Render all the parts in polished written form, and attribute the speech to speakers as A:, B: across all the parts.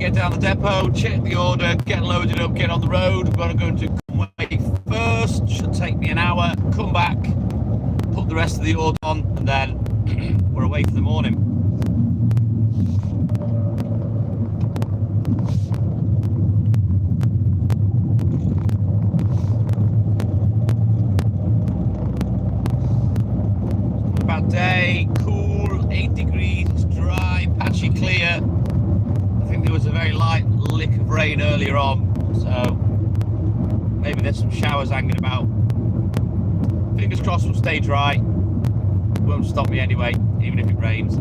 A: get down the depot, check the order, get loaded up, get on the road. I'm going to go into Conway first. Should take me an hour. Come back, put the rest of the order on, and then we're away for the morning. Bad day, cool, 8 degrees, dry, patchy clear. I think there was a very light lick of rain earlier on, so maybe there's some showers hanging about. Fingers crossed will stay dry. Won't stop me anyway, even if it rains.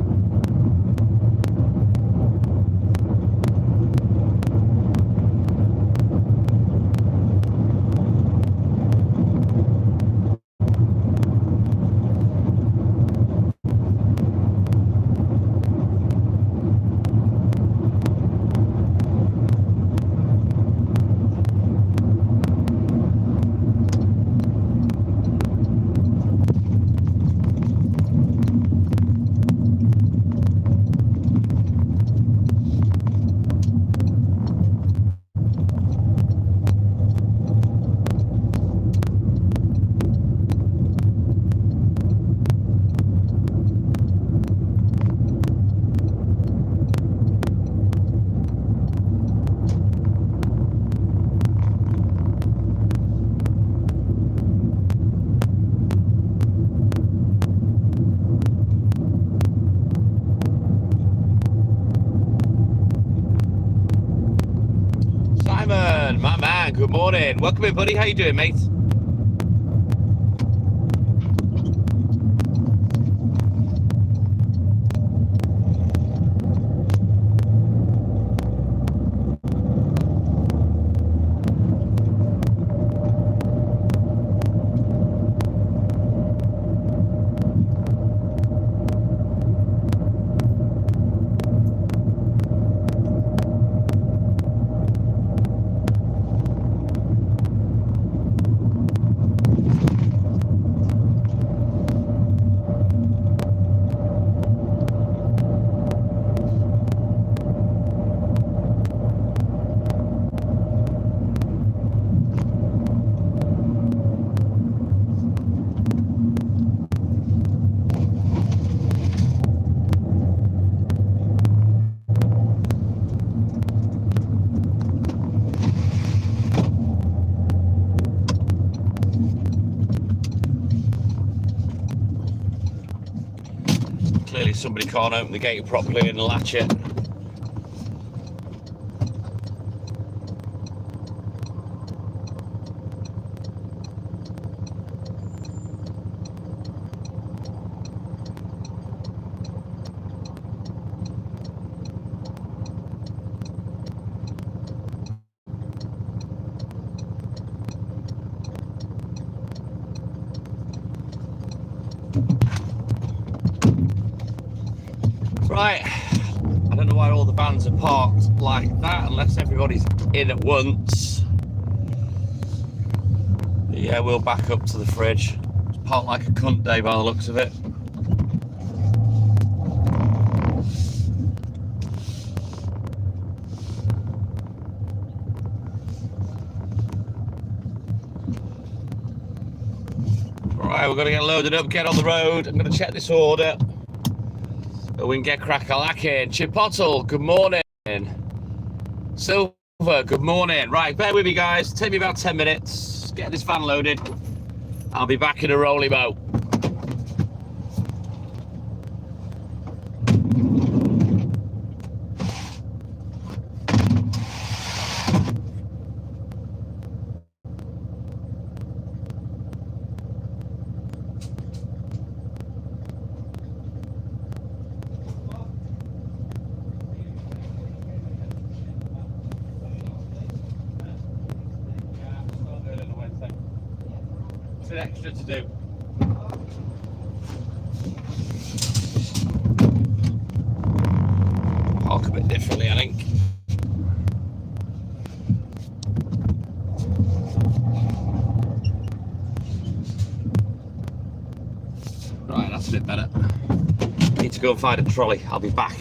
A: My man, good morning. Welcome in, buddy. How you doing, mate? Clearly somebody can't open the gate properly and latch it. Right, I don't know why all the vans are parked like that unless everybody's in at once. But yeah, we'll back up to the fridge. It's parked like a cunt day by the looks of it. Right, we're going to get loaded up, get on the road. I'm going to check this order. We can get crack-a-lacking. Chipotle, good morning. Silver, good morning. Right, bear with me, guys. Take me about 10 minutes. Get this van loaded. I'll be back in a rolly-mo. An extra to do. Park a bit differently, I think. Right, that's a bit better. Need to go and find a trolley. I'll be back.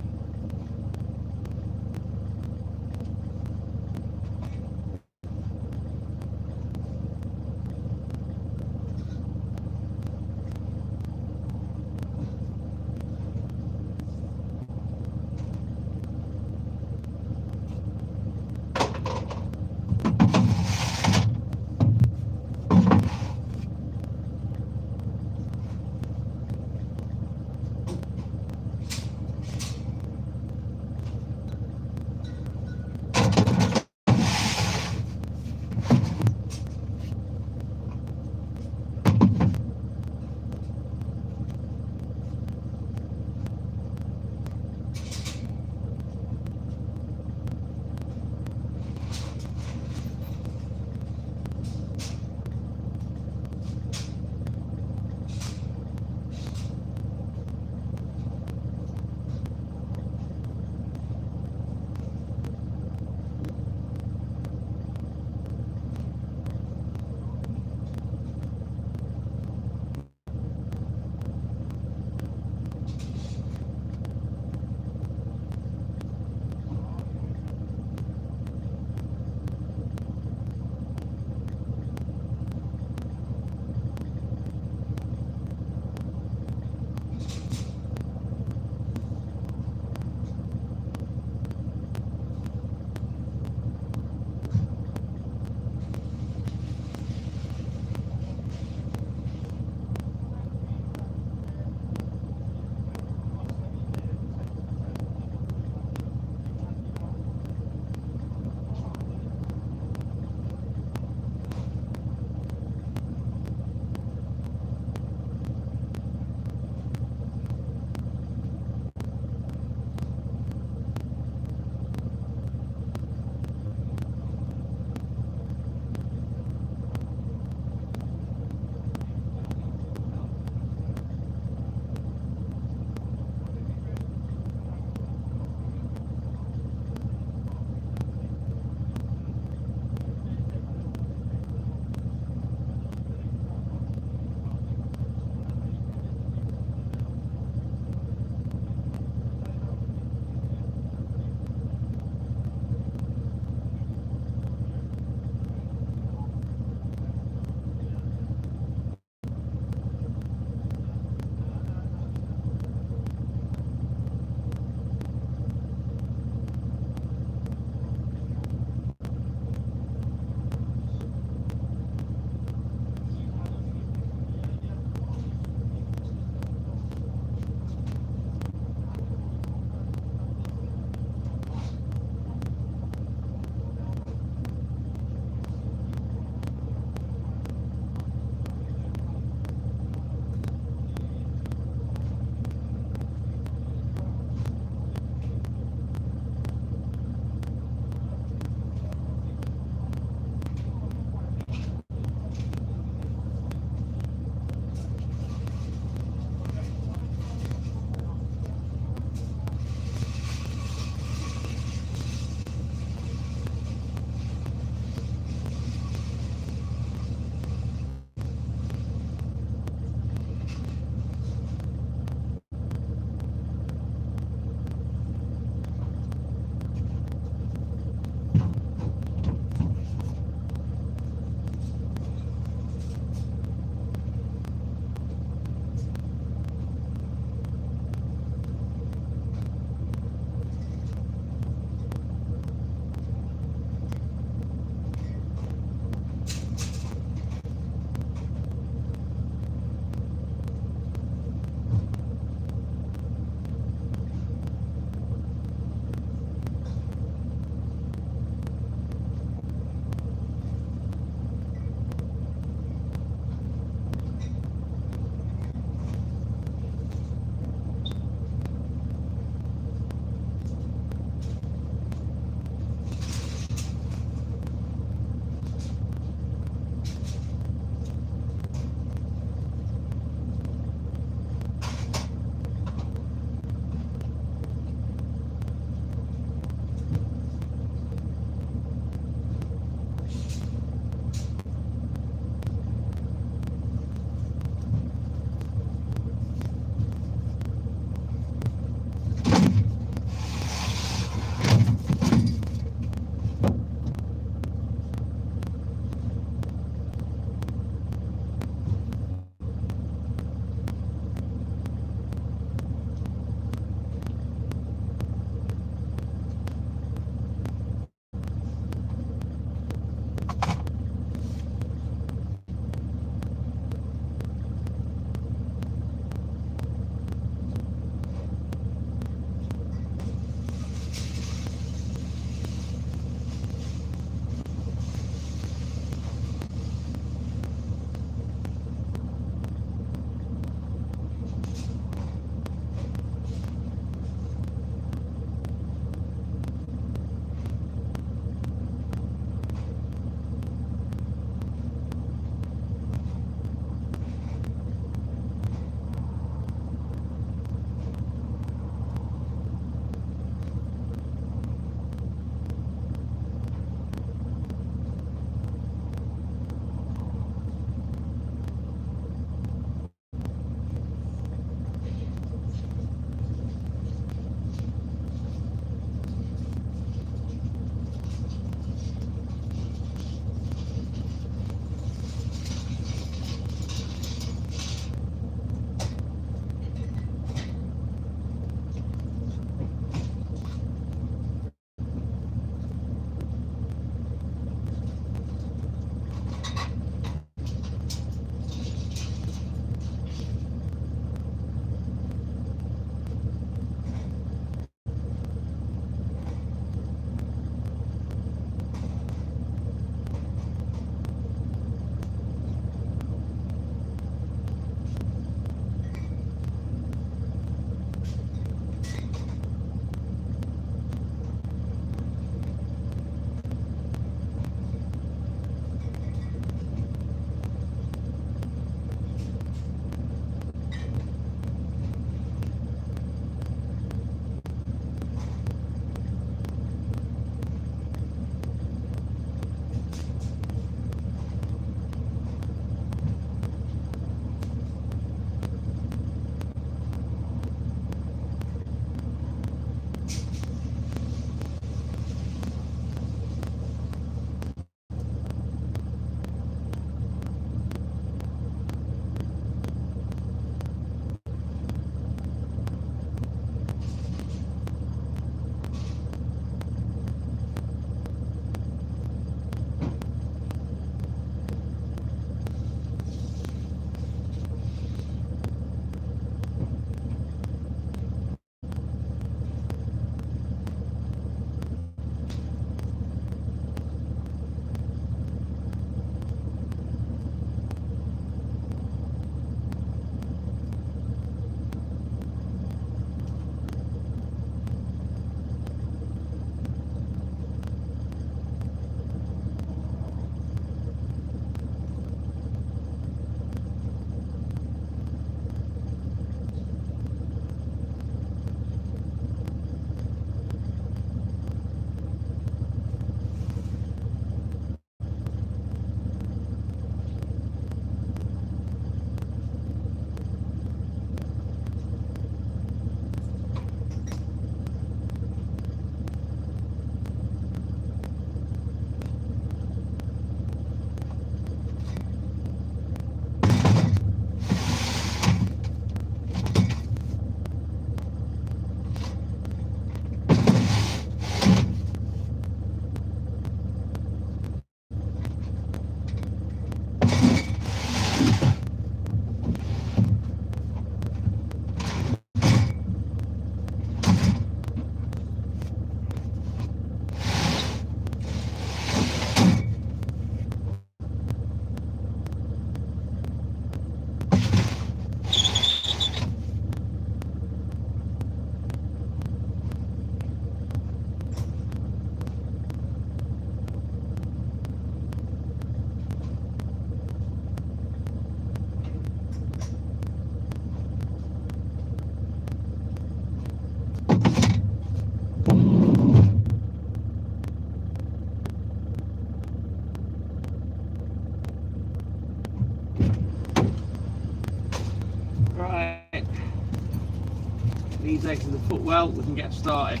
A: these eggs in the footwell, we can get started.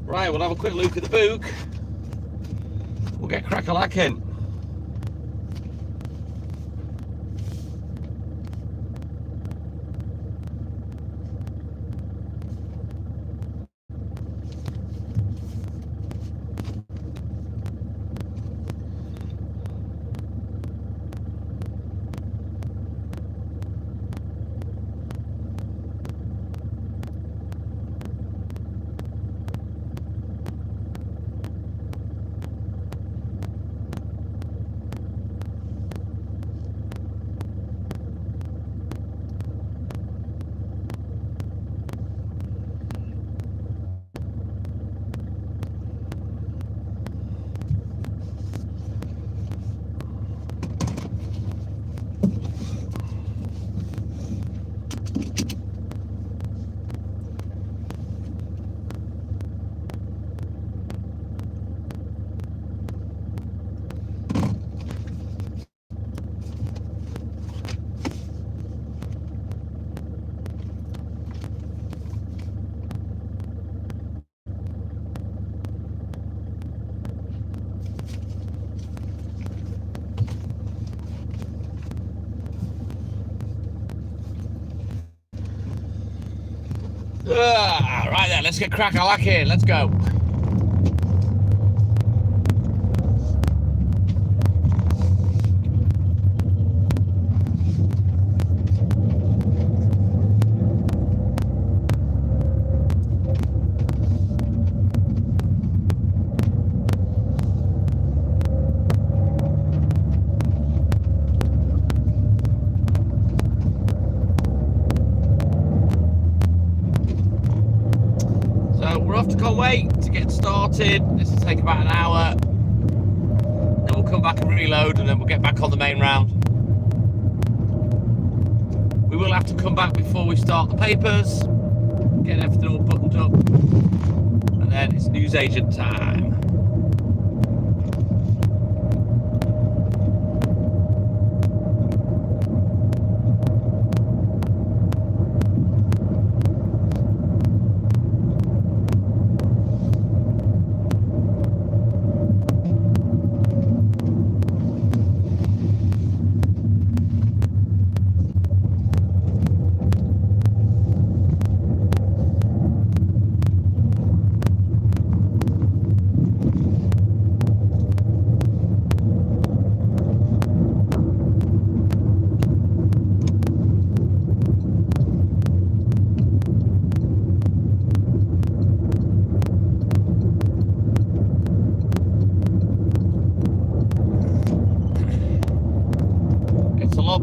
A: Right, we'll have a quick look at the book. We'll get crack-a-lacking. Right then, let's get crack-a-lacking. Let's go. Conway to get started. This will take about an hour. Then we'll come back and reload, and then we'll get back on the main round. We will have to come back before we start the papers, get everything all buttoned up, and then it's newsagent time.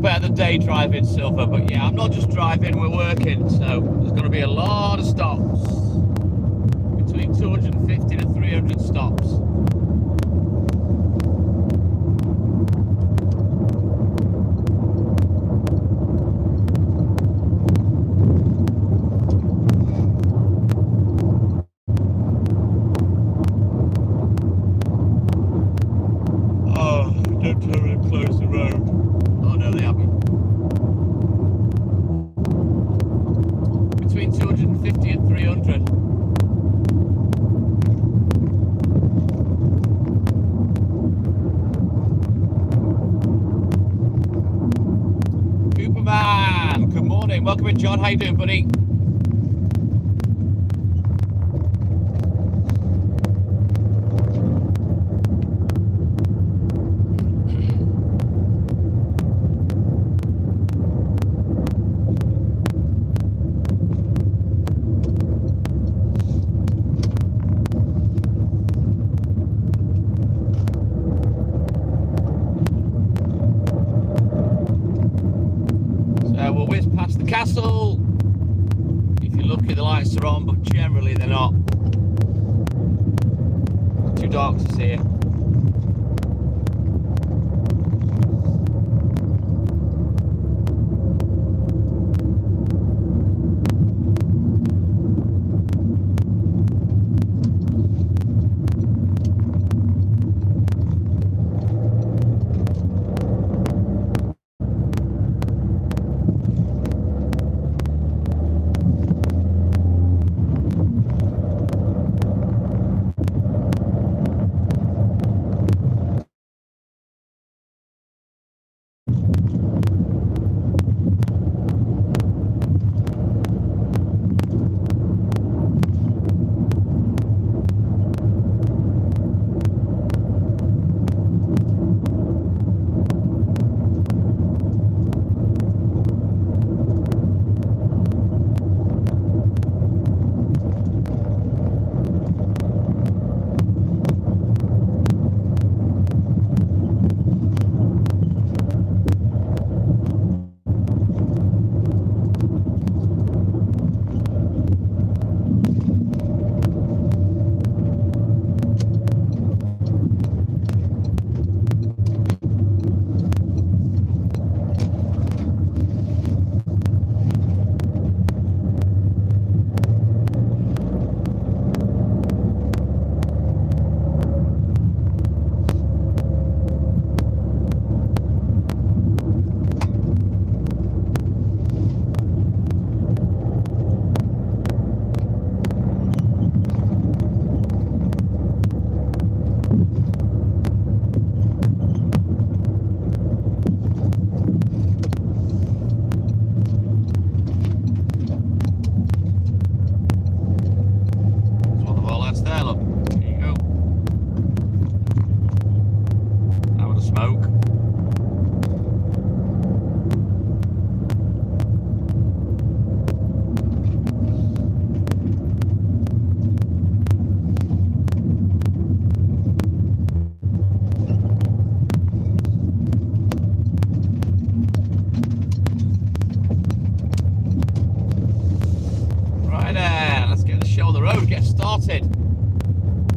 A: Better than day driving, Silver, but yeah, I'm not just driving, we're working, so there's going to be a lot of stops, between 250 to 300 stops. Oh, don't tell me to close the road. Oh no, they haven't. Between 250 and 300. Cooperman, good morning. Welcome in, John. How you doing, buddy? further on, but generally they're not too dark to see.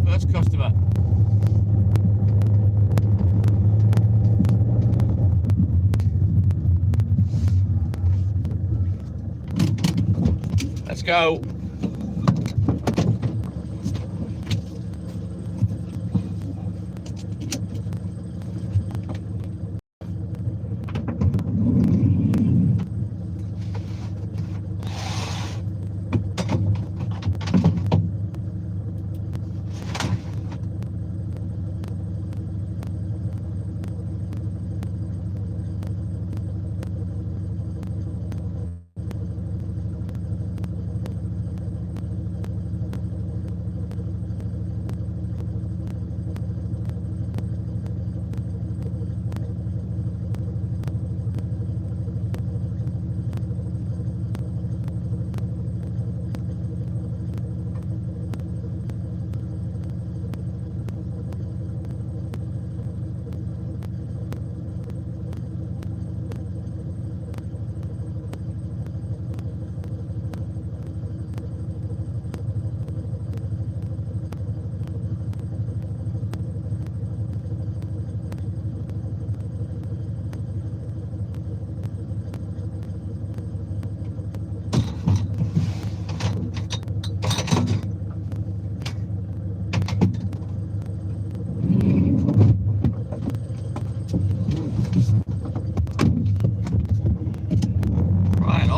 A: First customer. Let's go.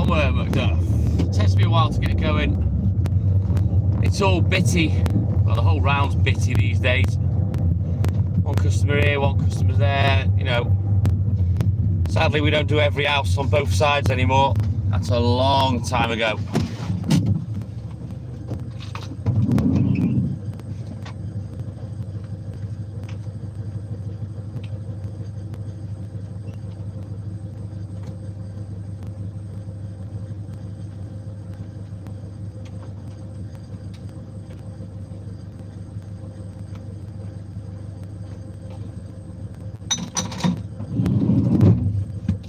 A: Macduff. It takes me a while to get it going. It's all bitty. Well, the whole round's bitty these days. One customer here, one customer there. You know, sadly we don't do every house on both sides anymore. That's a long time ago.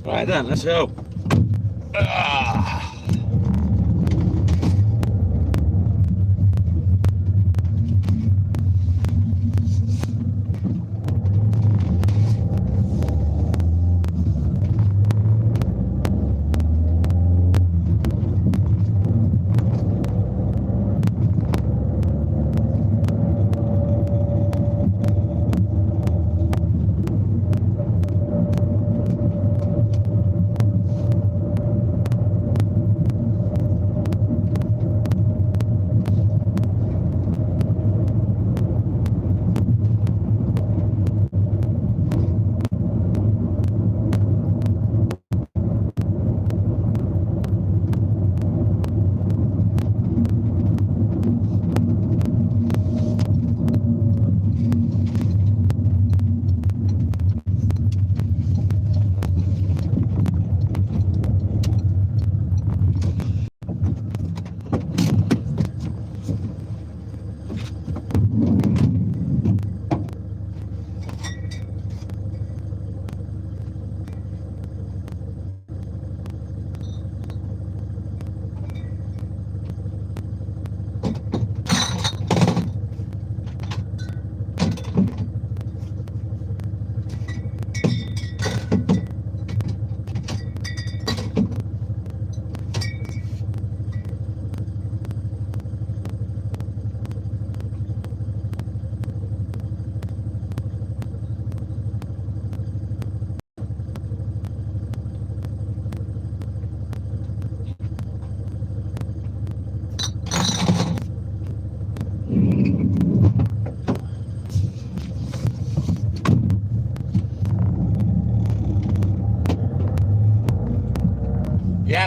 A: Right then, let's go.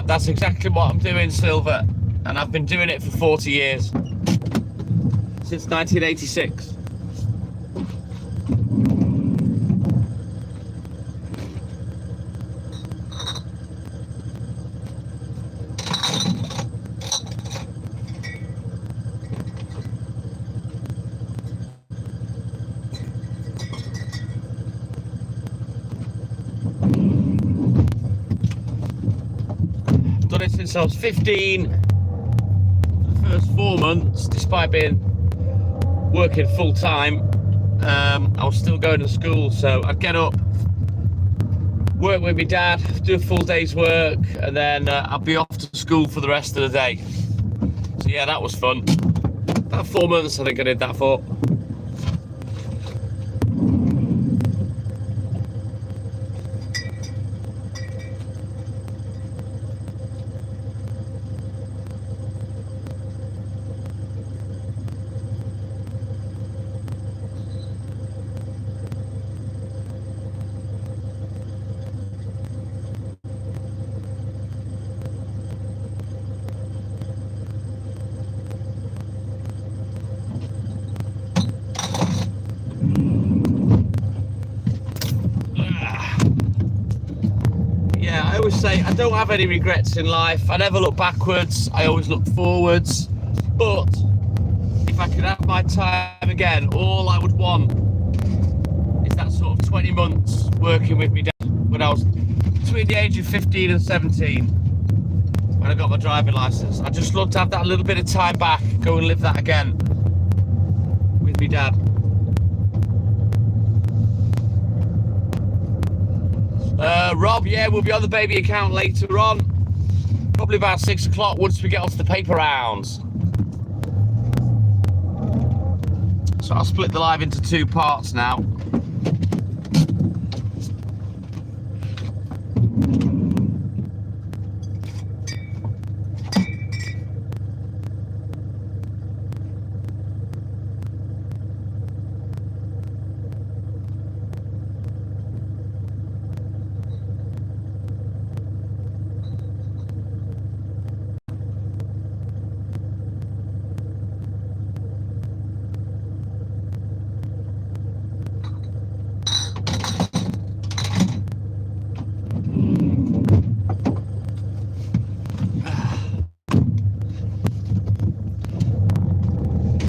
A: Yep, that's exactly what I'm doing, Silver. And I've been doing it for 40 years. Since 1986. Done it since I was 15. The first 4 months, despite being working full time, I was still going to school. So I'd get up, work with my dad, do a full day's work, and then I'd be off to school for the rest of the day. So yeah, that was fun. About 4 months, I think I did that for. Yeah, I always say I don't have any regrets in life. I never look backwards. I always look forwards. But if I could have my time again, all I would want is that sort of 20 months working with me dad when I was between the age of 15 and 17 when I got my driving license. I'd just love to have that little bit of time back, go and live that again with me dad. Rob, yeah, we'll be on the baby account later on. Probably about 6 o'clock once we get off the paper rounds. So I'll split the live into 2 parts now.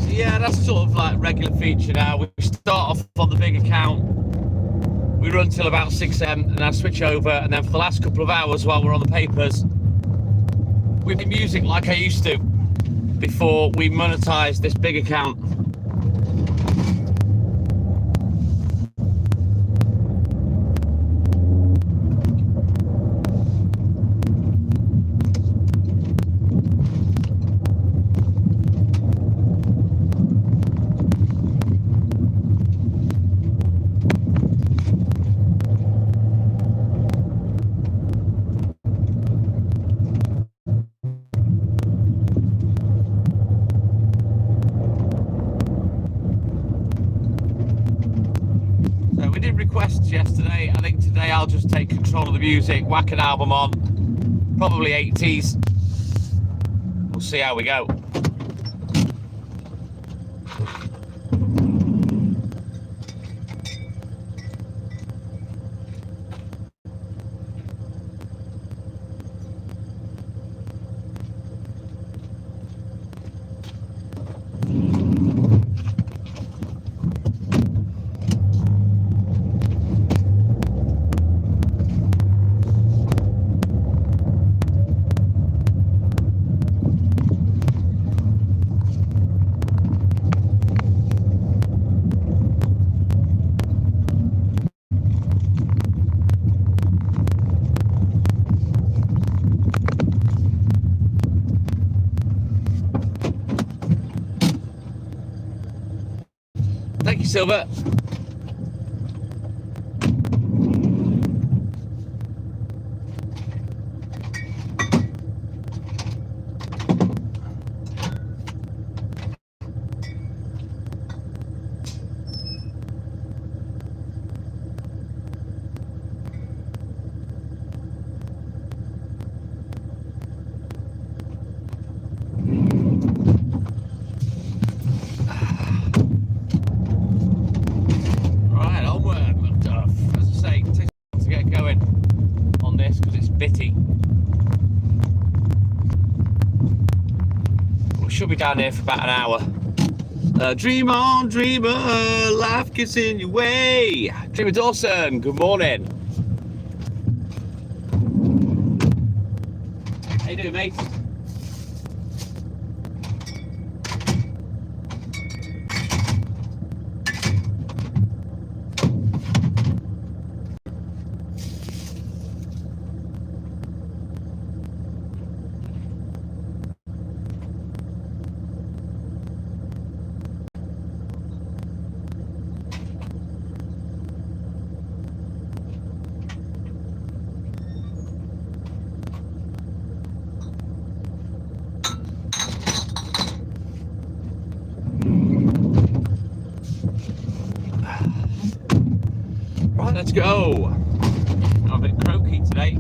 A: Yeah, that's sort of like regular feature now. We start off on the big account. We run till about 6 a.m. and I switch over, and then for the last couple of hours while we're on the papers, we play music like I used to before we monetize this big account. Requests yesterday. I think today I'll just take control of the music, whack an album on, probably 80s. We'll see how we go. Thank you, Silver. be down here for about an hour. Dream on, dreamer, life gets in your way. Dreamer Dawson, good morning. How you doing, mate? Right, let's go. I'm a bit croaky today.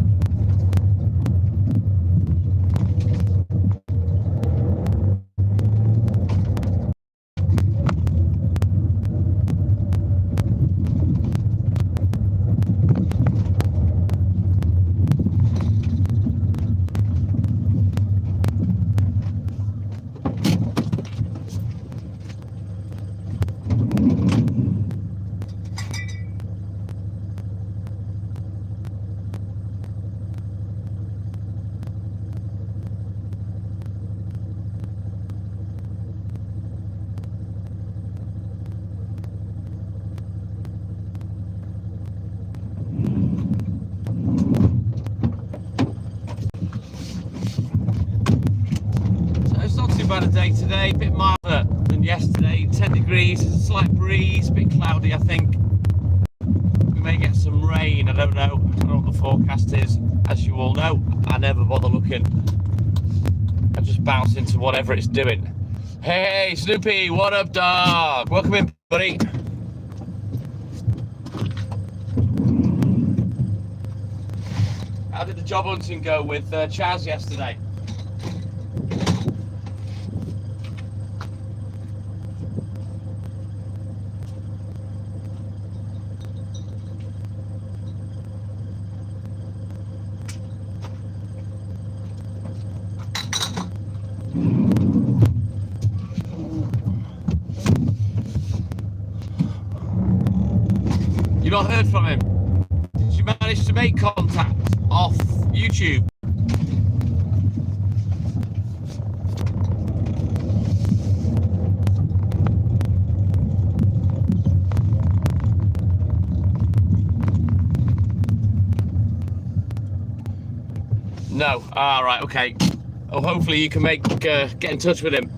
A: About a day today, a bit milder than yesterday, 10 degrees, a slight breeze, a bit cloudy I think. We may get some rain, I don't know. I don't know what the forecast is. As you all know, I never bother looking. I just bounce into whatever it's doing. Hey Snoopy, what up dog? Welcome in buddy. How did the job hunting go with Chaz yesterday? You not heard from him? Did you manage to make contact off YouTube? No. Ah, right. Okay. Oh, hopefully you can get in touch with him.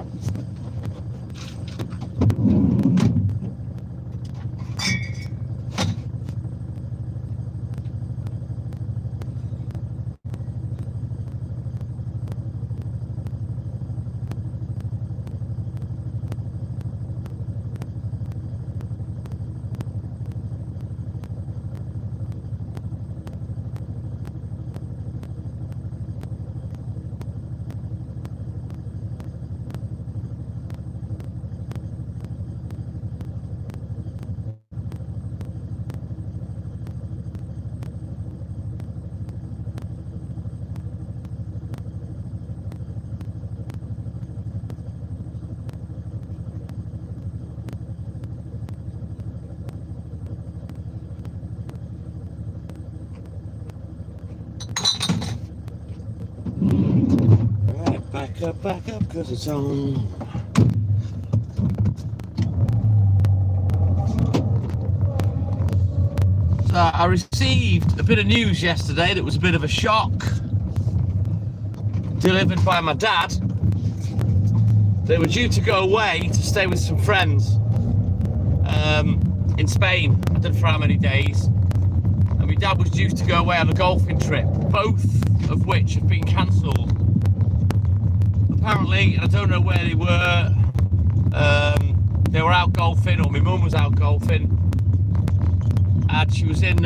A: Back up, cause it's on. So I received a bit of news yesterday that was a bit of a shock, delivered by my dad. They were due to go away to stay with some friends in Spain. I don't know for how many days. And my dad was due to go away on a golfing trip, both of which have been cancelled. Apparently, and I don't know where they were out golfing, or my mum was out golfing, and she was in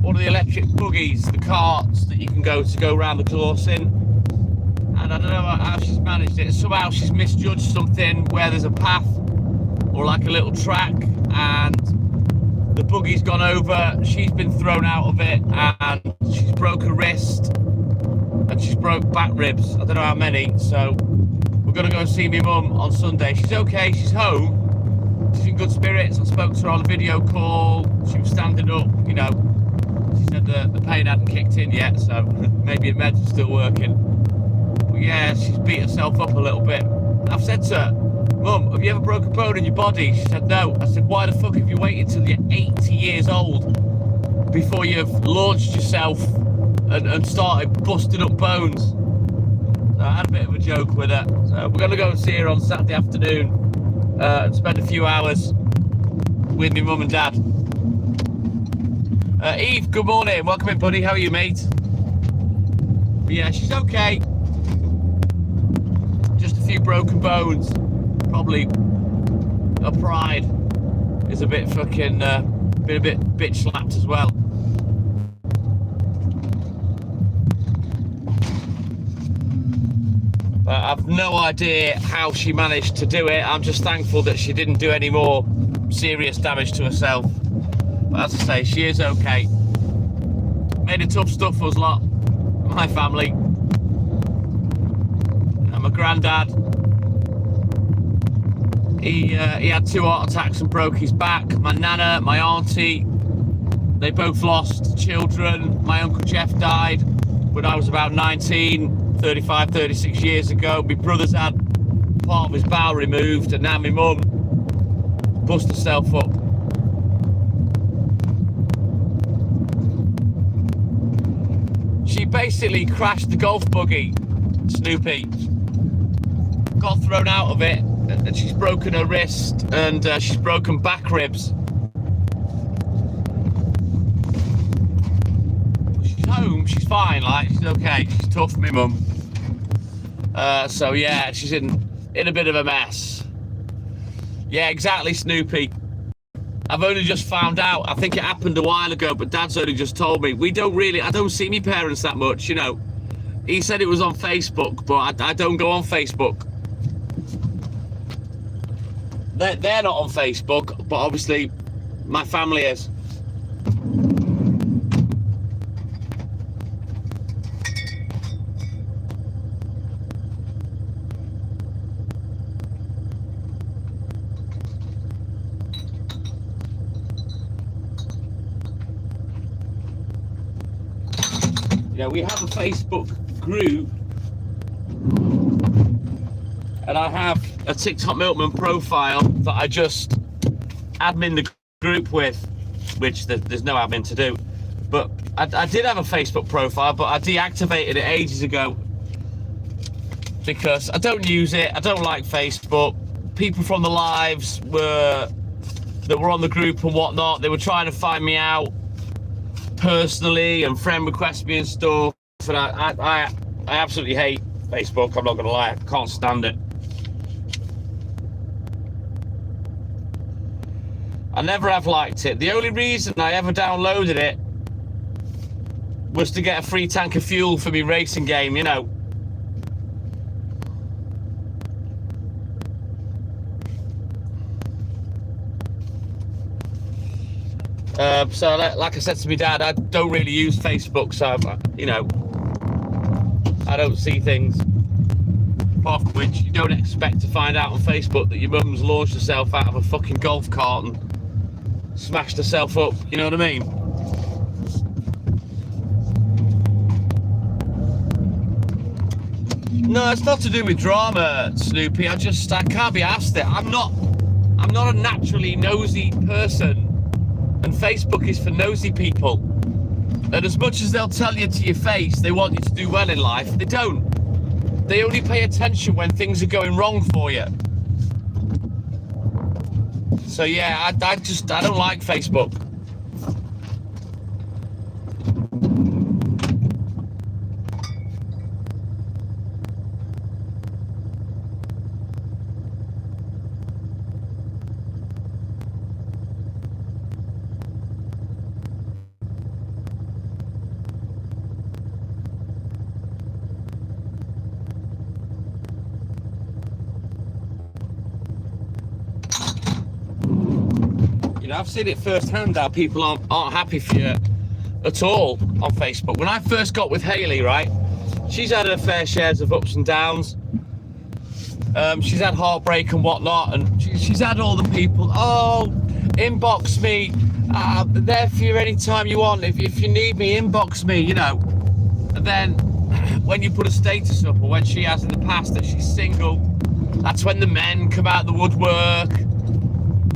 A: one of the electric buggies, the carts that you can go around the course in, and I don't know how she's managed it. Somehow she's misjudged something where there's a path or like a little track, and the buggy's gone over, she's been thrown out of it, and she's broke her wrist. and she's broke back ribs. I don't know how many, so we're going to go and see my mum on Sunday. She's okay, she's home, she's in good spirits. I spoke to her on a video call, she was standing up, you know. She said the pain hadn't kicked in yet, so maybe her meds are still working. But yeah, she's beat herself up a little bit. I've said to her, Mum, have you ever broke a bone in your body? She said no. I said, why the fuck have you waited till you're 80 years old before you've launched yourself and started busting up bones? So I had a bit of a joke with her. So we're going to go and see her on Saturday afternoon and spend a few hours with my mum and dad. Eve, good morning. Welcome in, buddy. How are you, mate? But yeah, she's okay. Just a few broken bones. Probably her pride is a bit fucking, been a bit bitch slapped as well. I've no idea how she managed to do it. I'm just thankful that she didn't do any more serious damage to herself. But as I say, she is okay. Made it tough stuff for us lot, my family. And my granddad. He had 2 heart attacks and broke his back. My nana, my auntie, they both lost children. My Uncle Jeff died when I was about 19, 35, 36 years ago. My brother's had part of his bowel removed, and now my mum bust herself up. She basically crashed the golf buggy, Snoopy. Got thrown out of it, and she's broken her wrist, and she's broken back ribs. She's home, she's fine, like, she's okay, she's tough, my mum. So yeah, she's in a bit of a mess. Yeah, exactly, Snoopy. I've only just found out. I think it happened a while ago, but Dad's only just told me. I don't see my parents that much, you know. He said it was on Facebook, but I don't go on Facebook. They're not on Facebook, but obviously my family is. Yeah, we have a Facebook group, and I have a TikTok Milkman profile that I just admin the group with, which there's no admin to do. But I did have a Facebook profile, but I deactivated it ages ago because I don't use it. I don't like Facebook. People from the lives that were on the group and whatnot, they were trying to find me out personally and friend request me and stuff, and I absolutely hate Facebook. I'm not gonna lie, I can't stand it. I never have liked it. The only reason I ever downloaded it was to get a free tank of fuel for me racing game, you know. So like I said to my dad, I don't really use Facebook, so you know, I don't see things. Apart from which, you don't expect to find out on Facebook that your mum's launched herself out of a fucking golf cart and smashed herself up, you know what I mean? No, it's not to do with drama, Snoopy. I can't be asked it. I'm not a naturally nosy person. And Facebook is for nosy people. And as much as they'll tell you to your face they want you to do well in life, they don't. They only pay attention when things are going wrong for you. So yeah, I don't like Facebook. I've seen it firsthand how people aren't happy for you at all on Facebook. When I first got with Hayley, right, she's had her fair shares of ups and downs. She's had heartbreak and whatnot, and she's had all the people, oh, inbox me, I'm there for you anytime you want, if you need me, inbox me, you know. And then when you put a status up, or when she has in the past that she's single, that's when the men come out the woodwork,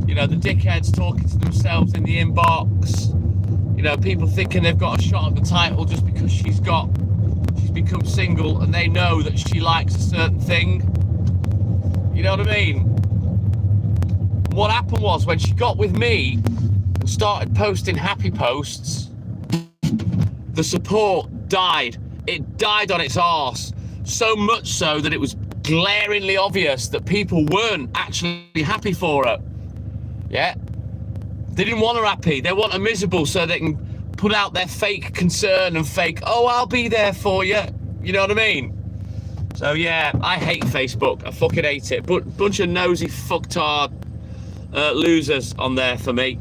A: you know, the dickheads talking to themselves in the inbox, you know, people thinking they've got a shot at the title just because she's become single and they know that she likes a certain thing. You know what I mean? What happened was, when she got with me and started posting happy posts, the support died. It died on its arse. So much so that it was glaringly obvious that people weren't actually happy for her. Yeah? They didn't want her happy. They want her miserable so they can put out their fake concern and fake, oh, I'll be there for you. You know what I mean? So yeah, I hate Facebook. I fucking hate it. But bunch of nosy fucktard losers on there for me.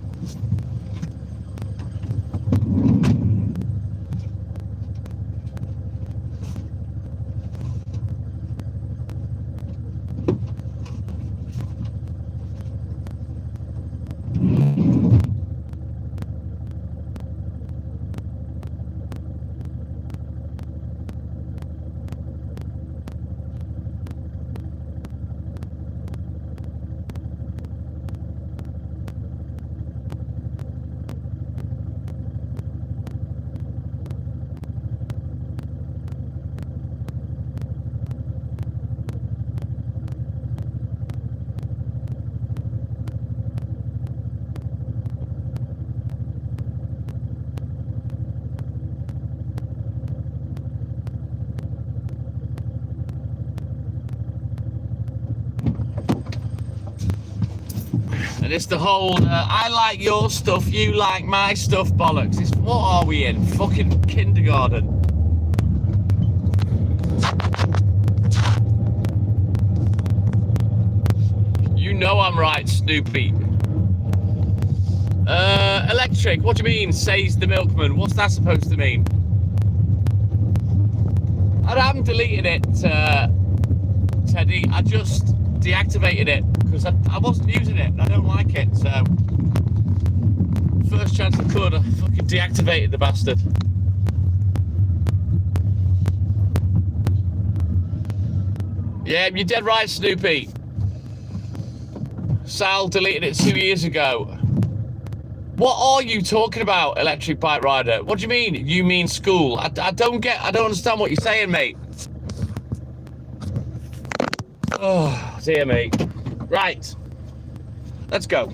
A: And it's the whole, I like your stuff, you like my stuff bollocks. It's, what are we in? Fucking kindergarten. You know I'm right, Snoopy. Electric, what do you mean, says the milkman? What's that supposed to mean? I haven't deleted it, Teddy. I just deactivated it because I wasn't using it. I don't like it, so first chance I could, I fucking deactivated the bastard. Yeah, you're dead right, Snoopy. Sal deleted it 2 years ago. What are you talking about, Electric Bike Rider? What do you mean? You mean school? I don't understand what you're saying, mate. Oh, dear me. Right. Let's go.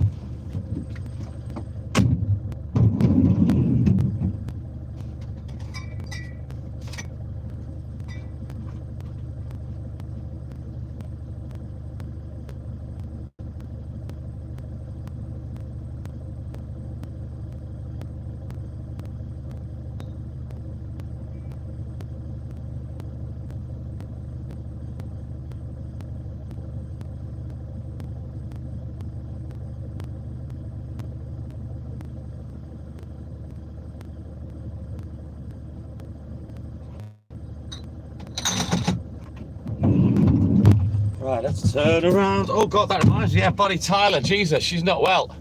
A: Right, let's turn around. Oh God, that reminds me. Yeah, Bonnie Tyler. Jesus, she's not well.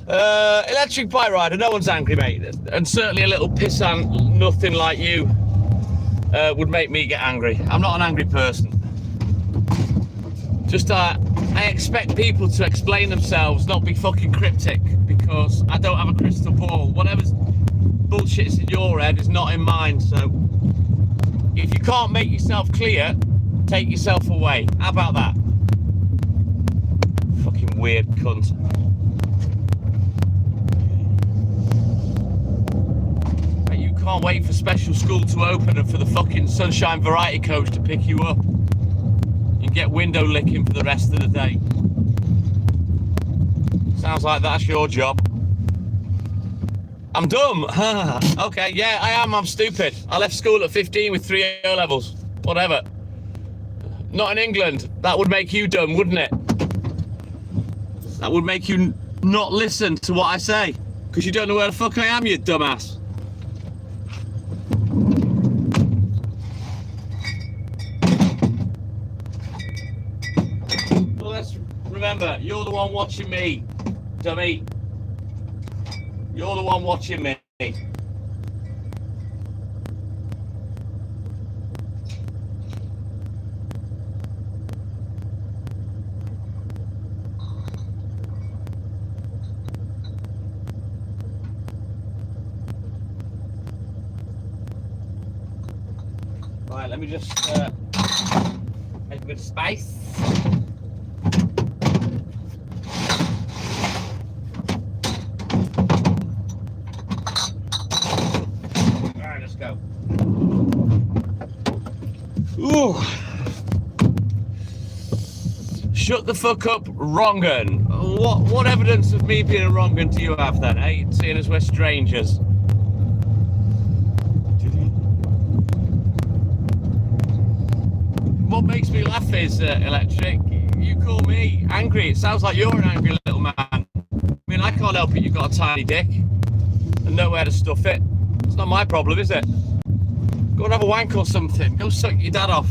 A: Electric Bike Rider. No one's angry, mate. And certainly a little pissant, nothing like you, would make me get angry. I'm not an angry person. Just I expect people to explain themselves, not be fucking cryptic, because I don't have a crystal ball. Whatever's bullshit's in your head is not in mine. So if you can't make yourself clear, take yourself away. How about that? Fucking weird cunt. You can't wait for special school to open and for the fucking Sunshine Variety Coach to pick you up. You can get window licking for the rest of the day. Sounds like that's your job. I'm dumb. Okay, yeah, I am. I'm stupid. I left school at 15 with 3 O levels. Whatever. Not in England. That would make you dumb, wouldn't it? That would make you not listen to what I say. Because you don't know where the fuck I am, you dumbass. remember, you're the one watching me, dummy. You're the one watching me. Right, let me just make a bit of space. Alright, let's go. Ooh. Shut the fuck up, wrong-un. What evidence of me being a wrong-un do you have then, eh? Seeing as we're strangers. What makes me laugh is, Electric, you call me angry. It sounds like you're an angry little man. I mean, I can't help it, you've got a tiny dick and nowhere to stuff it. It's not my problem, is it? Go and have a wank or something. Go suck your dad off.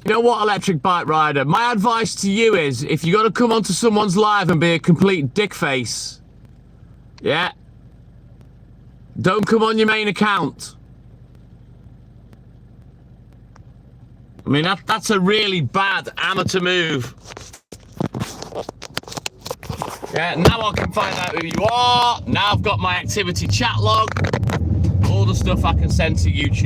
A: You know what, Electric Bike Rider? My advice to you is, if you're going to come onto someone's live and be a complete dick face, yeah, don't come on your main account. I mean, that's a really bad amateur move. Yeah, now I can find out who you are. Now I've got my activity chat log. All the stuff I can send to YouTube.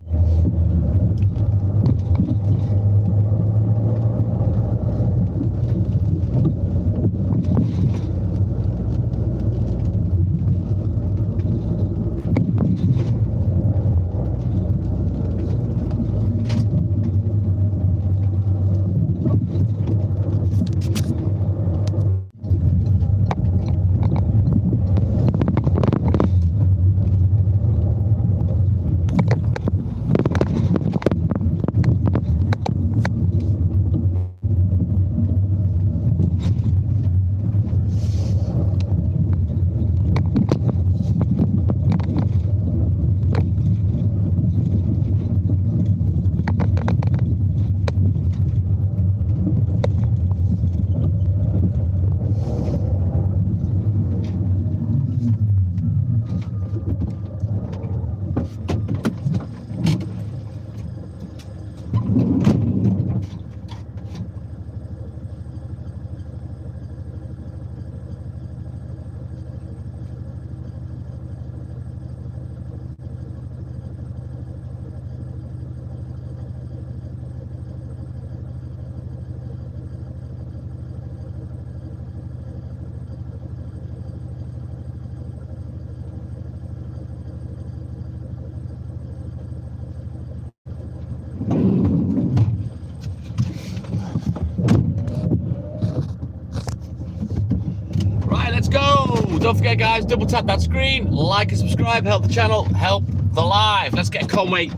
A: Don't forget, guys, double tap that screen, like and subscribe, help the channel, help the live. Let's get Conway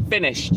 A: finished.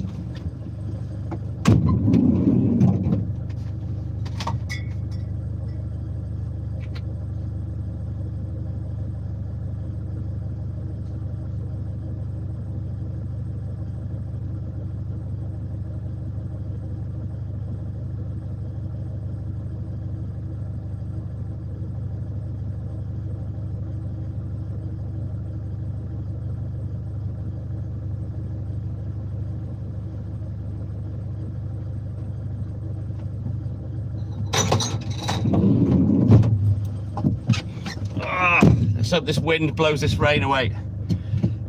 A: Let's hope this wind blows this rain away.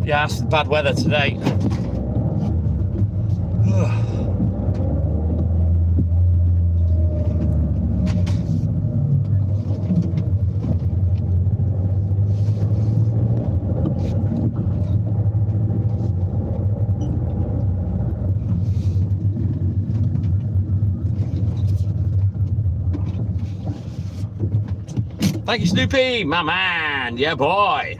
A: Yeah, it's bad weather today. Thank you, Snoopy, my man. Yeah, boy.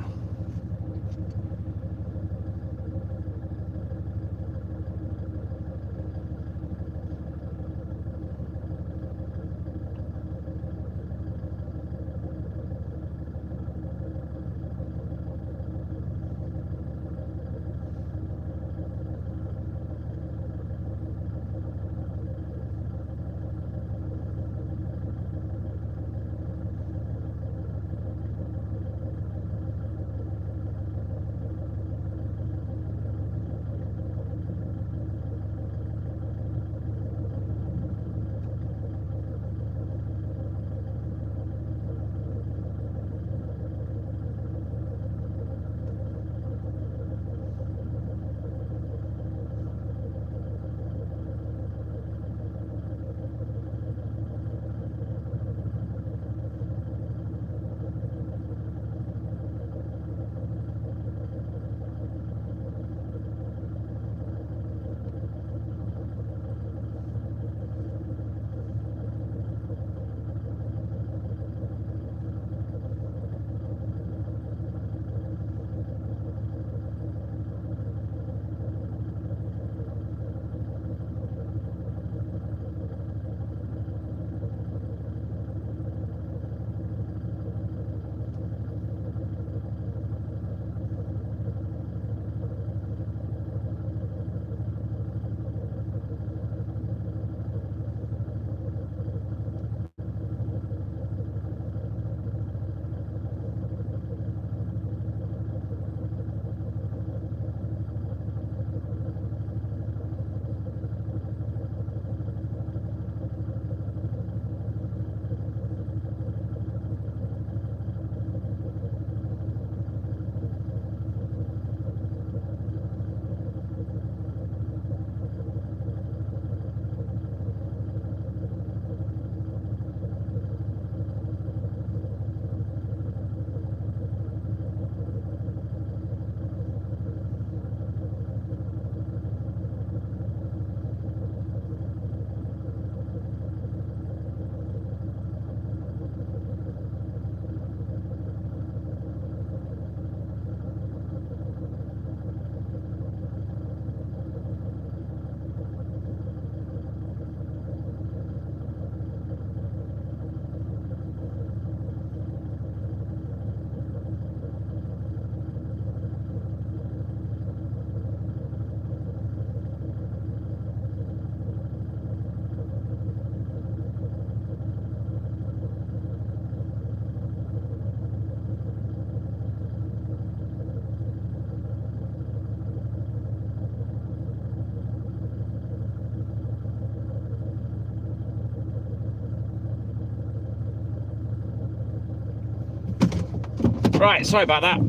A: Right, sorry about that.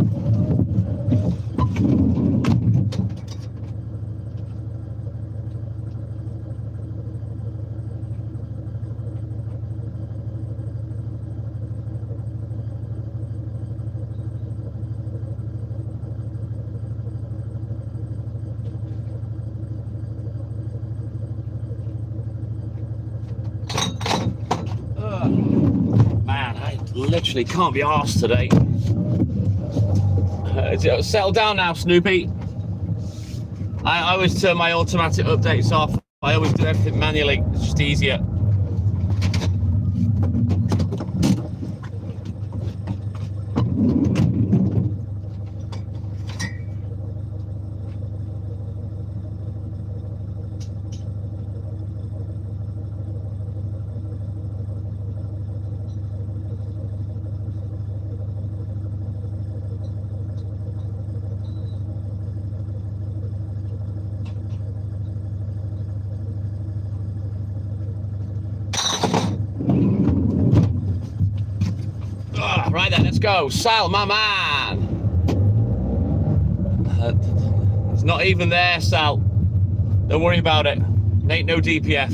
A: Man, I literally can't be arsed today. Settle down now, Snoopy. I always turn my automatic updates off. I always do everything manually. It's just easier. Right then, let's go. Sal, my man. It's not even there, Sal. Don't worry about it. It ain't no DPF.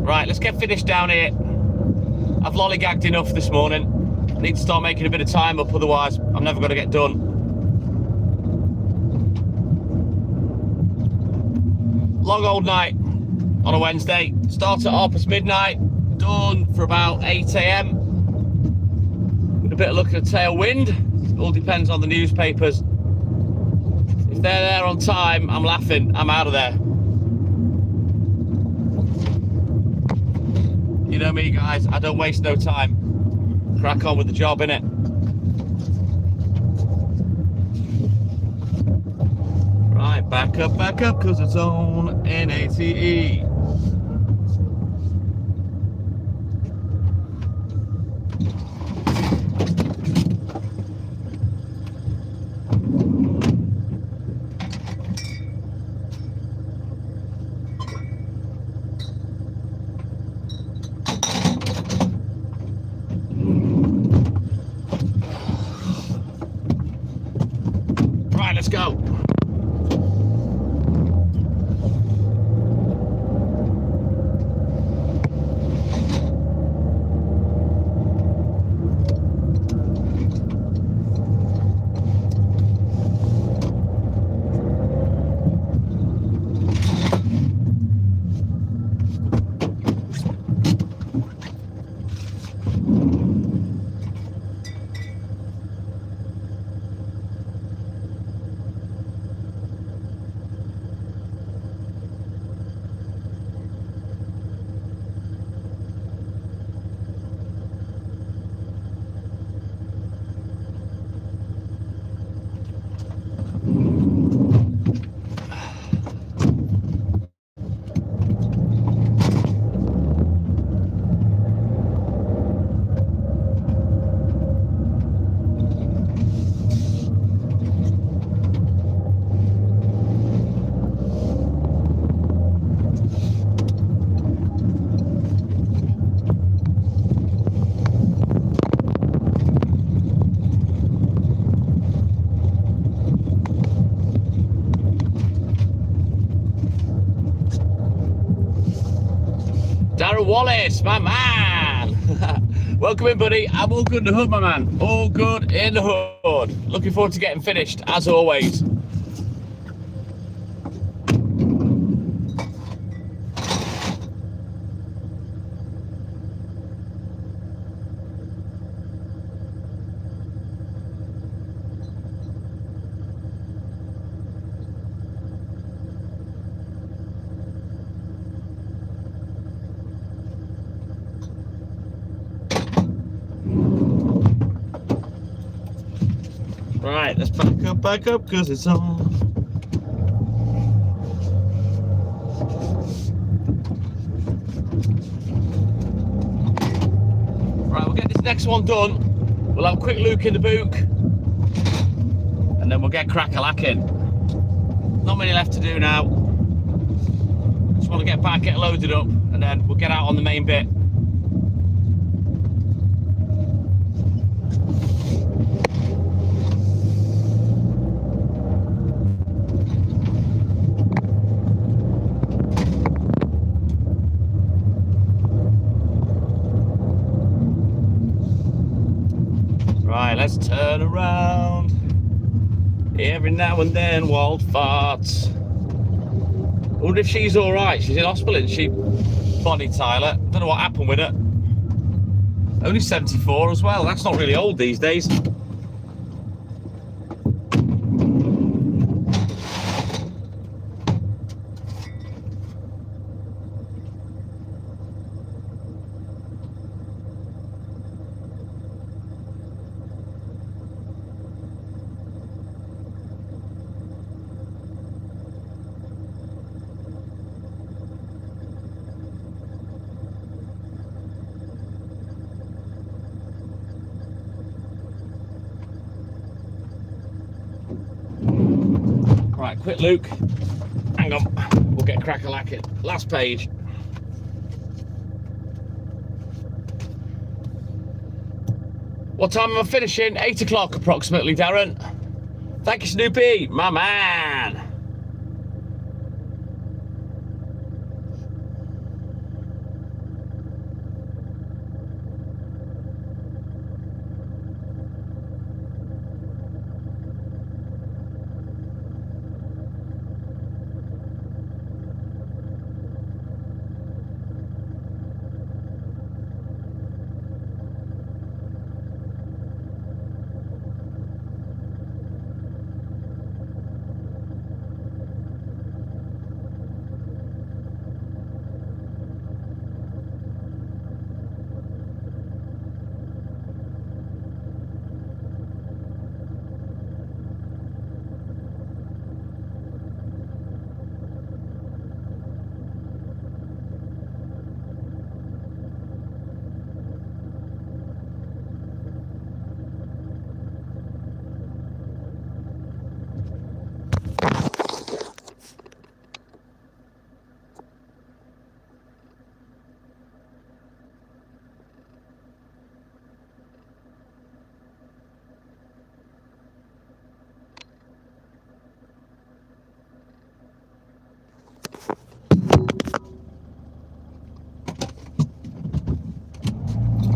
A: Right, let's get finished down here. I've lollygagged enough this morning. I need to start making a bit of time up, otherwise I'm never going to get done. Long old night on a Wednesday. Start at midnight, done for about 8 AM. With a bit of luck at a tailwind. It all depends on the newspapers. If they're there on time, I'm laughing. I'm out of there. You know me, guys. I don't waste no time. Crack on with the job, innit? Right, back up, because it's on NATE. Right, let's go. Darren Wallace, my man. Welcome in, buddy. I'm all good in the hood, my man. All good in the hood. Looking forward to getting finished, as always. Right, let's back up, because it's on. Right, we'll get this next one done. We'll have a quick look in the book, and then we'll get crack-a-lacking. Not many left to do now. want to get back, get loaded up, and then we'll get out on the main bit. Right, let's turn around. Every now and then, Walt farts. I wonder if she's all right. She's in hospital, isn't she, Bonnie Tyler? Don't know what happened with her. Only 74 as well. That's not really old these days. Right, quick Luke. Hang on, we'll get crack-a-lacking. Last page. What time am I finishing? 8 o'clock approximately, Darren. Thank you, Snoopy, my man.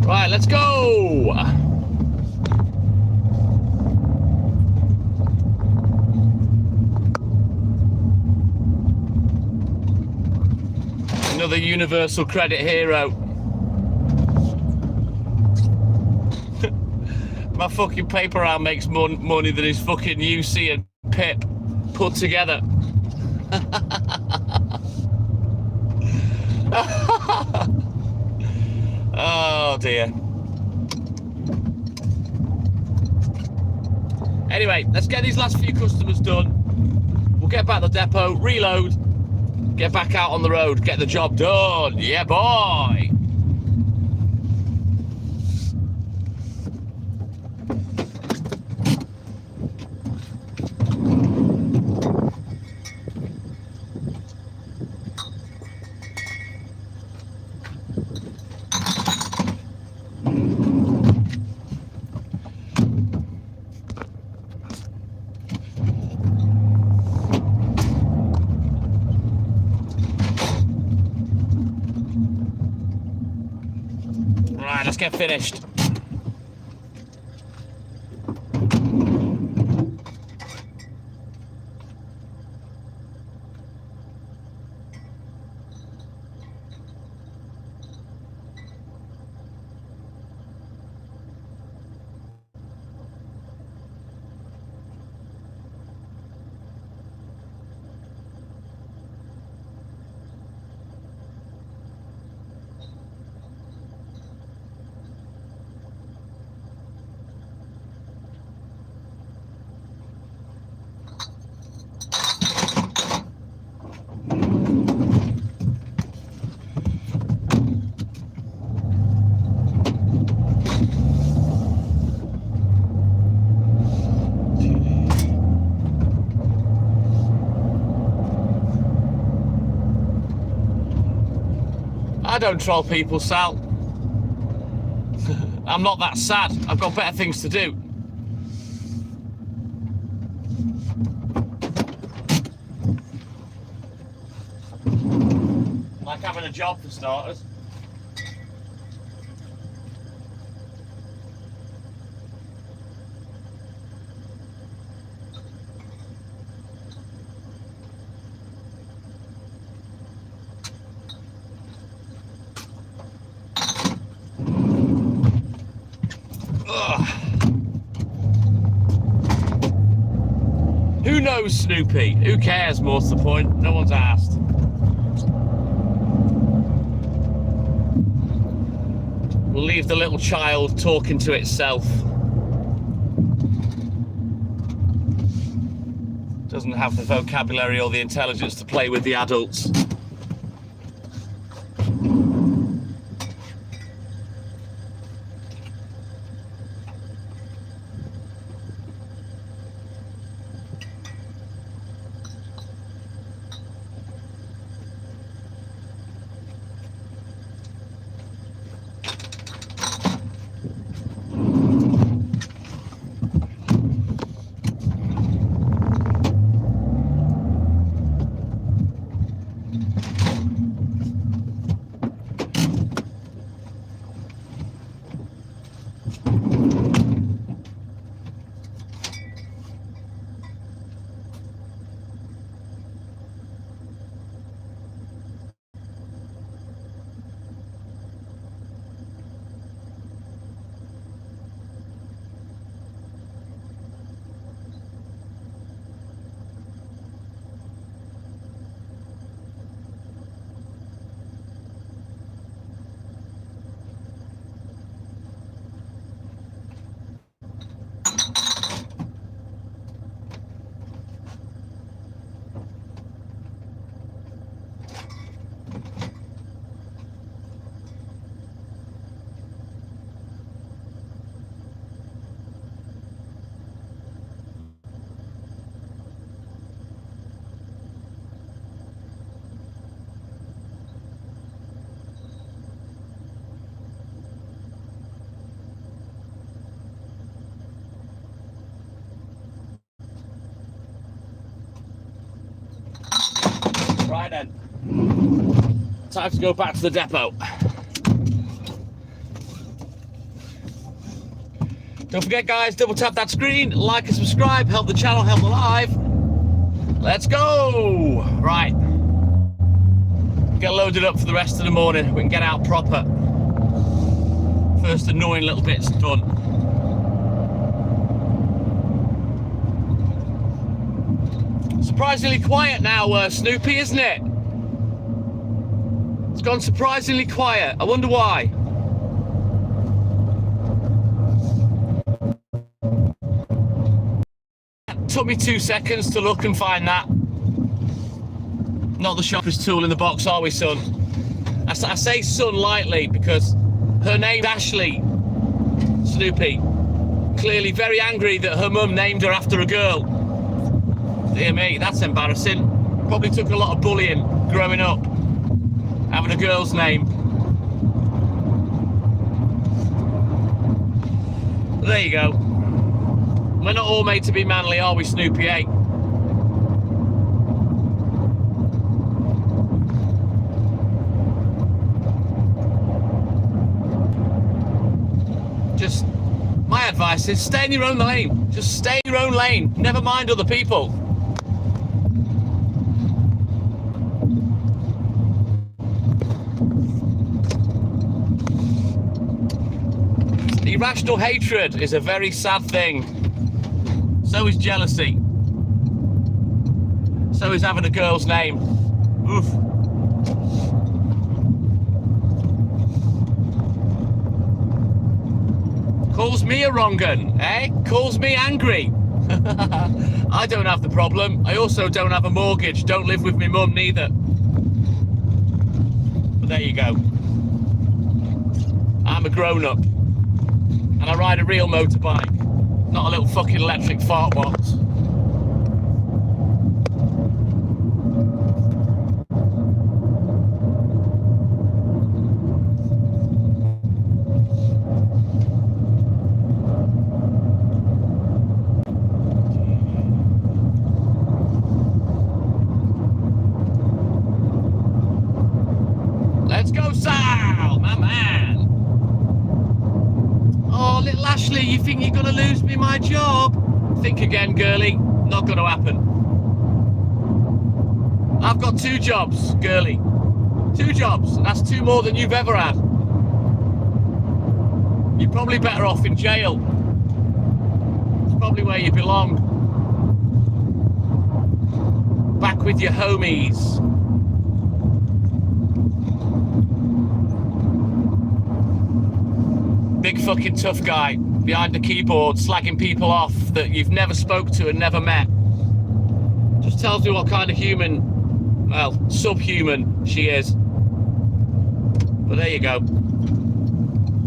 A: Right, let's go. Another universal credit hero. My fucking paper round makes more money than his fucking UC and Pip put together. Oh dear. Anyway, let's get these last few customers done. We'll get back to the depot, reload, get back out on the road, get the job done. Yeah, boy. Right, let's get finished. don't troll people, Sal. I'm not that sad. I've got better things to do. Like having a job for starters. Who knows, Snoopy? Who cares, more's the point? No one's asked. We'll leave the little child talking to itself. Doesn't have the vocabulary or the intelligence to play with the adults. Right then, time to go back to the depot. Don't forget, guys, double tap that screen, like and subscribe, help the channel, help the live. Let's go! Right, get loaded up for the rest of the morning. We can get out proper. First annoying little bit's done. Surprisingly quiet now, Snoopy, isn't it? It's gone surprisingly quiet. I wonder why. It took me 2 seconds to look and find that. Not the sharpest tool in the box, are we, son? I say son lightly because her name's Ashley, Snoopy. Clearly very angry that her mum named her after a girl. Dear me, that's embarrassing. Probably took a lot of bullying growing up, having a girl's name. There you go. We're not all made to be manly, are we, Snoopy, eh? Just, my advice is stay in your own lane. Just stay in your own lane. Never mind other people. Irrational hatred is a very sad thing. So is jealousy. So is having a girl's name. Oof. Calls me a wrong un, eh? Calls me angry. I don't have the problem. I also don't have a mortgage. Don't live with my mum neither. But there you go. I'm a grown-up. And I ride a real motorbike, not a little fucking electric fart box. Seriously, you think you're going to lose me my job? Think again, girlie. Not going to happen. I've got 2 jobs, girlie. 2 jobs. That's 2 more than you've ever had. You're probably better off in jail. It's probably where you belong. Back with your homies. Big fucking tough guy behind the keyboard slagging people off that you've never spoke to and never met. Just tells me what kind of human, well, subhuman she is. But there you go.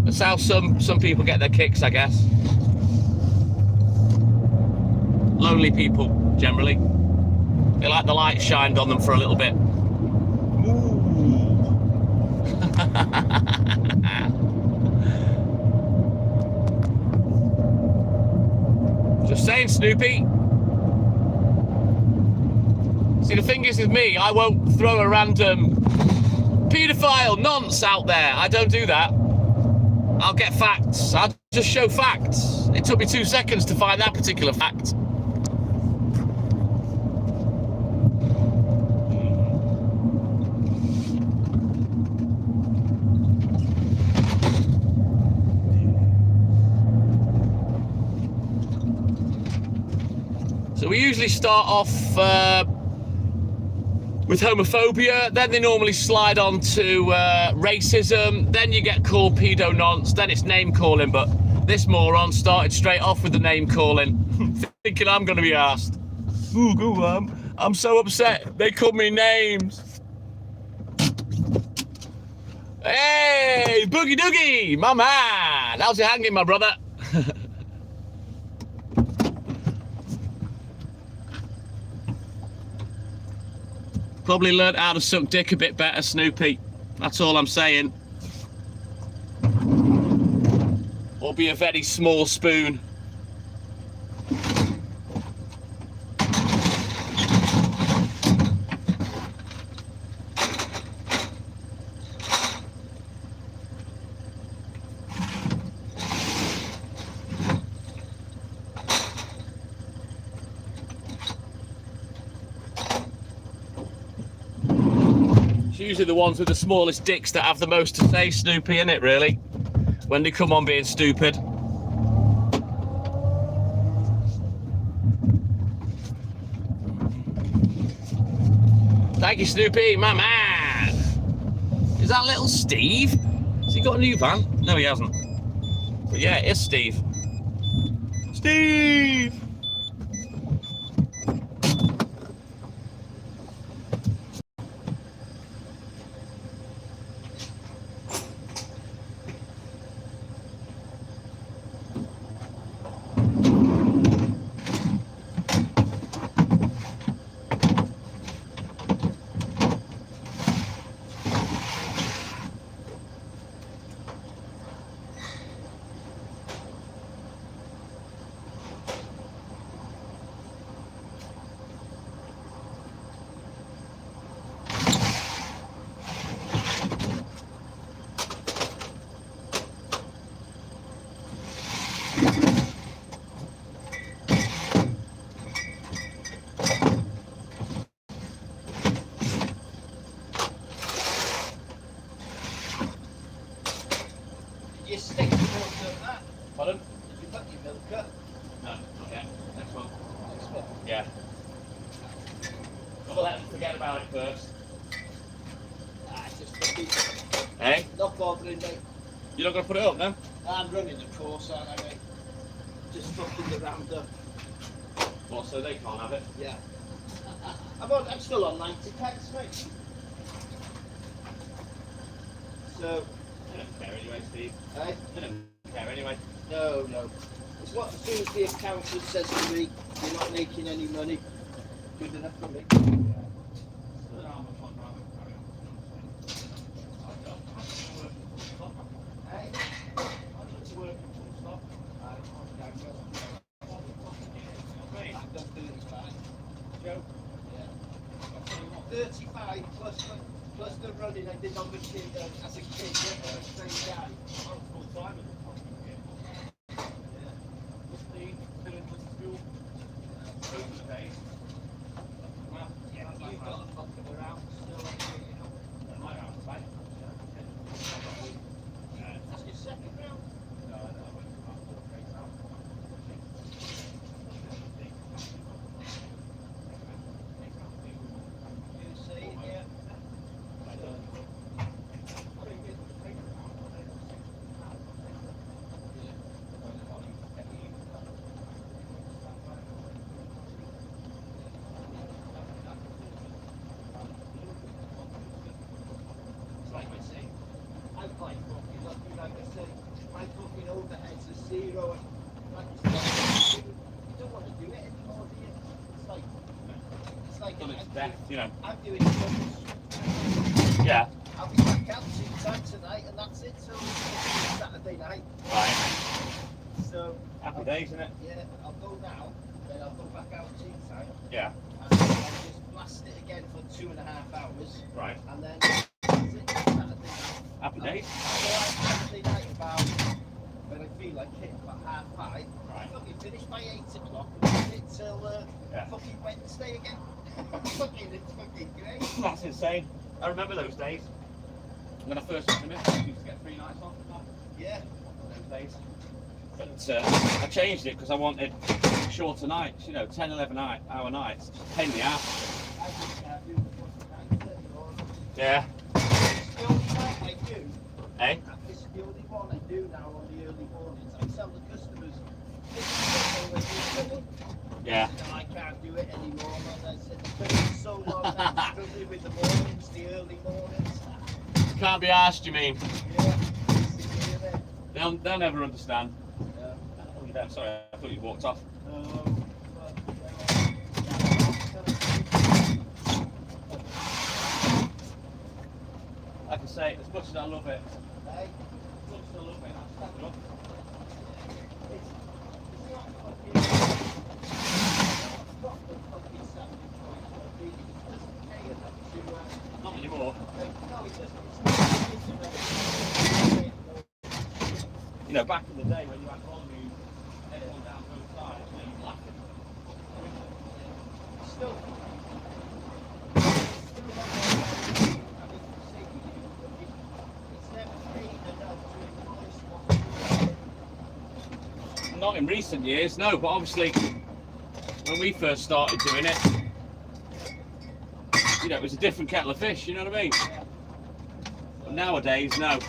A: That's how some people get their kicks, I guess. Lonely people, generally. They like the light shined on them for a little bit. Just saying, Snoopy. See, the thing is with me, I won't throw a random paedophile nonce out there. I don't do that. I'll get facts. I'll just show facts. It took me 2 seconds to find that particular fact. So we usually start off with homophobia, then they normally slide on to racism, then you get called pedo nonce, then it's name calling, but this moron started straight off with the name calling, thinking I'm going to be asked. Ooh, I'm so upset, they call me names. Hey, Boogie Doogie, my man, how's it hanging, my brother? Probably learnt how to suck dick a bit better, Snoopy. That's all I'm saying. Or be a very small spoon. It's usually the ones with the smallest dicks that have the most to say, Snoopy, innit, really? When they come on being stupid. Thank you, Snoopy, my man. Is that little Steve? Has he got a new van? No, he hasn't. But yeah, it is Steve. Steve!
B: You stick your milk up that.
A: Pardon?
B: Did you put your milk up?
A: No, not yet. Next one.
B: Next one.
A: Yeah. I'll let them forget about it first.
B: Just fucking
A: Hey?
B: not bothering me.
A: You're not going to put it up, no?
B: I'm running the course, aren't I, mate? Just fucking the roundup.
A: What, so they can't have it?
B: Yeah. I'm still on 90 pence, mate. So,
A: I don't care anyway, Steve.
B: eh?
A: I don't care anyway.
B: No. It's what, as soon as the accountant says to me, you're not making any money, good enough for me. Hey? I've done 35.
A: Joe?
B: Yeah. 35 plus the running I did on the kid as a kid, yeah, the same guy.
A: Full time as a fucking kid.
B: Yeah. zero. And like you said, you don't want to do it anymore, do you? It's like
A: Done it to death, you know.
B: I'm doing doubles.
A: Yeah.
B: I'll be back out Teesside tonight, and that's it. So it's Saturday night.
A: Right.
B: So
A: Happy days, isn't it?
B: yeah, I'll go now. Then I'll go back out Teesside.
A: Yeah.
B: And then I'll just blast it again for 2.5 hours.
A: Right.
B: And then that's it. Saturday night.
A: Happy days.
B: I'll go out Saturday night about when I feel like it, about 5:30.
A: Right.
B: Fucking finish by 8 o'clock. And it's till
A: Yeah.
B: fucking Wednesday again. It's fucking great.
A: That's insane. I remember those days. When I first went to Miss, I used to get 3 nights off.
B: Yeah.
A: Those days. But I changed it because I wanted shorter nights, you know, 10, 11 hour nights. Pain in the ass.
B: I do the fucking night anymore.
A: Yeah.
B: It's the only night I do.
A: Eh?
B: It's the only one I do now on the early mornings. I tell the customers, this is what I do.
A: Yeah.
B: And I can't do it anymore. And I said, it's been so long now, I'm struggling with the mornings, the early mornings.
A: Can't be asked, you mean?
B: Yeah, it's here, there.
A: They'll never understand.
B: Yeah.
A: Oh, you don't. Sorry, I thought you walked off. Like I say, as much as I love it,
B: Hey,
A: as much as I love it, I'm standing up.
B: it's not the fucking Saturday point, but it doesn't pay enough to,
A: Not anymore.
B: no, it doesn't. It's not.
A: You know, back in the day when you had volume, everyone down both sides, you know, you're laughing.
B: Still. It's never paid enough to invoice what
A: Not in recent years, no, but obviously when we first started doing it, you know, it was a different kettle of fish, you know what I mean? But nowadays, no.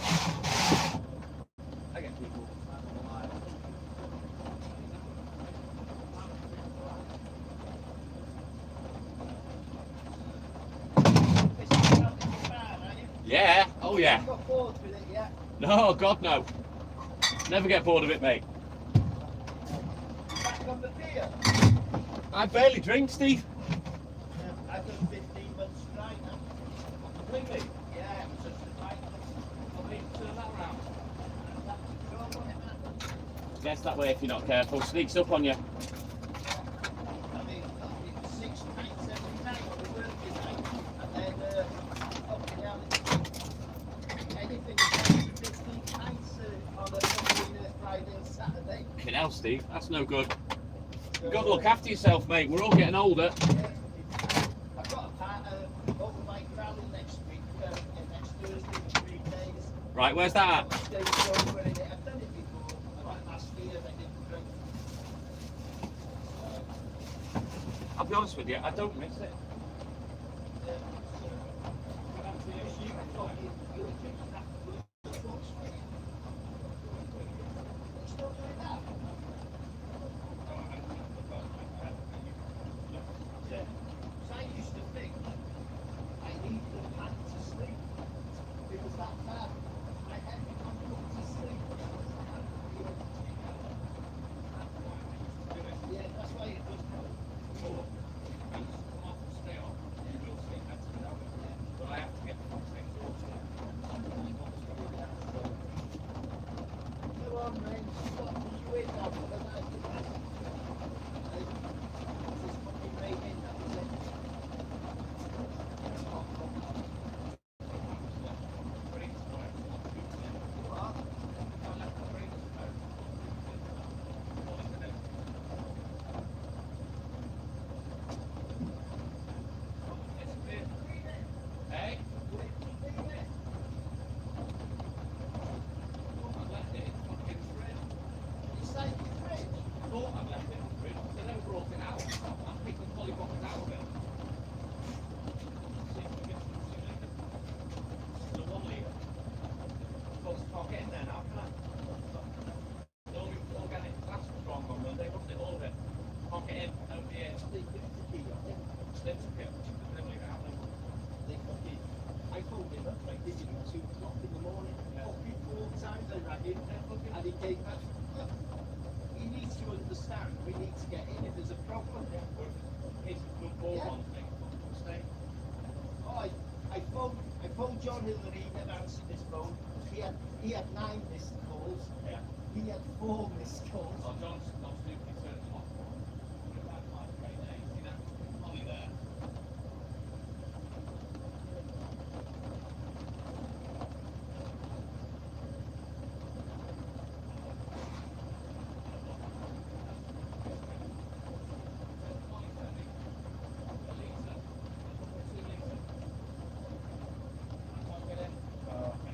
A: I get people. Yeah, oh yeah.
B: You got bored with it yet?
A: No, God no. Never get bored of it, mate.
B: Back on the beer?
A: I barely drink, Steve.
B: I've done 15 months dry now.
A: Completely.
B: Yeah, I'm just a bike.
A: I'll be turn that round.
B: Go on, whatever.
A: Gets that way if you're not careful. Sneaks up on you.
B: I mean, 6 pints every night on the working night. And then, fucking hell, anything to 15 pints on a fucking Friday and Saturday.
A: Fucking hell, Steve. That's no good. You've got to look after yourself, mate. We're all getting older.
B: I've got a motorbike rally next week, next Thursday for 3 days.
A: Right, where's that at?
B: Stay sober in it. I've done it before. I went last year, I didn't drink.
A: I'll be honest with you, I don't miss it.
B: I used to think I needed a pant to sleep. It was that bad. I had to come to sleep. Yeah, that's why it was. Come on, man. Stop. You wait now. This is fucking raining. That was it. It's like the fridge. They took the key off it. They fucking. I phoned him up like this at 2 o'clock in the morning. Fucking 4 times I rang him. And he came back. he needs to understand we need to get in if there's a problem.
A: It's good ball
B: Yeah.
A: ones make a mistake.
B: Oh, I phoned John Hillary, he never answered his phone. He had 9 missed calls.
A: Yeah.
B: He had 4 missed calls.
A: Oh, John's not stupid, he turned them off. Look at that, like, great day. See that? Ollie there.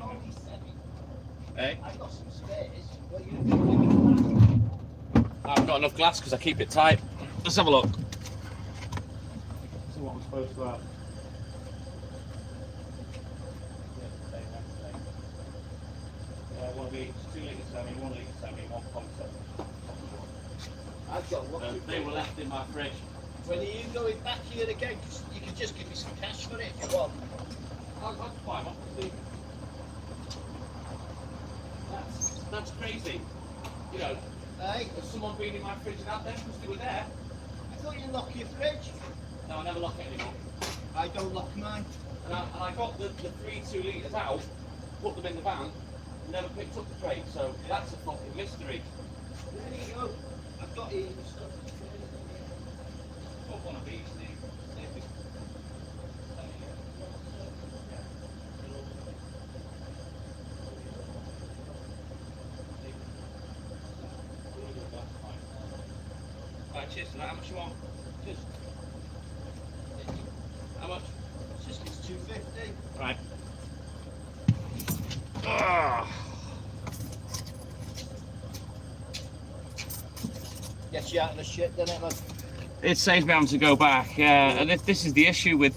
B: Only 7.
A: Hey?
B: I got some spares. Well, you can
A: I've got enough glass because I keep it tight. Let's have a look. See what I'm supposed to have. Yeah, one each, 2 litres semi, 1 litre semi, 1.7.
B: I've got what
A: They were left in my fridge.
B: When are you going back here again? 'Cause you can just give me some cash for it if you want.
A: I'll buy them. That's crazy. You know,
B: Hey,
A: has someone been in my fridge and out there because they were there?
B: I thought you lock your fridge.
A: No, I never lock it anymore.
B: I don't lock mine.
A: And I got the 3 2 litres out, put them in the van, and never picked up the crate, so that's a fucking mystery.
B: There you go. I've got it in the stuff.
A: Put one of these, see if it's... Right, cheers for that. How much you want?
B: Just,
A: How much?
B: it's 250.
A: Right. Ah.
B: Gets you out of the shit, doesn't it? Like,
A: It saves me having to go back, and this is the issue with,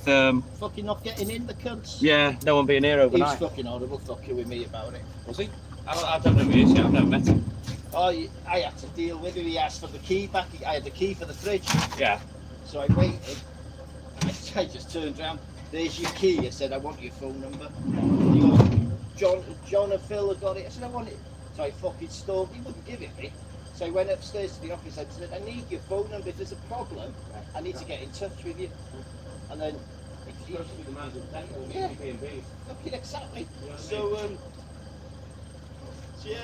B: fucking not getting in the cunts.
A: yeah, no one being here
B: He was
A: overnight.
B: fucking horrible fucking with me about it.
A: Was he? I don't know who he is yet, I've never met him.
B: Oh, I had to deal with him. He asked for the key back. I had the key for the fridge.
A: Yeah.
B: So I waited. And I just turned around. There's your key. I said, I want your phone number. He goes, John and Phil have got it. I said, I want it. So I fucking stormed. He wouldn't give it me. So I went upstairs to the office. I said, I need your phone number. If there's a problem, I need to get in touch with you. And then,
A: Especially the man's dental,
B: Yeah.
A: B&B.
B: fucking exactly.
A: You know what I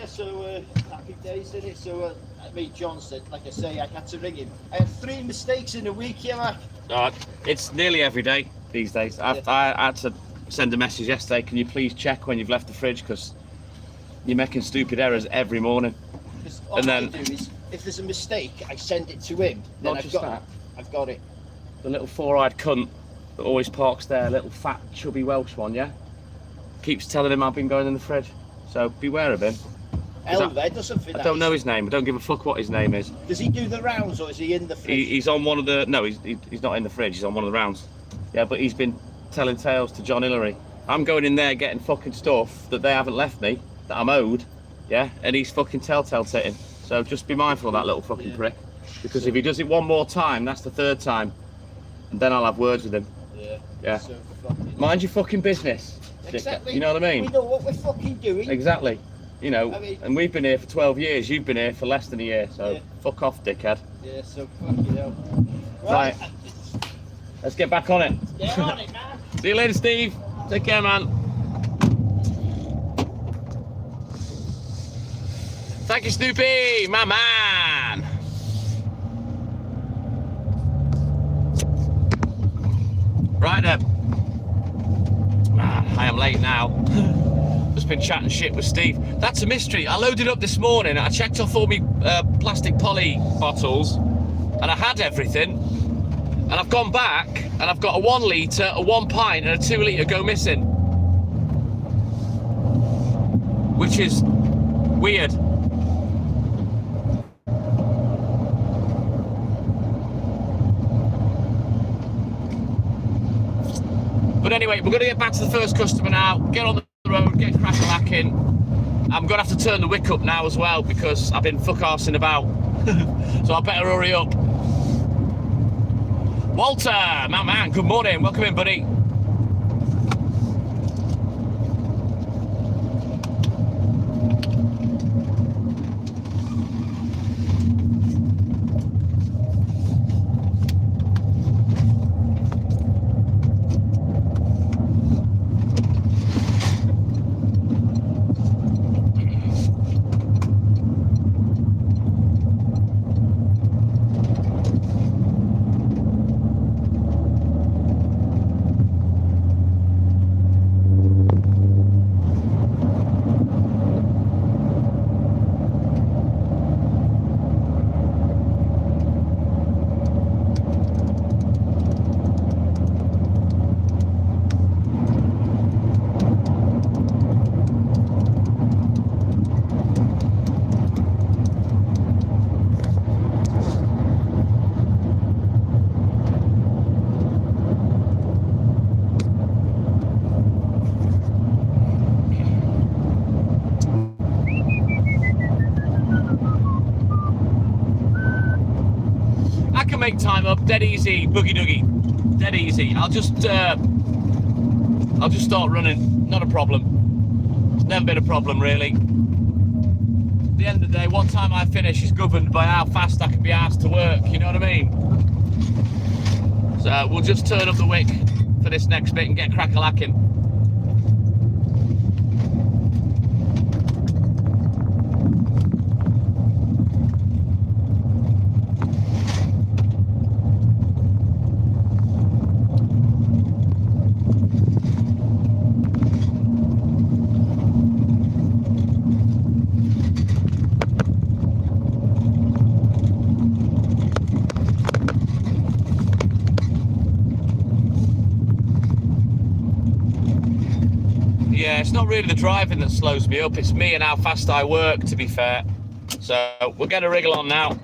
B: So, happy days in it. So, John said, like I say, I had to ring him. I had 3 mistakes in a week, yeah, Mac.
A: It's nearly every day these days. I had to send a message yesterday, can you please check when you've left the fridge, because you're making stupid errors every morning.
B: Because all
A: And
B: I
A: then-
B: do is, if there's a mistake, I send it to him. Then
A: Not
B: I've
A: just
B: got
A: that.
B: it. I've got it.
A: The little 4-eyed cunt that always parks there, little fat chubby Welsh one, yeah? Keeps telling him I've been going in the fridge. So beware of him.
B: Elva doesn't fit
A: I don't know his name, I don't give a fuck what his name is.
B: Does he do the rounds or is he in the fridge?
A: He's on one of the, no, he's not in the fridge, he's on one of the rounds. Yeah, but he's been telling tales to John Hillary. I'm going in there getting fucking stuff that they haven't left me, that I'm owed, yeah? And he's fucking telltale-titting. So just be mindful of that little fucking
B: Yeah.
A: prick. Because if he does it one more time, that's the 3rd time. And then I'll have words with him.
B: Yeah.
A: Yeah.
B: So fucking...
A: Mind your fucking business. dickhead.
B: Exactly.
A: You know what I mean?
B: We know what we're fucking doing.
A: Exactly. You know,
B: I mean-
A: and we've been here for 12 years, you've been here for less than a year, so
B: Yeah.
A: fuck off, dickhead.
B: Yeah, so fucking hell.
A: Right. Let's get back on it.
B: Get on it, man.
A: See you later, Steve. Take care, man. Thank you, Snoopy, my man. Right then. I am late now. Just been chatting shit with Steve. That's a mystery. I loaded up this morning. I checked off all my plastic poly bottles, and I had everything. And I've gone back, and I've got a 1 litre, a 1 pint, and a 2 litre go missing. Which is weird. But anyway, we're going to get back to the first customer now, get on the road, get crack-a-lacking. I'm going to have to turn the wick up now as well because I've been fuck-arsing about. So I better hurry up. Walter, my man, good morning. Welcome in, buddy. wake time up, dead easy, boogie doogie, dead easy. I'll just start running, not a problem. It's never been a problem really. At the end of the day, what time I finish is governed by how fast I can be asked to work, you know what I mean? So we'll just turn up the wick for this next bit and get crack-a-lacking. Yeah, it's not really the driving that slows me up, it's me and how fast I work, to be fair. So we'll get a wriggle on now.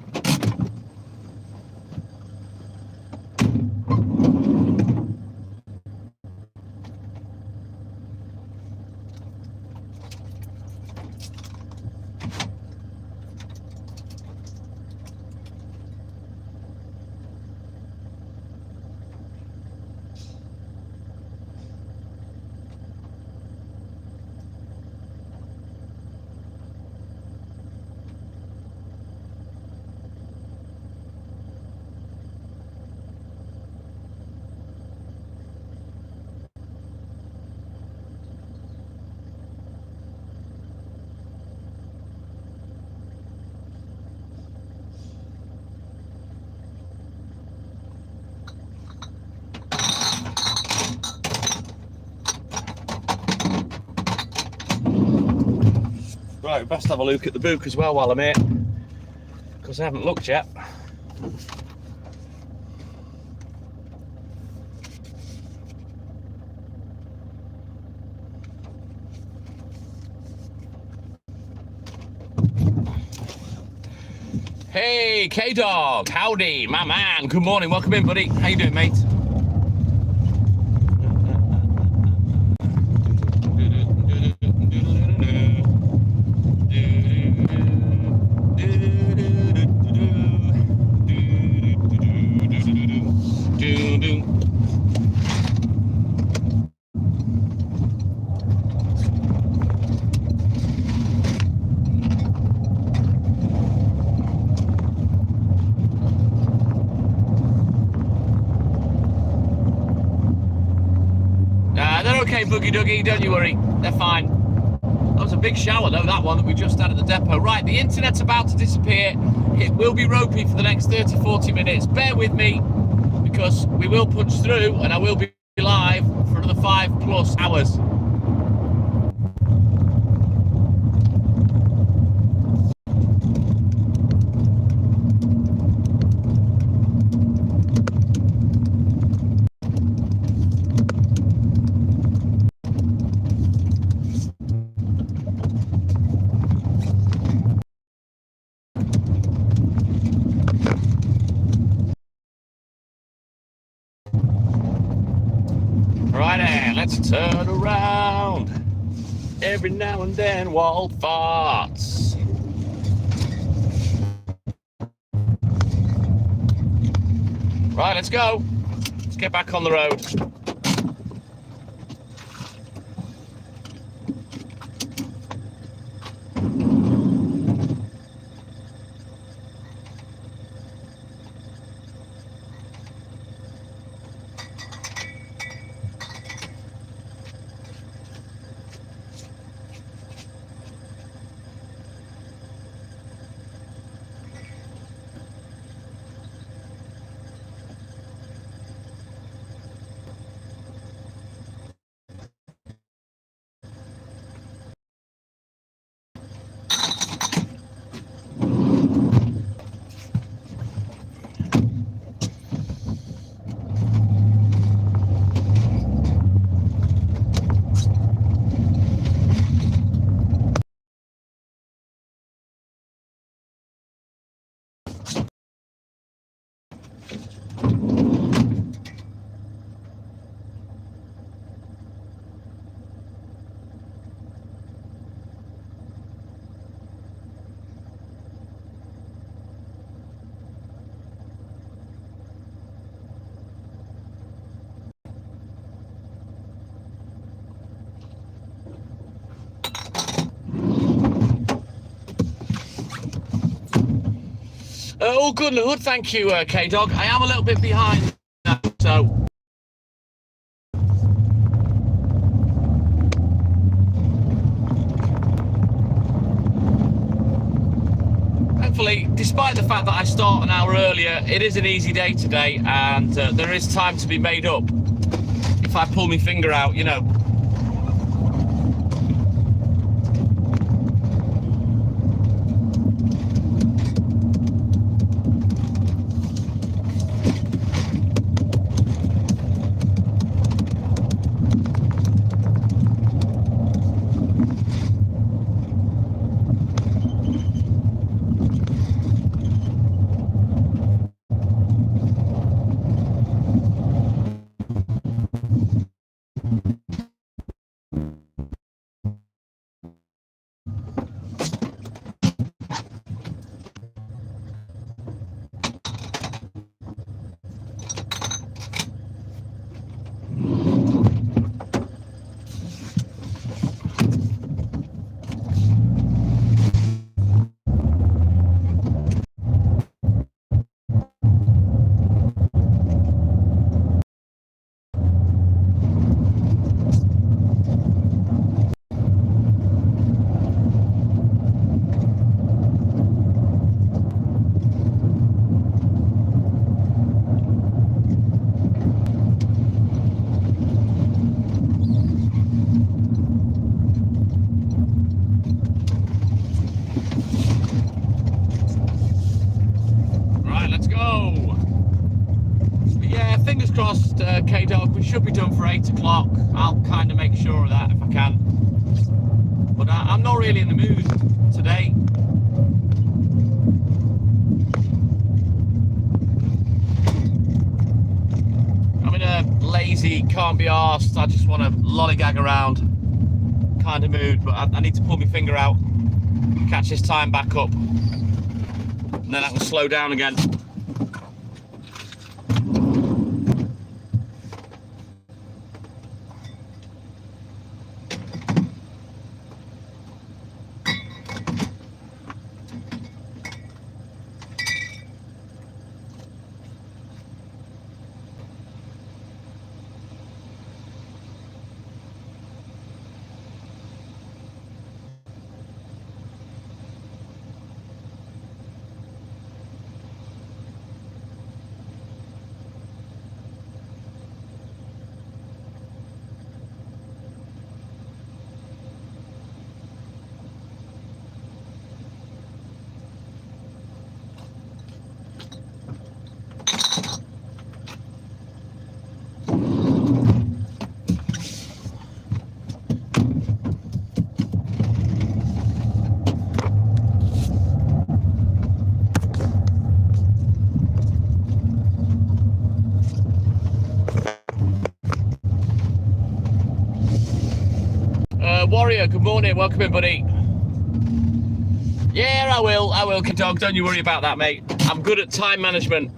A: Right, we best have a look at the book as well while I'm here, because I haven't looked yet. Hey, K-Dog, howdy, my man, good morning, welcome in, buddy. How you doing, mate? They're okay, Boogie Doogie, don't you worry, they're fine. That was a big shower though, that one that we just had at the depot. Right, the internet's about to disappear. It will be ropey for the next 30-40 minutes. Bear with me, because we will punch through and I will be live for another 5+ hours. Let's turn around. Every now and then, Walt farts. Right, let's go. Let's get back on the road. All good in the hood, thank you, K-Dog. I am a little bit behind now, so... Thankfully, despite the fact that I start an hour earlier, it is an easy day today, and there is time to be made up. If I pull my finger out, you know. Fingers crossed, K-Dog, we should be done for 8 o'clock. I'll kind of make sure of that if I can. But I'm not really in the mood today. I'm in a lazy, can't be arsed, I just want to lollygag around kind of mood. But I need to pull my finger out, catch this time back up, and then I can slow down again. Warrior, good morning, welcome in, buddy. Yeah, I will, K-Dog, don't you worry about that, mate. I'm good at time management.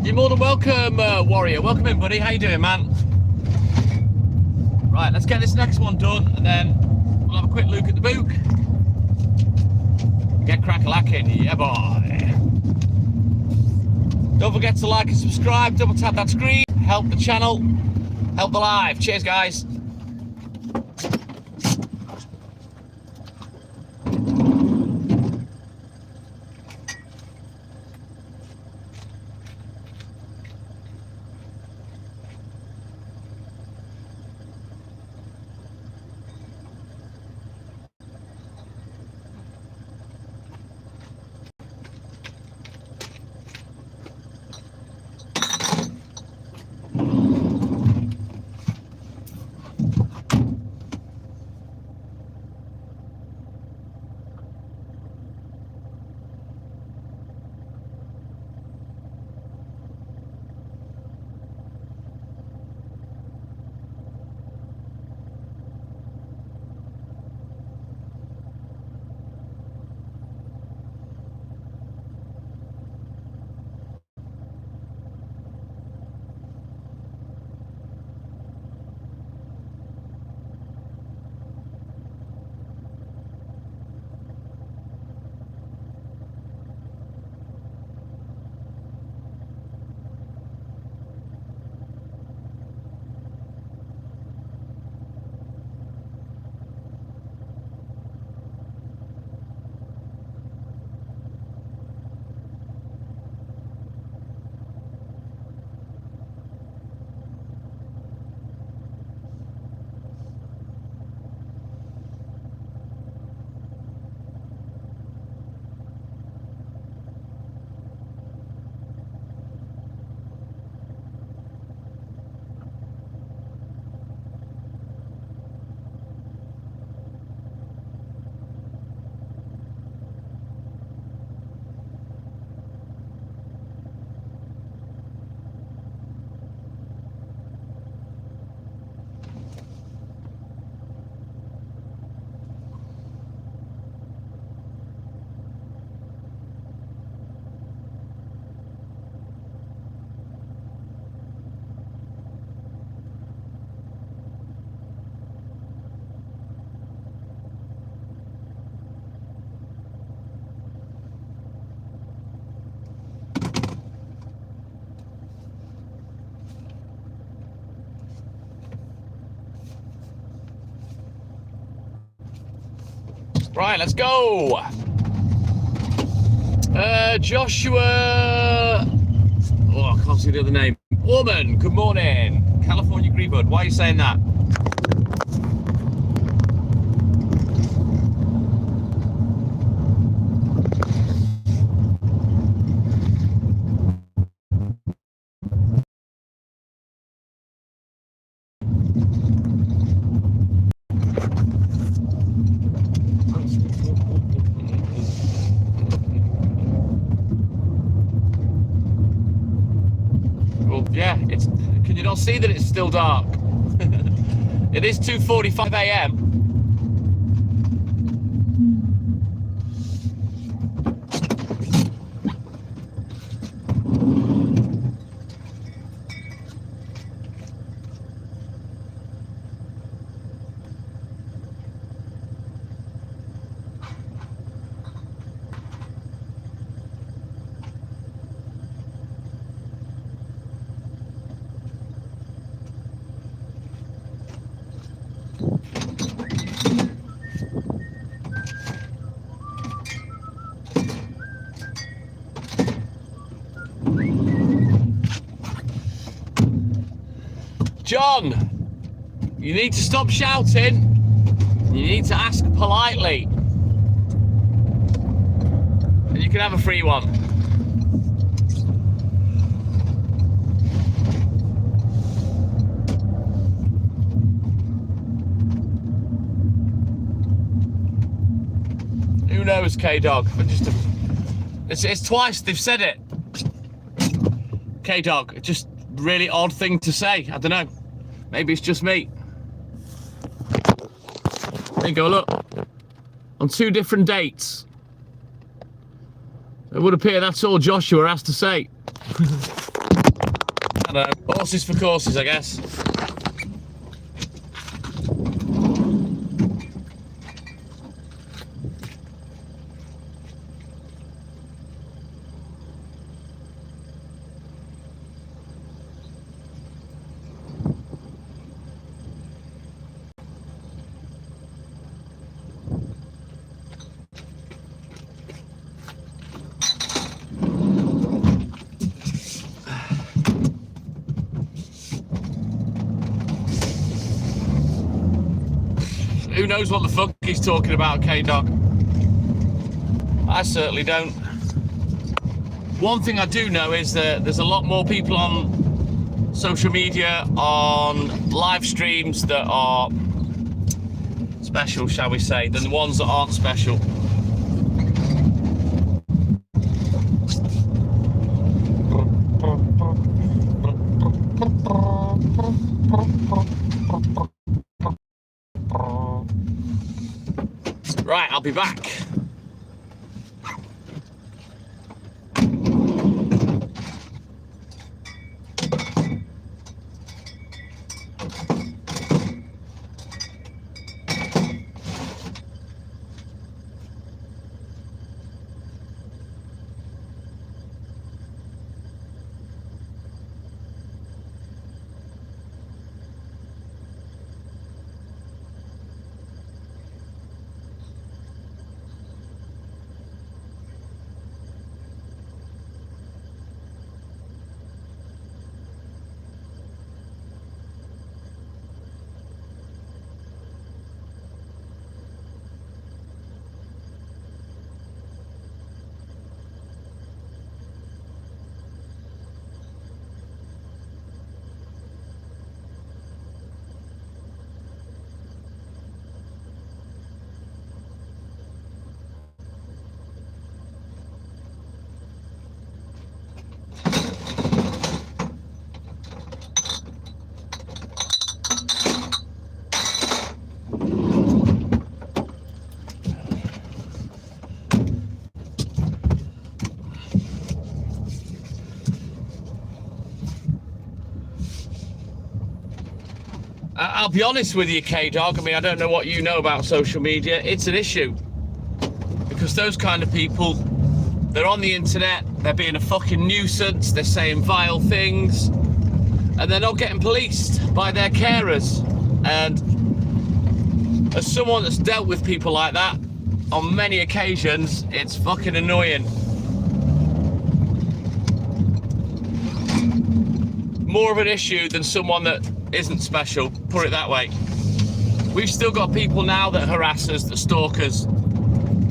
A: You're more than welcome, Warrior. Welcome in, buddy. How you doing, man? Right, let's get this next one done, and then we'll have a quick look at the book. Get crack-a-lacking, yeah, boy. Don't forget to like and subscribe. Double tap that screen. Help the channel. Help the live. Cheers, guys. Right, let's go. Joshua. Oh, I can't see the other name. Woman, good morning. California Greenwood. Why are you saying that? Well, yeah, it's. Can you not see that it's still dark? It is 2:45 a.m. John, you need to stop shouting. You need to ask politely. And you can have a free one. Who knows, K-Dog? It's twice they've said it. K-Dog, it's just a really odd thing to say. I don't know. Maybe it's just me. There you go, look. On 2 different dates. It would appear that's all Joshua has to say. I don't know. Horses for courses, I guess. Who knows what the fuck he's talking about, K-Dog? I certainly don't. One thing I do know is that there's a lot more people on social media, on live streams that are special, shall we say, than the ones that aren't special. Right, I'll be back. I'll be honest with you, K-Dog. I mean, I don't know what you know about social media. It's an issue. Because those kind of people, they're on the internet, they're being a fucking nuisance, they're saying vile things, and they're not getting policed by their carers. And as someone that's dealt with people like that, on many occasions, it's fucking annoying. More of an issue than someone that isn't special, put it that way. We've still got people now that harass us, that stalk us,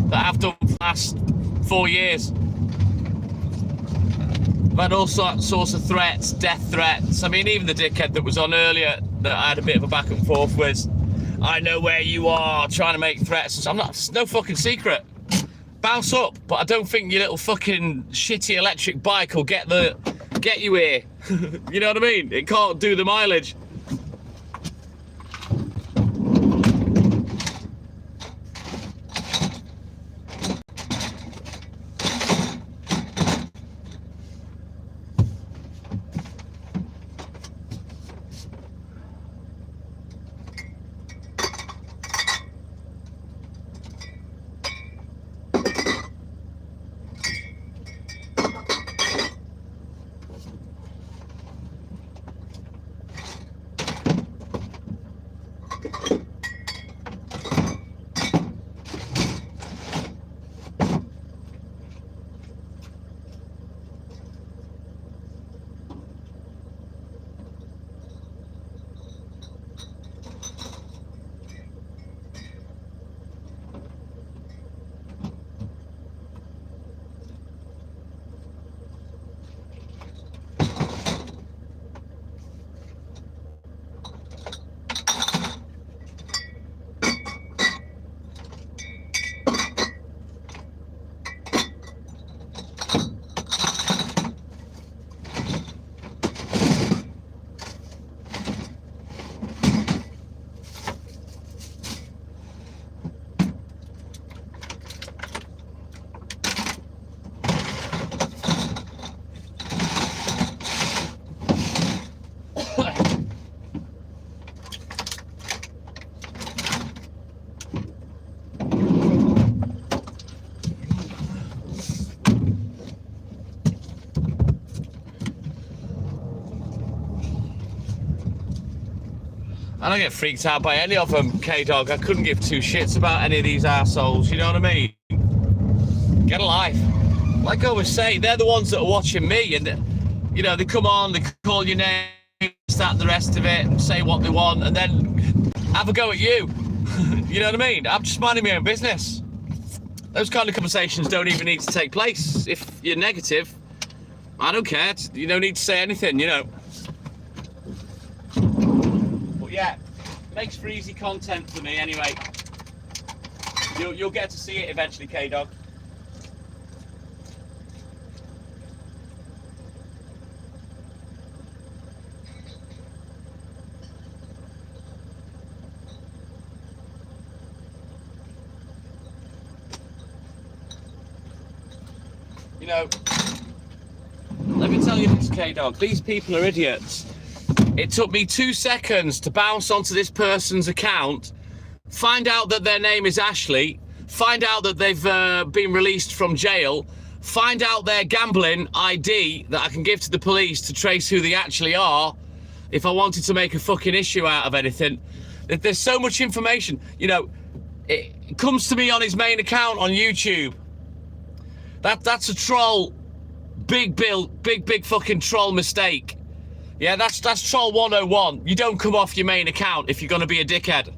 A: that have done for the last 4 years. I've had all sorts of threats, death threats. I mean, even the dickhead that was on earlier that I had a bit of a back and forth with, I know where you are, trying to make threats. I'm not, it's no fucking secret. Bounce up, but I don't think your little fucking shitty electric bike will get you here. You know what I mean? It can't do the mileage. I don't get freaked out by any of them, K-Dog. I couldn't give two shits about any of these assholes, you know what I mean? Get a life. Like I always say, they're the ones that are watching me, and, you know, they come on, they call your name, that and the rest of it, and say what they want, and then have a go at you. You know what I mean? I'm just minding my own business. Those kind of conversations don't even need to take place. If you're negative, I don't care. You don't need to say anything, you know. Yeah, makes for easy content for me anyway. You'll get to see it eventually, K-Dog. You know, let me tell you this, K-Dog, these people are idiots. It took me 2 seconds to bounce onto this person's account, find out that their name is Ashley, find out that they've been released from jail, find out their gambling ID that I can give to the police to trace who they actually are if I wanted to make a fucking issue out of anything. There's so much information. You know, it comes to me on his main account on YouTube. That's a troll. Big fucking troll mistake. Yeah, that's troll 101. You don't come off your main account if you're going to be a dickhead.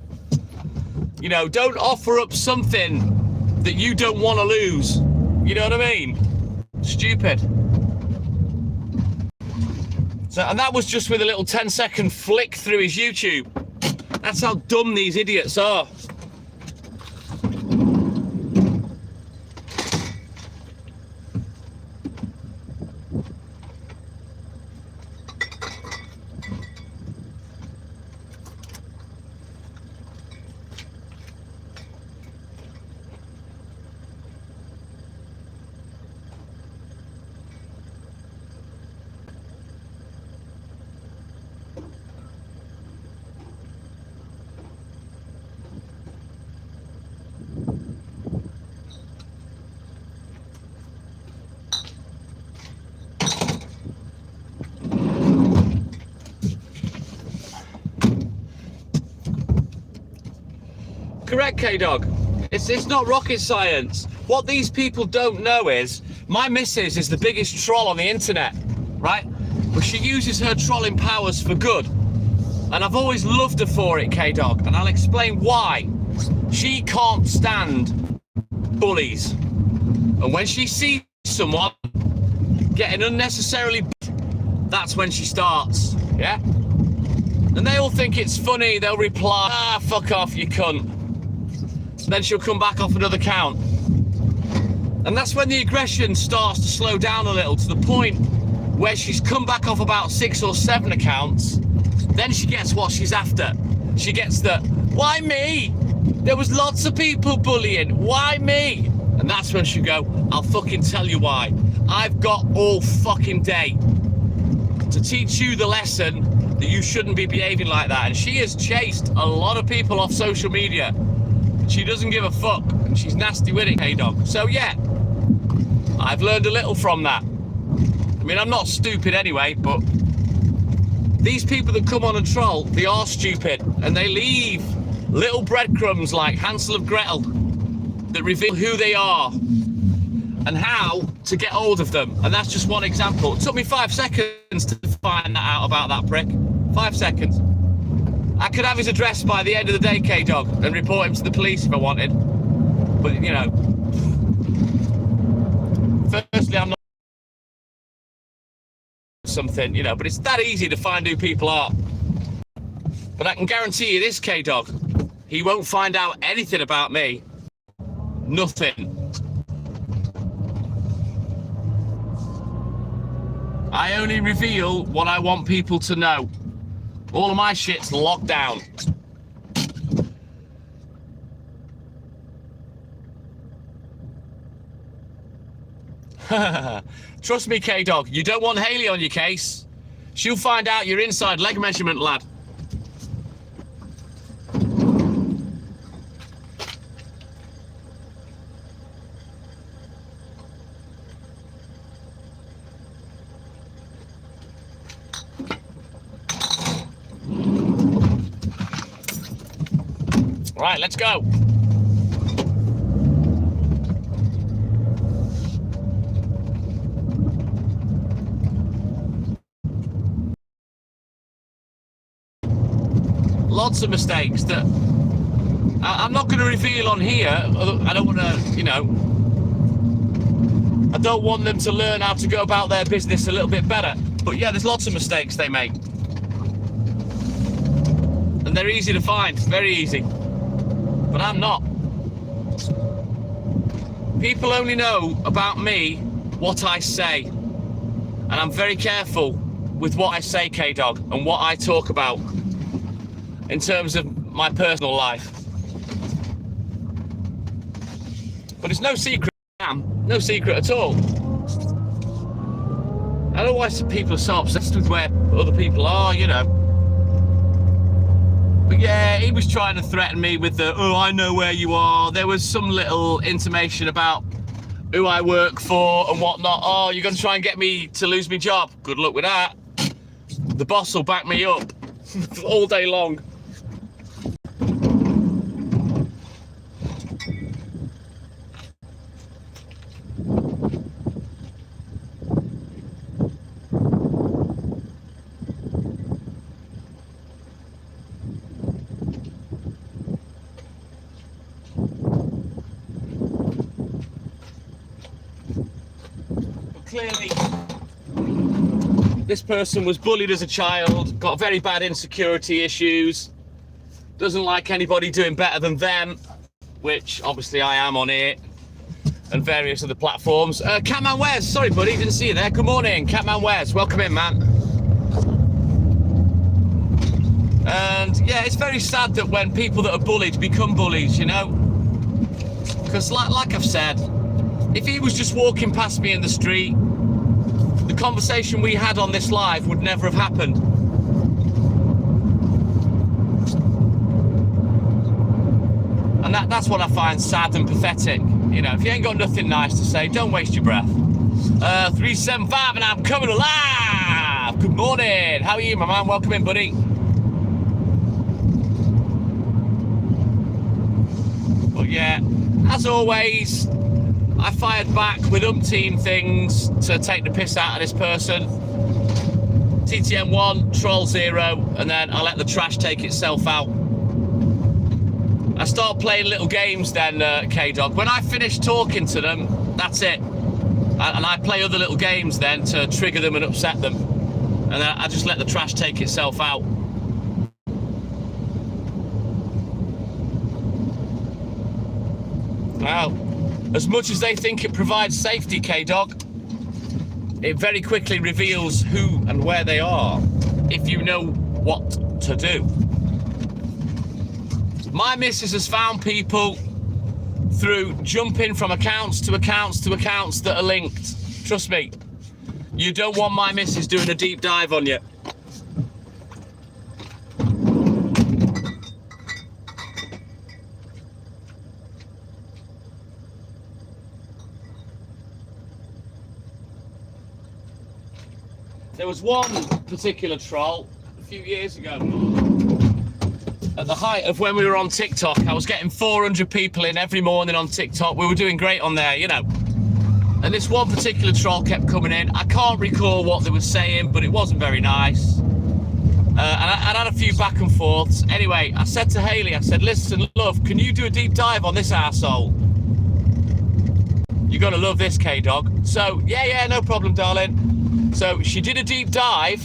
A: You know, don't offer up something that you don't want to lose. You know what I mean? Stupid. So, and that was just with a little 10-second flick through his YouTube. That's how dumb these idiots are. Correct, K-Dog. It's not rocket science. What these people don't know is my missus is the biggest troll on the internet, right? But she uses her trolling powers for good. And I've always loved her for it, K-Dog, and I'll explain why. She can't stand bullies. And when she sees someone getting unnecessarily, that's when she starts, yeah? And they all think it's funny, they'll reply, ah, fuck off, you cunt. Then she'll come back off another count. And that's when the aggression starts to slow down a little, to the point where she's come back off about 6 or 7 accounts. Then she gets what she's after. She gets the, why me? There was lots of people bullying, why me? And that's when she go, I'll fucking tell you why. I've got all fucking day to teach you the lesson that you shouldn't be behaving like that. And she has chased a lot of people off social media. She doesn't give a fuck, and she's nasty with it, K-Dog. So yeah, I've learned a little from that. I mean, I'm not stupid anyway, but these people that come on and troll, they are stupid, and they leave little breadcrumbs like Hansel and Gretel that reveal who they are and how to get hold of them. And that's just one example. It took me 5 seconds to find that out about that prick. 5 seconds. I could have his address by the end of the day, K-Dog, and report him to the police if I wanted. But, you know, firstly, I'm not something, you know, but it's that easy to find who people are. But I can guarantee you this, K-Dog, he won't find out anything about me. Nothing. I only reveal what I want people to know. All of my shit's locked down. Trust me, K-Dog, you don't want Hayley on your case. She'll find out your inside leg measurement, lad. Right, let's go. Lots of mistakes that I'm not going to reveal on here. I don't want to, you know, I don't want them to learn how to go about their business a little bit better. But yeah, there's lots of mistakes they make. And they're easy to find, very easy. But I'm not. People only know about me what I say. And I'm very careful with what I say, K-Dog, and what I talk about in terms of my personal life. But it's no secret, no secret at all. I don't know why people are so obsessed with where other people are, you know. But yeah, he was trying to threaten me with the, oh, I know where you are. There was some little intimation about who I work for and whatnot. Oh, you're going to try and get me to lose my job. Good luck with that. The boss will back me up all day long. Clearly, this person was bullied as a child, got very bad insecurity issues, doesn't like anybody doing better than them, which obviously I am on here, and various other platforms. Catman Wes, sorry buddy, didn't see you there. Good morning, Catman Wes, welcome in, man. And yeah, it's very sad that when people that are bullied become bullies, you know? Because like I've said, if he was just walking past me in the street, the conversation we had on this live would never have happened. And that's what I find sad and pathetic. You know, if you ain't got nothing nice to say, don't waste your breath. 375 and I'm coming alive! Good morning! How are you, my man? Welcome in, buddy. Well, yeah, as always, I fired back with umpteen things to take the piss out of this person. TTM 1, troll 0, and then I let the trash take itself out. I start playing little games then, K-Dog. When I finish talking to them, that's it. And I play other little games then to trigger them and upset them. And then I just let the trash take itself out. Wow. As much as they think it provides safety, K-Dog, it very quickly reveals who and where they are if you know what to do. My missus has found people through jumping from accounts to accounts to accounts that are linked. Trust me, you don't want my missus doing a deep dive on you. There was one particular troll a few years ago. At the height of when we were on TikTok, I was getting 400 people in every morning on TikTok. We were doing great on there, you know. And this one particular troll kept coming in. I can't recall what they were saying, but it wasn't very nice. And I had a few back and forths. Anyway, I said to Hayley, I said, listen, love, can you do a deep dive on this arsehole? You're going to love this, K-Dog. So, yeah, no problem, darling. So she did a deep dive,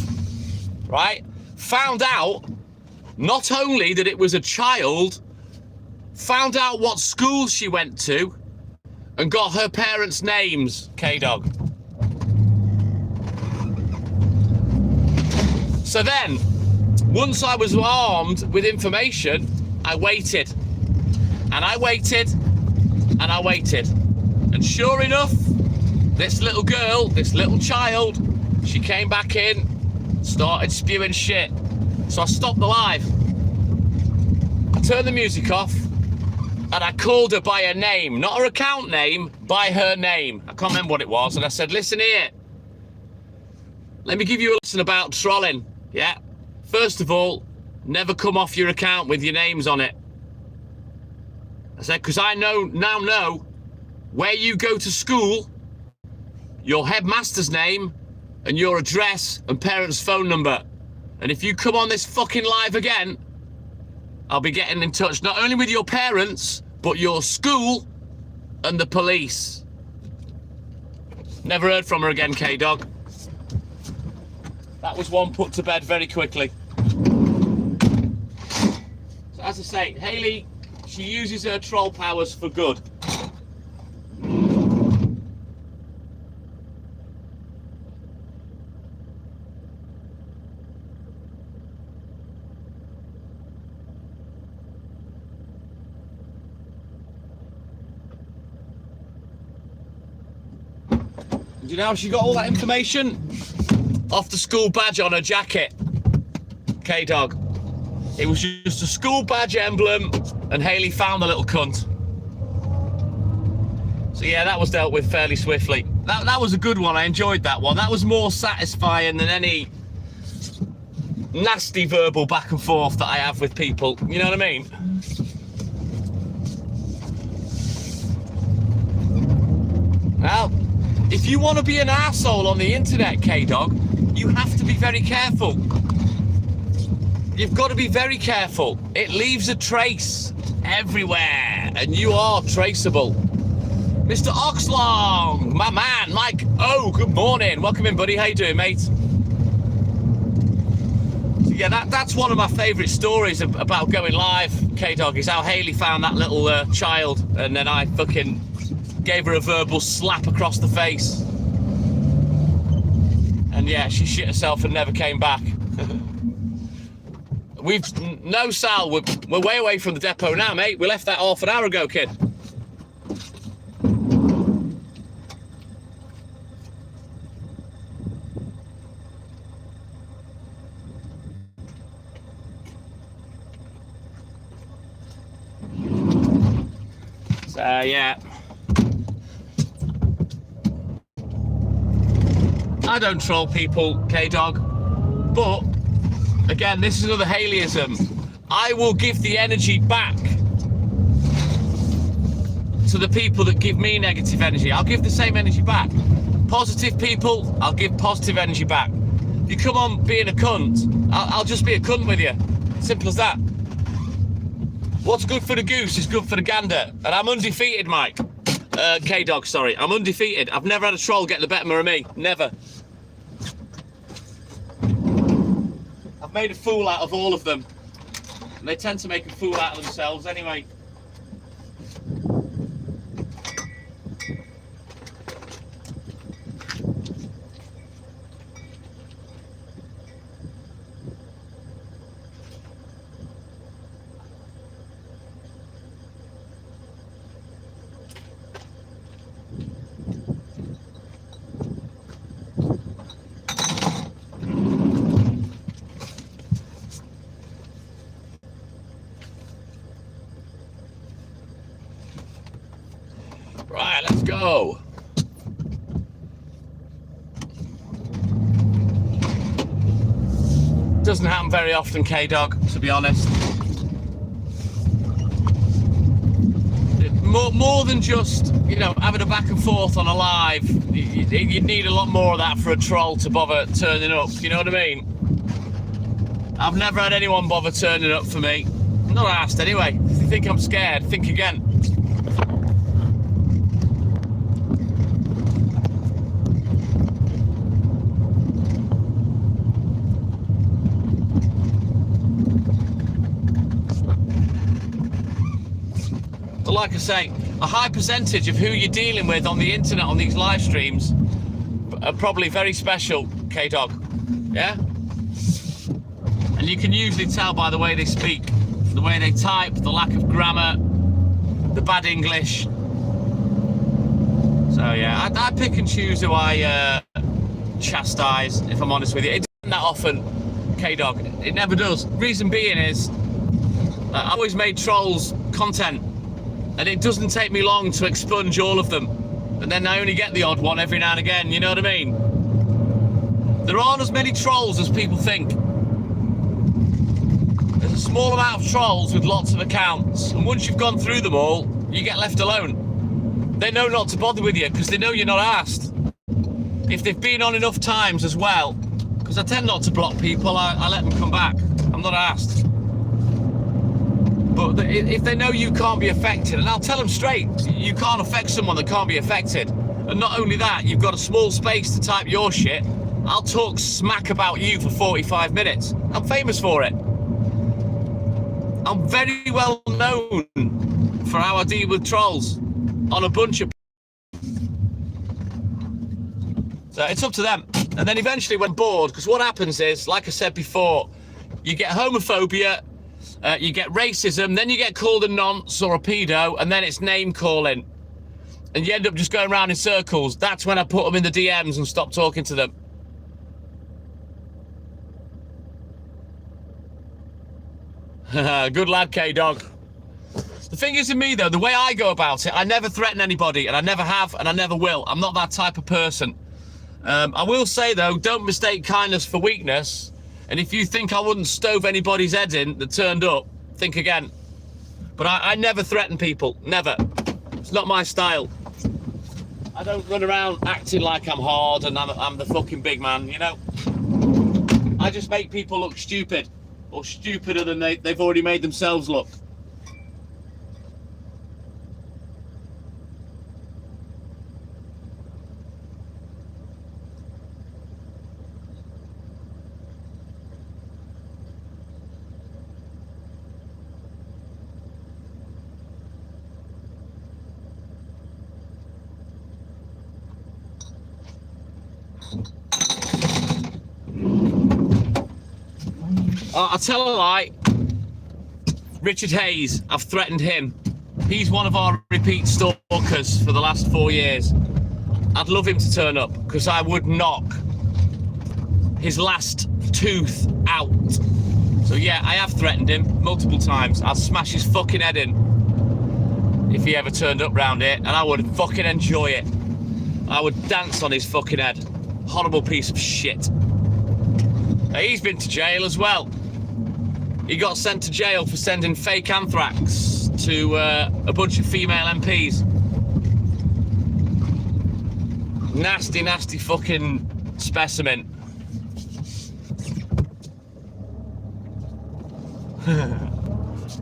A: right? Found out not only that it was a child, found out what school she went to, and got her parents' names, K-Dog. So then, once I was armed with information, I waited. And I waited, and I waited. And sure enough, this little girl, this little child, she came back in, started spewing shit. So I stopped the live. I turned the music off, and I called her by her name, not her account name, by her name. I can't remember what it was. And I said, listen here, let me give you a lesson about trolling, yeah? First of all, never come off your account with your names on it. I said, because I now know where you go to school, your headmaster's name, and your address and parents' phone number. And if you come on this fucking live again, I'll be getting in touch not only with your parents, but your school and the police. Never heard from her again, K-Dog. That was one put to bed very quickly. So as I say, Hayley, she uses her troll powers for good. Do you know how she got all that information? Off the school badge on her jacket. K-Dog. It was just a school badge emblem, and Hayley found the little cunt. So yeah, that was dealt with fairly swiftly. That was a good one. I enjoyed that one. That was more satisfying than any nasty verbal back and forth that I have with people. You know what I mean? Well, if you want to be an arsehole on the internet, K-Dog, you have to be very careful. You've got to be very careful. It leaves a trace everywhere, and you are traceable. Mr. Oxlong, my man, Mike. Oh, good morning. Welcome in, buddy. How you doing, mate? So yeah, that's one of my favourite stories about going live, K-Dog, is how Hayley found that little child, and then I fucking gave her a verbal slap across the face. And yeah, she shit herself and never came back. No, Sal, we're way away from the depot now, mate. We left that half an hour ago, kid. So, yeah. I don't troll people, K-Dog, but again, this is another Hayleyism. I will give the energy back to the people that give me negative energy, I'll give the same energy back. Positive people, I'll give positive energy back. If you come on being a cunt, I'll just be a cunt with you. Simple as that. What's good for the goose is good for the gander. And I'm undefeated, Mike. K-Dog, sorry. I'm undefeated. I've never had a troll get the better of me. Never. I've made a fool out of all of them. And they tend to make a fool out of themselves anyway. Right, let's go. Doesn't happen very often, K-Dog, to be honest. More than just, you know, having a back and forth on a live. You need a lot more of that for a troll to bother turning up, you know what I mean? I've never had anyone bother turning up for me. I'm not asked anyway. If you think I'm scared, think again. But like I say, a high percentage of who you're dealing with on the internet on these live streams are probably very special, K-Dog. Yeah? And you can usually tell by the way they speak, the way they type, the lack of grammar, the bad English. So yeah, I pick and choose who I chastise, if I'm honest with you. It doesn't that often, K-Dog. It never does. Reason being is, I always made trolls content. And it doesn't take me long to expunge all of them. And then I only get the odd one every now and again, you know what I mean? There aren't as many trolls as people think. There's a small amount of trolls with lots of accounts. And once you've gone through them all, you get left alone. They know not to bother with you because they know you're not asked. If they've been on enough times as well, because I tend not to block people, I let them come back. I'm not asked. But if they know you can't be affected, and I'll tell them straight, you can't affect someone that can't be affected. And not only that, you've got a small space to type your shit. I'll talk smack about you for 45 minutes. I'm famous for it. I'm very well known for how I deal with trolls on a bunch of... So it's up to them. And then eventually when bored, because what happens is, like I said before, you get homophobia, you get racism, then you get called a nonce or a pedo, and then it's name calling. And you end up just going around in circles. That's when I put them in the DMs and stop talking to them. Good lad, K-Dog. The thing is with me, though, the way I go about it, I never threaten anybody, and I never have, and I never will. I'm not that type of person. I will say, though, don't mistake kindness for weakness. And if you think I wouldn't stove anybody's head in that turned up, think again. But I never threaten people, never. It's not my style. I don't run around acting like I'm hard and I'm the fucking big man, you know? I just make people look stupid, or stupider than they've already made themselves look. I'll tell a lie. Richard Hayes, I've threatened him. He's one of our repeat stalkers for the last 4 years. I'd love him to turn up because I would knock his last tooth out. So yeah, I have threatened him multiple times. I'll smash his fucking head in if he ever turned up round here, and I would fucking enjoy it. I would dance on his fucking head. Horrible piece of shit. He's been to jail as well. He got sent to jail for sending fake anthrax to a bunch of female MPs. Nasty, nasty fucking specimen.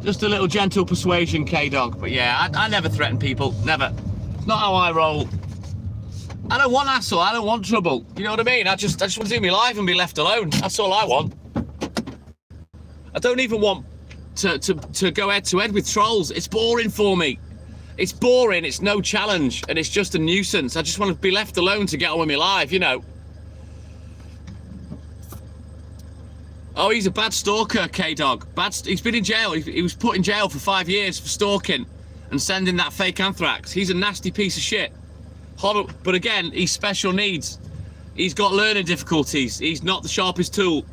A: Just a little gentle persuasion, K-Dog. But yeah, I never threaten people. Never. It's not how I roll. I don't want hassle. I don't want trouble. You know what I mean? I just want to do my life and be left alone. That's all I want. I don't even want to go head to head with trolls. It's boring for me. It's boring. It's no challenge, and it's just a nuisance. I just want to be left alone to get on with my life, you know. Oh, he's a bad stalker, K-Dog. He's been in jail. He was put in jail for 5 years for stalking and sending that fake anthrax. He's a nasty piece of shit. Horrible. But again, he's special needs. He's got learning difficulties. He's not the sharpest tool.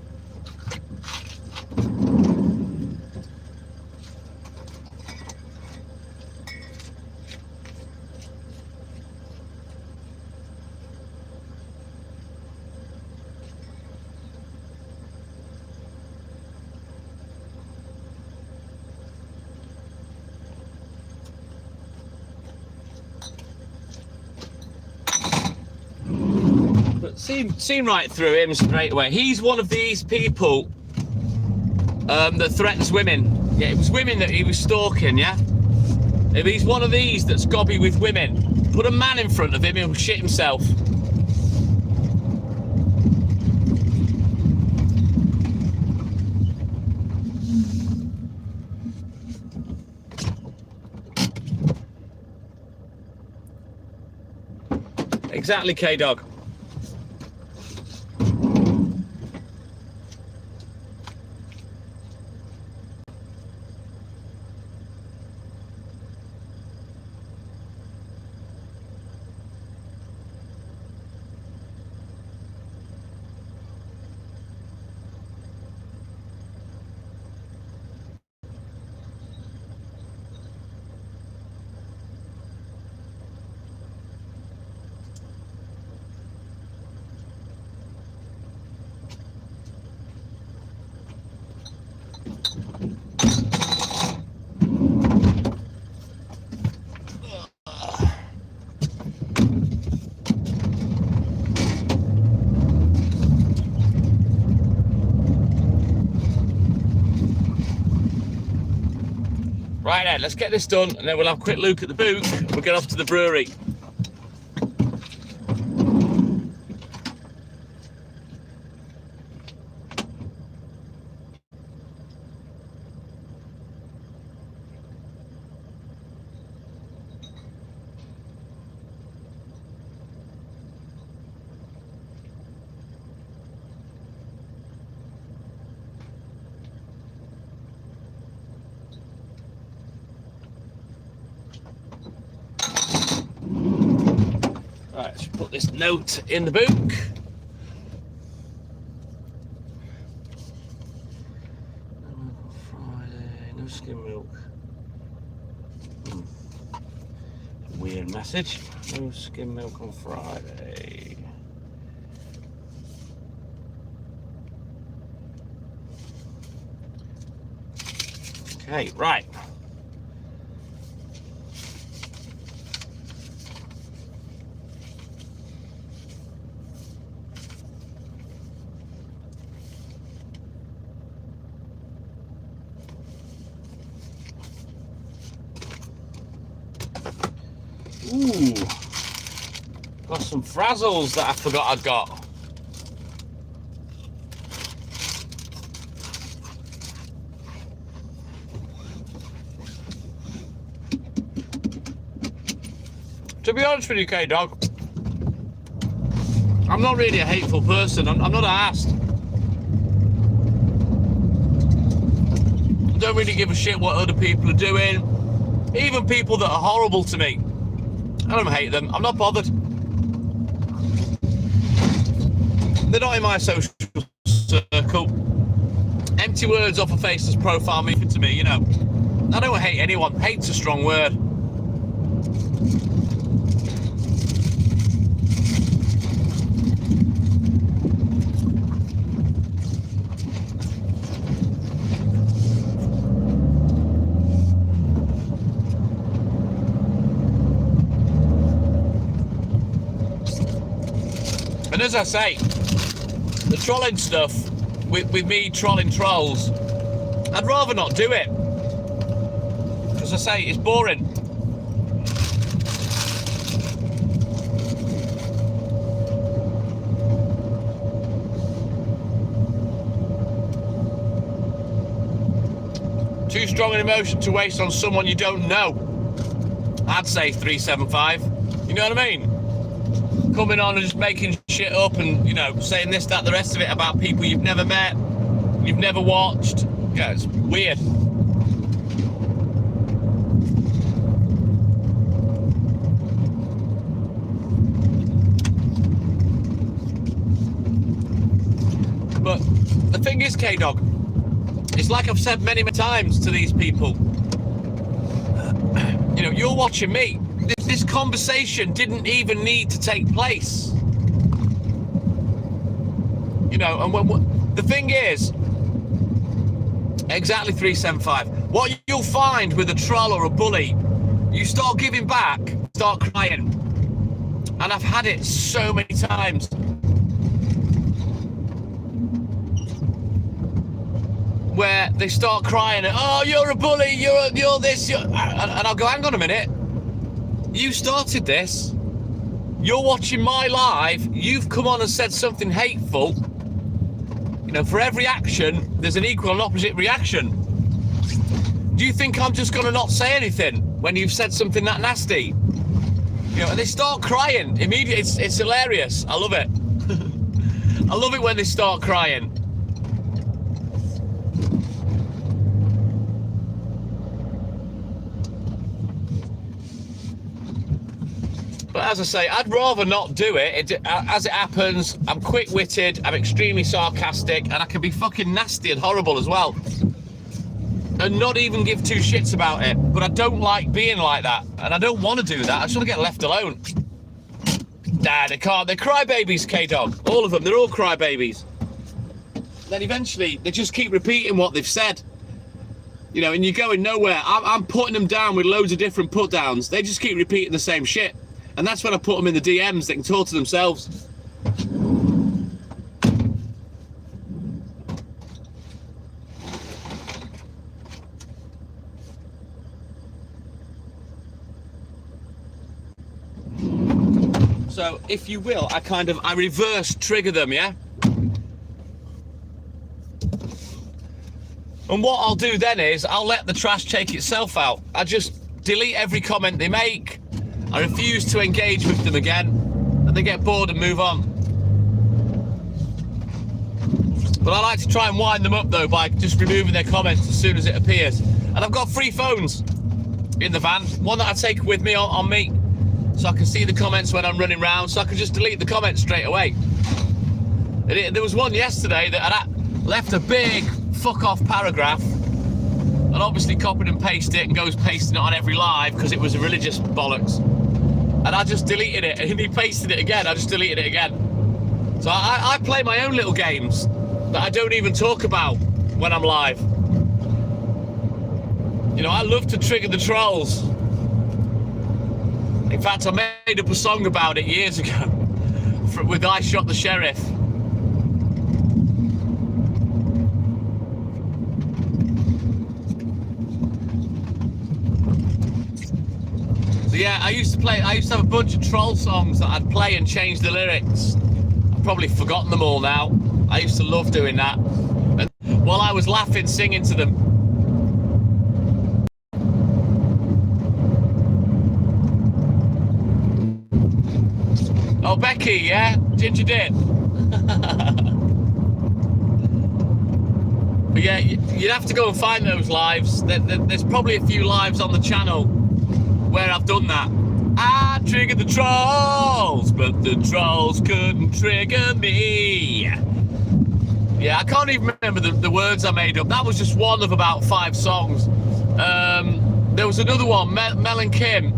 A: Seen right through him straight away. He's one of these people that threatens women. Yeah, it was women that he was stalking, yeah? If he's one of these that's gobby with women, put a man in front of him, he'll shit himself. Exactly, K-Dog. Right then, let's get this done and then we'll have a quick look at the book and we'll get off to the brewery. Right, let's put this note in the book. Friday, no skim milk. Weird message. No skim milk on Friday. Okay, right. Ooh, got some Frazzles that I forgot I'd got. To be honest with you, K-Dog, I'm not really a hateful person. I'm not asked. I don't really give a shit what other people are doing. Even people that are horrible to me. I don't hate them. I'm not bothered. They're not in my social circle. Empty words off a faceless profile mean to me, you know. I don't hate anyone. Hate's a strong word. And as I say, the trolling stuff, with me trolling trolls, I'd rather not do it. As I say, it's boring. Too strong an emotion to waste on someone you don't know. I'd say 375. You know what I mean? Coming on and just making shit up and, you know, saying this, that, the rest of it about people you've never met, you've never watched. Yeah, it's weird. But the thing is, K-Dog, it's like I've said many times to these people, you know, you're watching me. This conversation didn't even need to take place. You know, and the thing is, exactly 375, what you'll find with a troll or a bully, you start giving back, start crying. And I've had it so many times. Where they start crying, oh, you're a bully, you're this, and I'll go, hang on a minute. You started this. You're watching my live. You've come on and said something hateful. You know, for every action, there's an equal and opposite reaction. Do you think I'm just going to not say anything when you've said something that nasty? You know, and they start crying immediately. It's hilarious. I love it. I love it when they start crying. But as I say, I'd rather not do it. As it happens, I'm quick-witted, I'm extremely sarcastic, and I can be fucking nasty and horrible as well. And not even give two shits about it. But I don't like being like that. And I don't want to do that. I just want to get left alone. Nah, they can't. They're crybabies, K-Dog. All of them. They're all crybabies. Then eventually, they just keep repeating what they've said. You know, and you're going nowhere. I'm putting them down with loads of different put-downs. They just keep repeating the same shit. And that's when I put them in the DMs. They can talk to themselves. So, if you will, I reverse trigger them, yeah? And what I'll do then is, I'll let the trash take itself out. I just delete every comment they make. I refuse to engage with them again, and they get bored and move on. But I like to try and wind them up though by just removing their comments as soon as it appears. And I've got 3 phones in the van, one that I take with me on me, so I can see the comments when I'm running around, so I can just delete the comments straight away. There was one yesterday that had left a big fuck off paragraph, and obviously copied and pasted it and goes pasting it on every live because it was a religious bollocks. And I just deleted it, and he pasted it again. I just deleted it again. So I play my own little games that I don't even talk about when I'm live. You know, I love to trigger the trolls. In fact, I made up a song about it years ago with I Shot the Sheriff. Yeah, I used to have a bunch of troll songs that I'd play and change the lyrics. I've probably forgotten them all now. I used to love doing that. And while I was laughing, singing to them. Oh, Becky, yeah? Ginger Dip. But yeah, you'd have to go and find those lives. There's probably a few lives on the channel where I've done that. I triggered the trolls, but the trolls couldn't trigger me. Yeah, I can't even remember the words I made up. That was just one of about 5 songs. There was another one, Mel and Kim.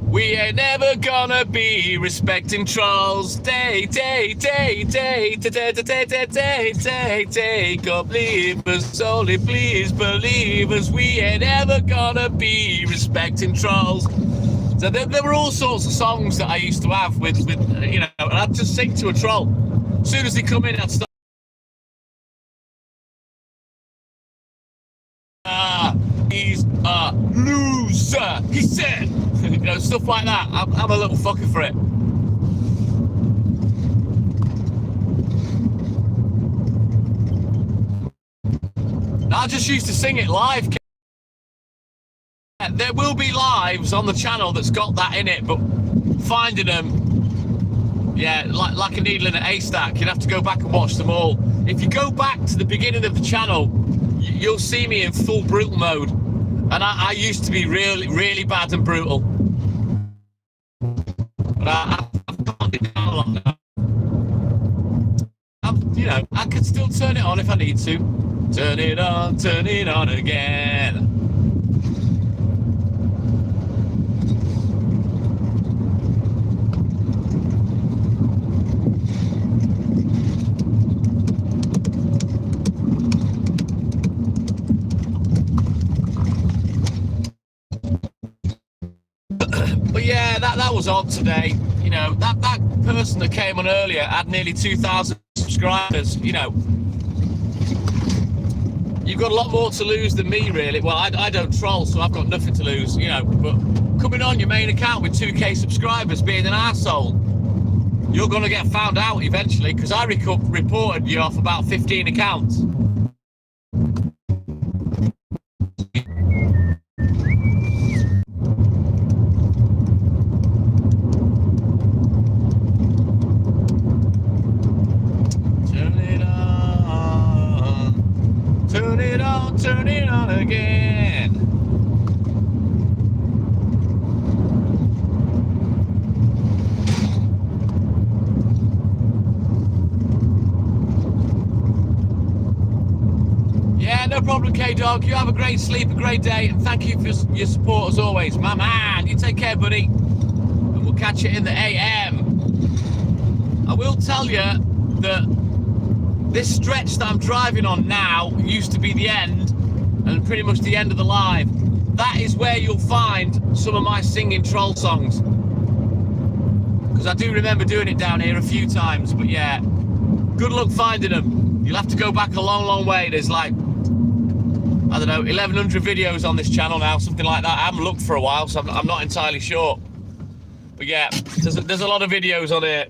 A: We ain't never gonna be respecting trolls. Take up, leave us, only please believe us. We ain't ever gonna be respecting trolls. So there were all sorts of songs that I used to have with you know, and I'd just sing to a troll. As soon as he come in, I'd start. He's a loser, he said. You know, stuff like that. I'm a little fucker for it. I just used to sing it live. There will be lives on the channel that's got that in it, but finding them, yeah, like a needle in a haystack. You'd have to go back and watch them all. If you go back to the beginning of the channel, you'll see me in full brutal mode. And I used to be really, really bad and brutal. But I've calmed it down a lot now. You know, I could still turn it on if I need to. Turn it on again. But yeah, that was on today. You know, that person that came on earlier had nearly 2,000 subscribers. You know, you've got a lot more to lose than me, really. Well, I don't troll, so I've got nothing to lose, you know. But coming on your main account with 2K subscribers, being an arsehole, you're going to get found out eventually, because I reported you off about 15 accounts. Turn it on again. Yeah, no problem, K-Dog. You have a great sleep, a great day, and thank you for your support as always. My man, you take care, buddy. And we'll catch you in the AM. I will tell you that this stretch that I'm driving on now used to be the end, and pretty much the end of the live. That is where you'll find some of my singing troll songs. Because I do remember doing it down here a few times, but yeah, good luck finding them. You'll have to go back a long, long way. There's like, I don't know, 1,100 videos on this channel now, something like that. I haven't looked for a while, so I'm not entirely sure. But yeah, there's a lot of videos on here.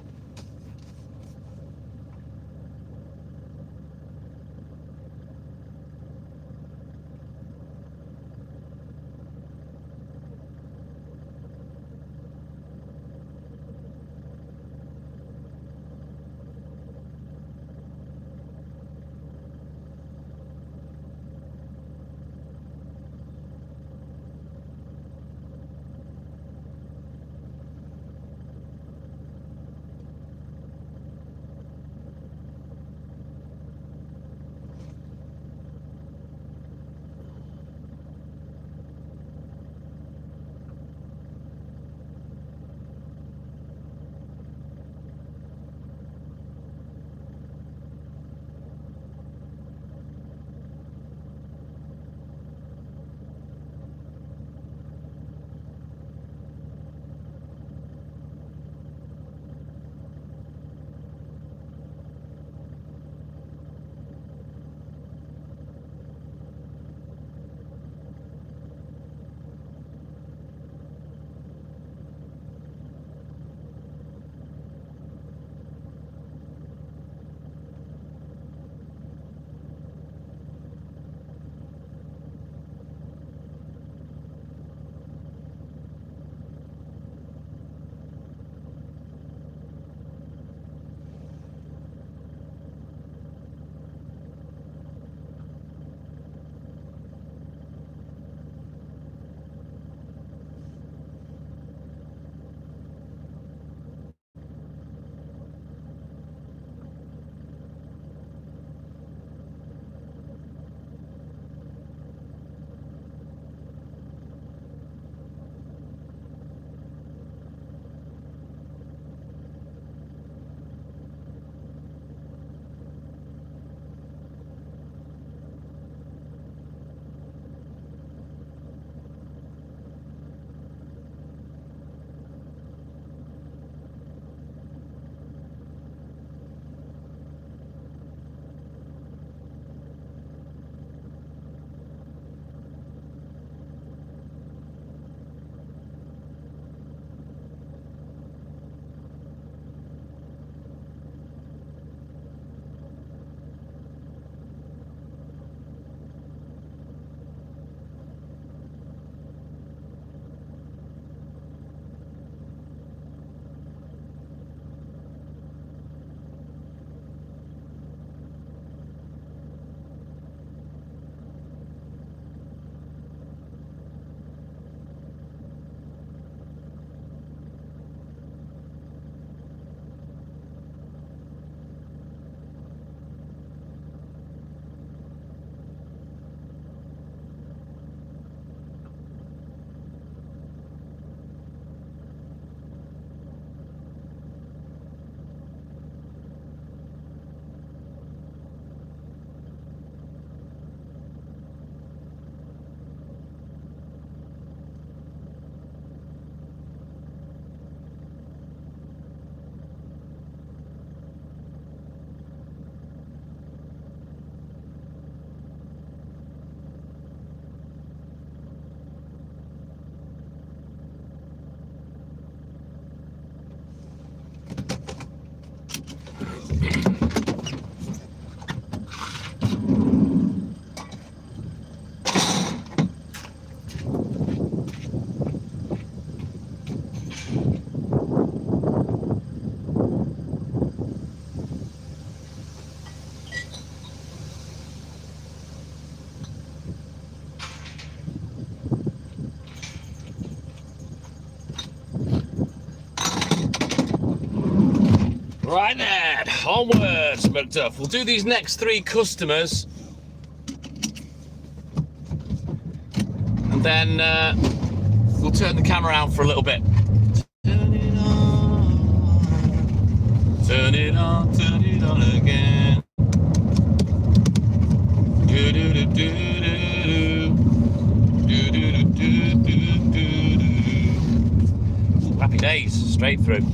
A: Right then, onwards, McDuff. We'll do these next 3 customers. And then we'll turn the camera around for a little bit. Turn it on. Turn it on, turn it on again. Do do do do do do do do do do. Happy days, straight through.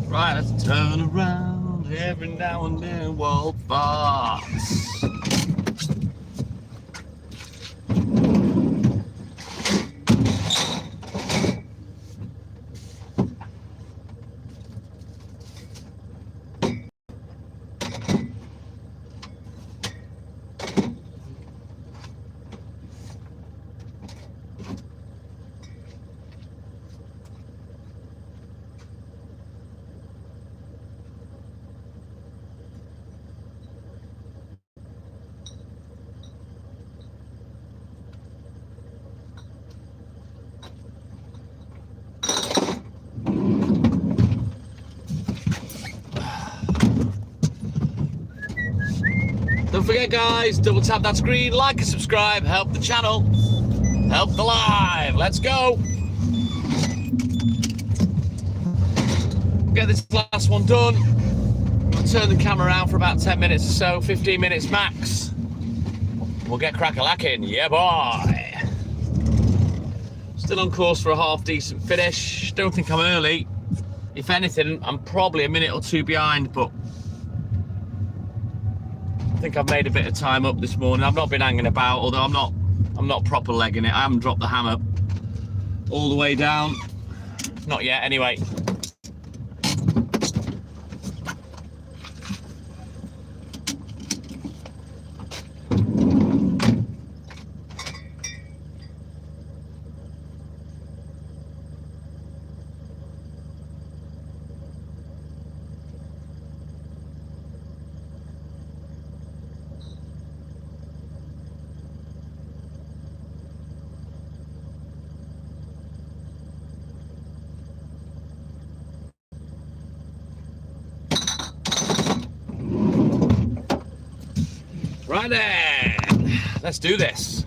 A: Right, let's turn around every now and then, Walt farts. Don't forget, guys, double tap that screen, like and subscribe, help the channel, help the live. Let's go. Get this last one done. We'll turn the camera around for about 10 minutes or so, 15 minutes max. We'll get crack-a-lacking, yeah boy. Still on course for a half decent finish. Don't think I'm early. If anything, I'm probably a minute or 2 behind, but I think I've made a bit of time up this morning. I've not been hanging about, although I'm not proper legging it. I haven't dropped the hammer all the way down. Not yet, anyway. Right then, let's do this.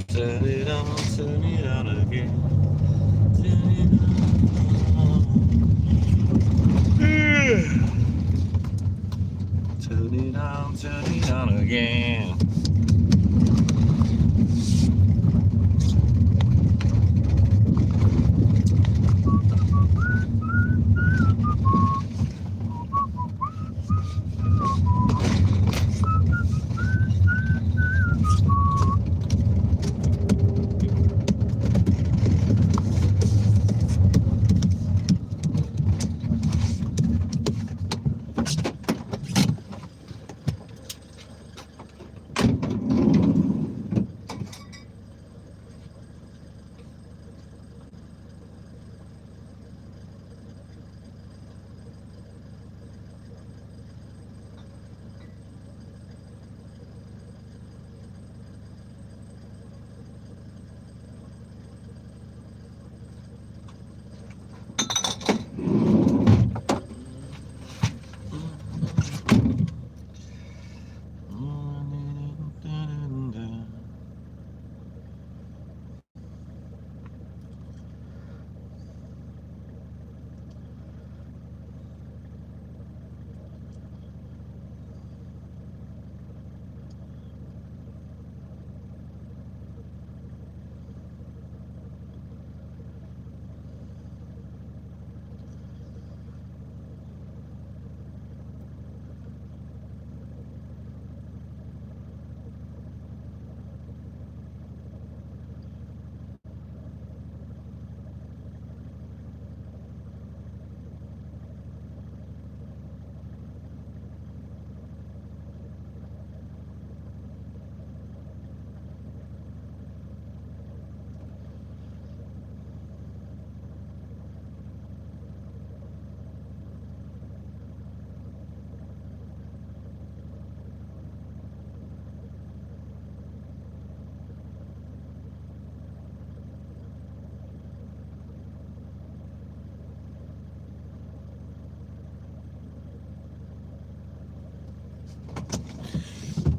A: Turn it on again. Turn it on again.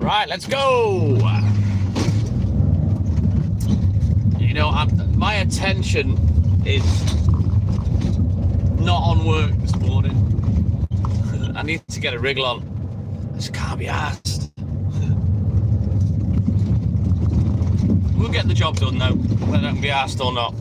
A: Right, let's go. You know, my attention is not on work this morning. I need to get a wriggle on. I just can't be asked. We'll get the job done though, whether I can be asked or not.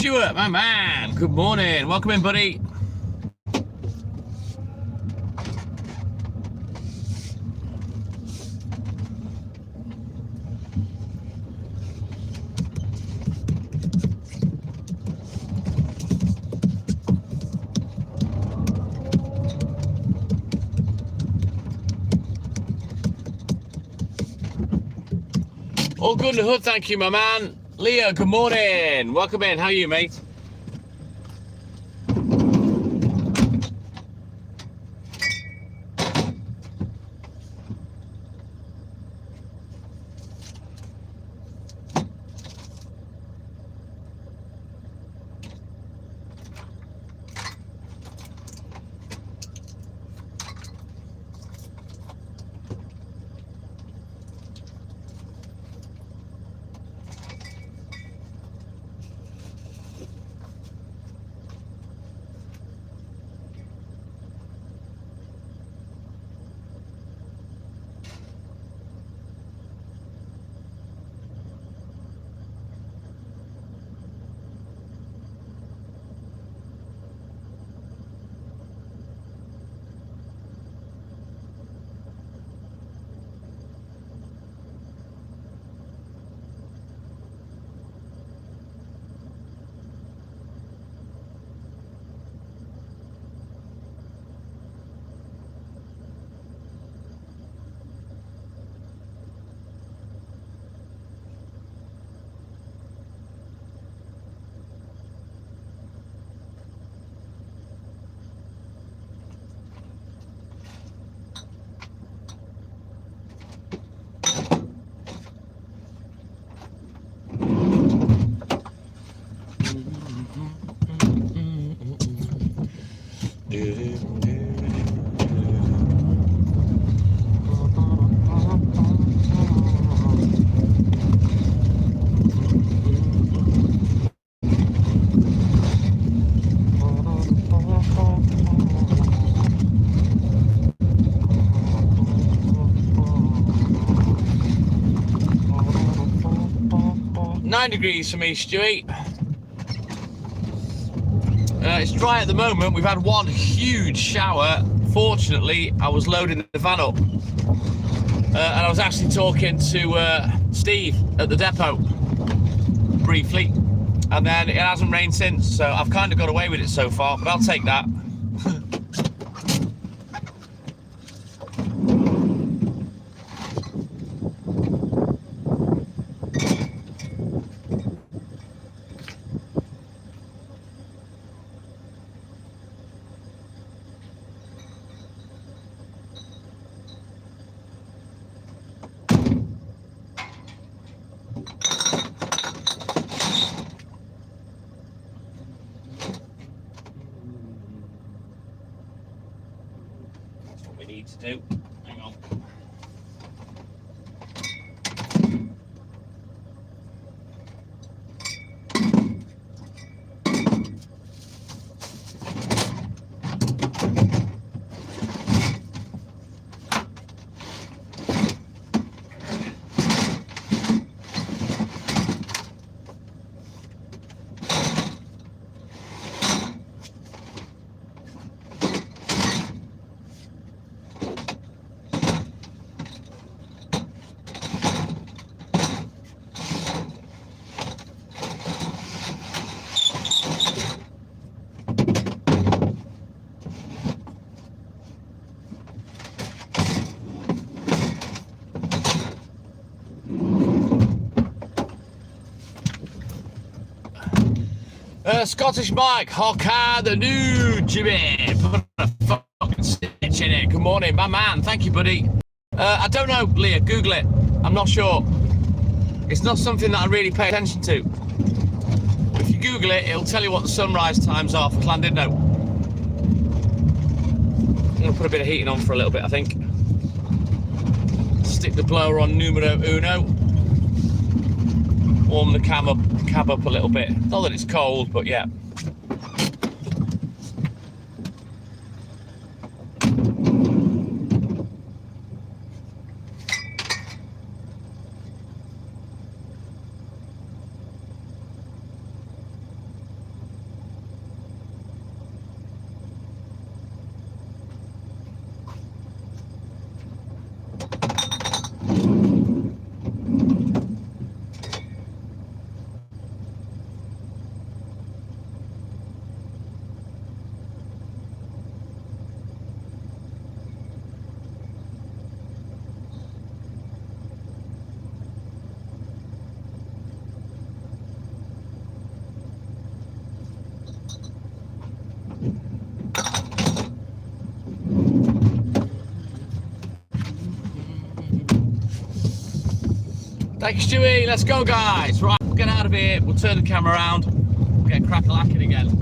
A: Stuart, my man. Good morning. Welcome in, buddy. All good in the hood, thank you, my man. Leo, good morning. Welcome in. How are you, mate? Degrees for me, Stewie. It's dry at the moment. We've had one huge shower. Fortunately, I was loading the van up and I was actually talking to Steve at the depot briefly, and then it hasn't rained since, so I've kind of got away with it so far, but I'll take that. To do. Hang on. Scottish Mike, Hawker, the new Jimmy. Put a fucking stitch in it. Good morning, my man. Thank you, buddy. I don't know, Leah. Google it. I'm not sure. It's not something that I really pay attention to. If you Google it, it'll tell you what the sunrise times are for Llandudno. I'm going to put a bit of heating on for a little bit, I think. Stick the blower on numero uno. Warm the cab up a little bit. Not that it's cold, but yeah. Thanks, Stewie. Let's go, guys. Right, we'll get out of here. We'll turn the camera around. We'll get crack-a-lacking again.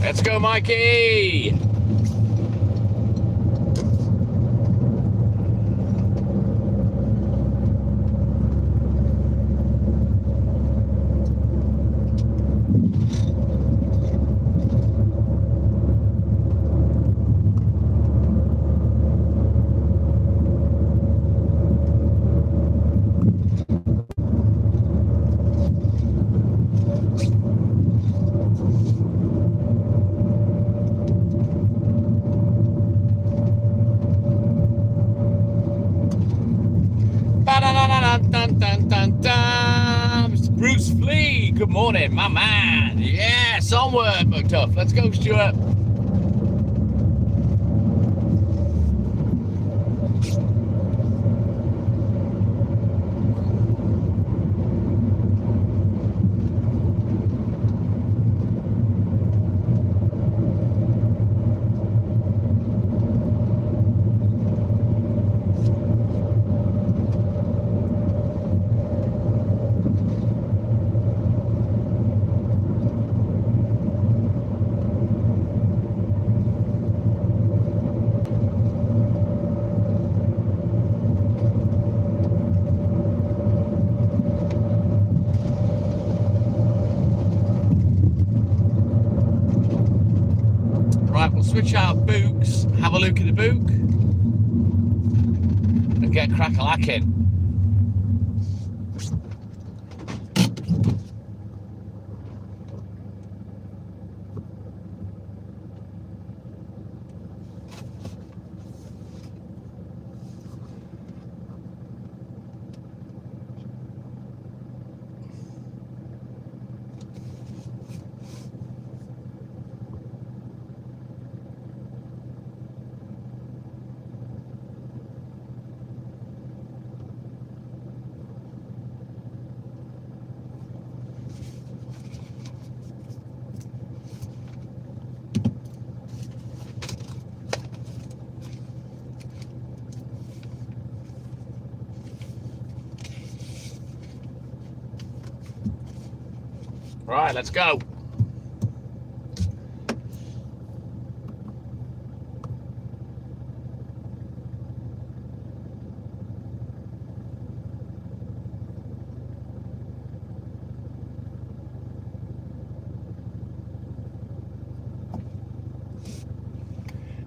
A: Let's go, Mikey! Mr. Bruce Flea, good morning, my man. Yes, onward, McDuff. Let's go, Stuart. Right, we'll switch out books, have a look at the book, and get crack-a-lacking. Right, let's go.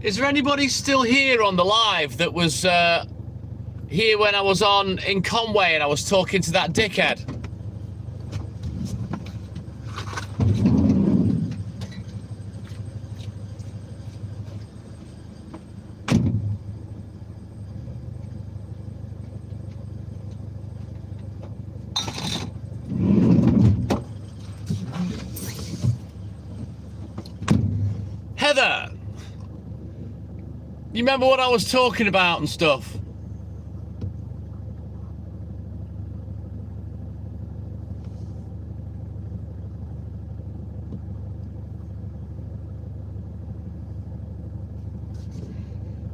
A: Is there anybody still here on the live that was here when I was on in Conway and I was talking to that dickhead? Heather, you remember what I was talking about and stuff?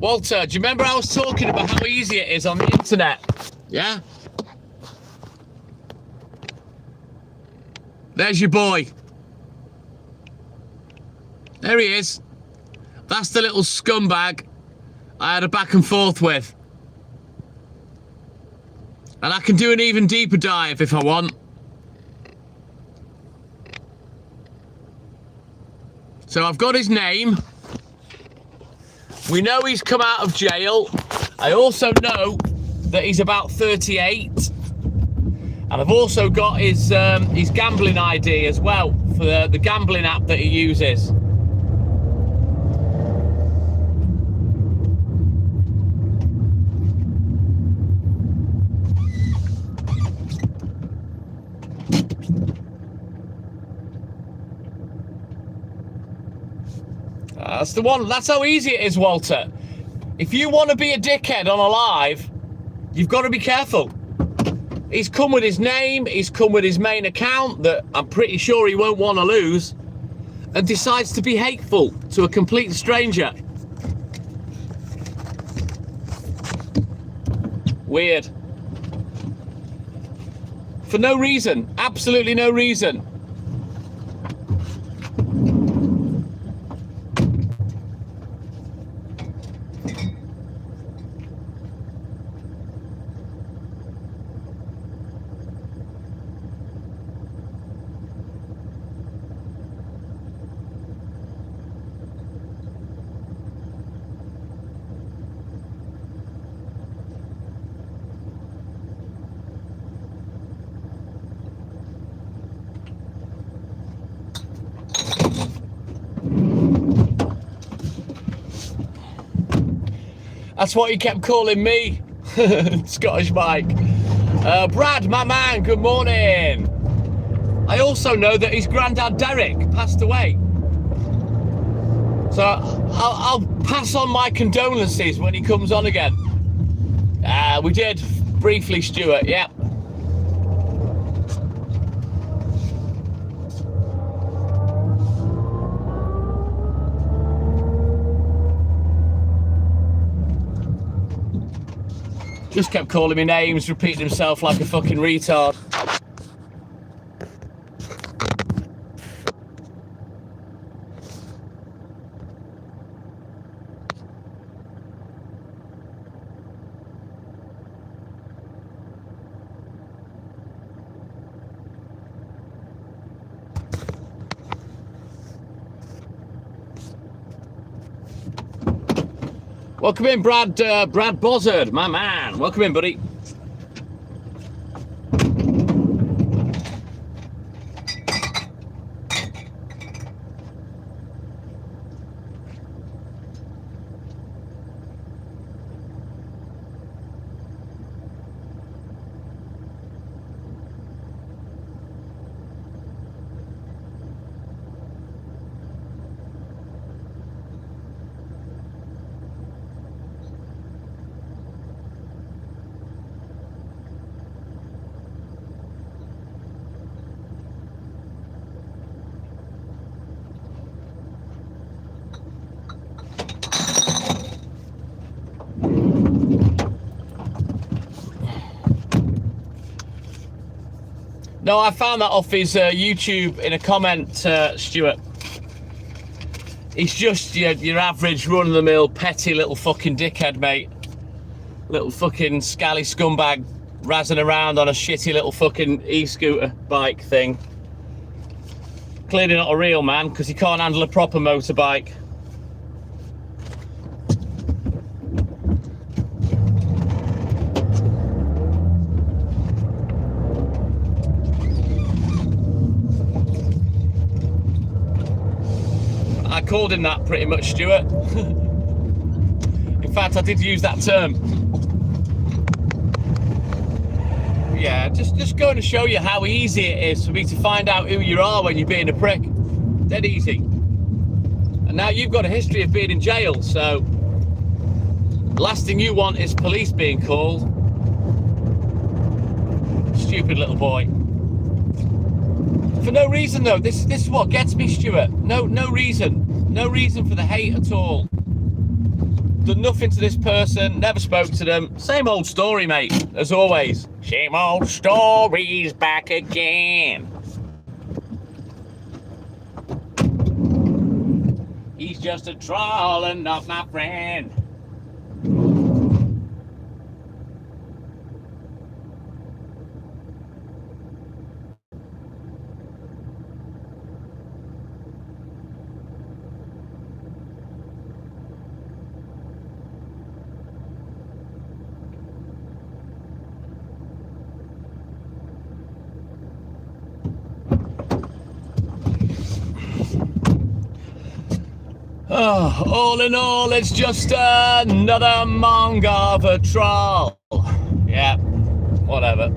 A: Walter, do you remember I was talking about how easy it is on the internet? Yeah? There's your boy. There he is. That's the little scumbag I had a back and forth with. And I can do an even deeper dive if I want. So I've got his name. We know he's come out of jail. I also know that he's about 38. And And I've also got his gambling ID as well for the gambling app that he uses. That's the one. That's how easy it is, Walter. If you want to be a dickhead on a live, you've got to be careful. He's come with his name, he's come with his main account that I'm pretty sure he won't want to lose, and decides to be hateful to a complete stranger. Weird. For no reason, absolutely no reason. That's what he kept calling me, Scottish Mike. Brad, my man, good morning. I also know that his granddad Derek passed away. So I'll pass on my condolences when he comes on again. We did, briefly, Stuart, yeah. Just kept calling me names, repeating himself like a fucking retard. Welcome in, Brad Bozzard, my man. Welcome in, buddy. No, I found that off his YouTube in a comment, Stuart. He's just your average run-of-the-mill, petty little fucking dickhead, mate. Little fucking scally scumbag razzing around on a shitty little fucking e-scooter bike thing. Clearly not a real man, because he can't handle a proper motorbike. I called him that pretty much, Stuart. In fact, I did use that term. Yeah, just going to show you how easy it is for me to find out who you are when you're being a prick. Dead easy. And now you've got a history of being in jail, so the last thing you want is police being called. Stupid little boy. For no reason though. This is what gets me, Stuart. No reason. No reason for the hate at all. Done nothing to this person, never spoke to them. Same old story, mate, as always. Same old stories back again. He's just a troll and not my friend. Oh, all in all, it's just another Mongolian troll. Yeah, whatever.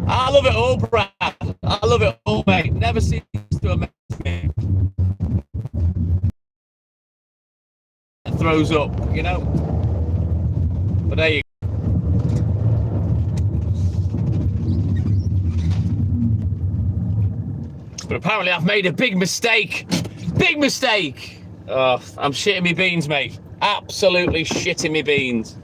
A: I love it all, Brad. I love it all, mate. Never ceases to amaze me. It throws up, you know. But there you go. But apparently I've made a big mistake. Big mistake. Oh, I'm shitting me beans, mate. Absolutely shitting me beans.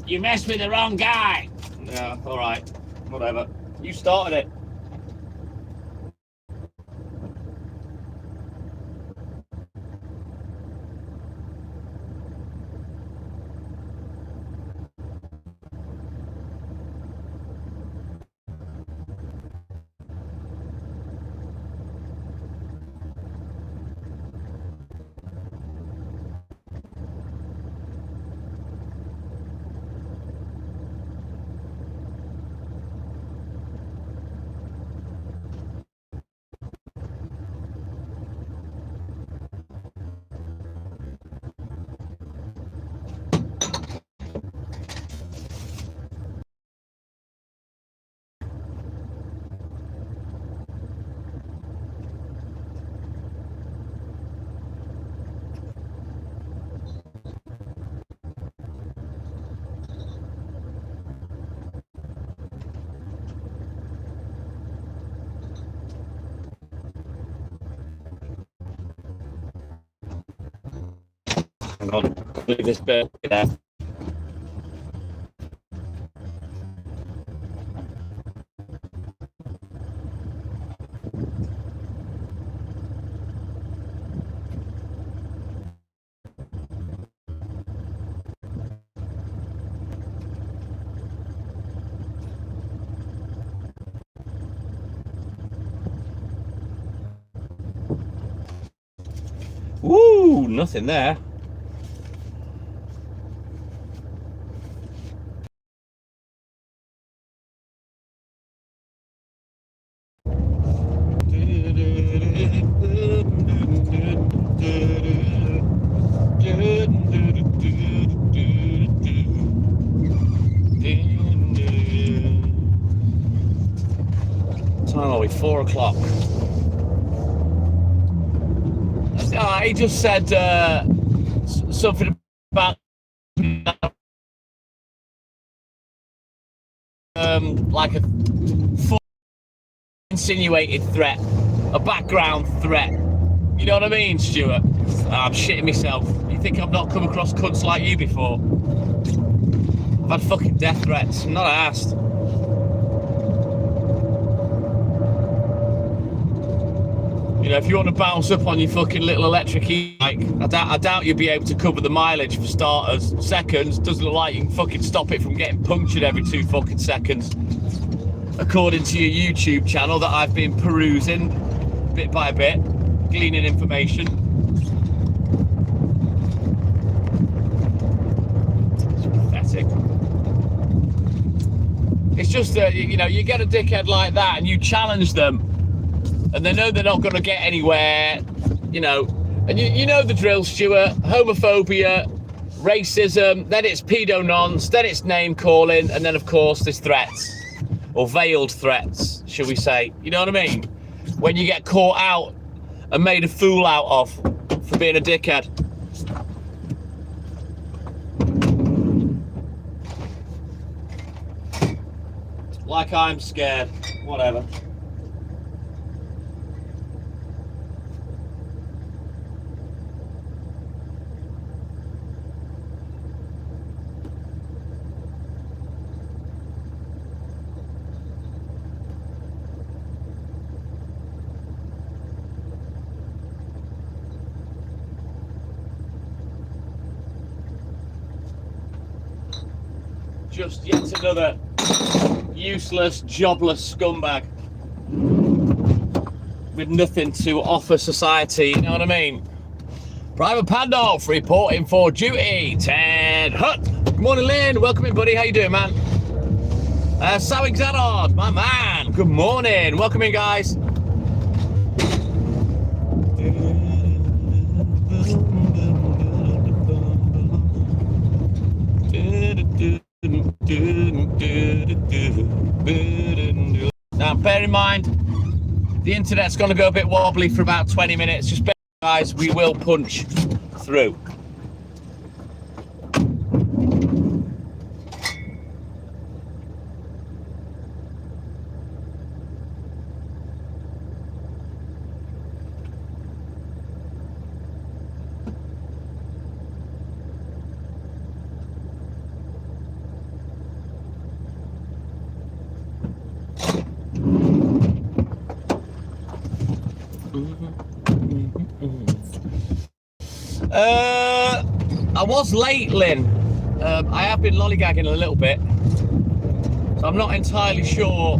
A: You messed with the wrong guy. Yeah, all right. Whatever. You started it. Hang on, leave this bit there. Woo, nothing there. Time are we? 4 o'clock. He just said something about like a insinuated threat, a background threat. You know what I mean, Stuart? I'm shitting myself. You think I've not come across cunts like you before? I've had fucking death threats. I'm not asked. You know, if you want to bounce up on your fucking little electric e-bike, I doubt you'll be able to cover the mileage for starters. Seconds, doesn't look like you can fucking stop it from getting punctured every 2 fucking seconds. According to your YouTube channel that I've been perusing bit by bit, gleaning information. It's pathetic. It's just that, you know, you get a dickhead like that and you challenge them, and they know they're not going to get anywhere, you know. And you know the drill, Stuart. Homophobia, racism, then it's pedo-nonce, then it's name-calling, and then, of course, there's threats. Or veiled threats, should we say. You know what I mean? When you get caught out and made a fool out of for being a dickhead. Like I'm scared. Whatever. Just yet another useless, jobless scumbag. with nothing to offer society, you know what I mean? Private Pandolf reporting for duty. Ted Hutt. Good morning, Lynn. Welcome in, buddy. How you doing, man? Sawig Zadod, my man. Good morning. Welcome in, guys. Now, bear in mind, the internet's going to go a bit wobbly for about 20 minutes. Just bear in mind, guys, we will punch through. I was late, Lynn. I have been lollygagging a little bit, so I'm not entirely sure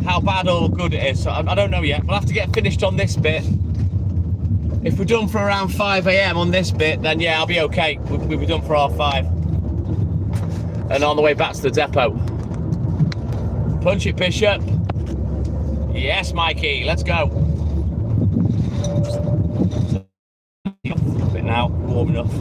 A: how bad or good it is. So I don't know yet. We'll have to get finished on this bit. If we're done for around 5 a.m. on this bit, then yeah, I'll be okay. We'll be done for 5:30. And on the way back to the depot. Punch it, Bishop. Yes, Mikey, let's go. Bit now, warm enough.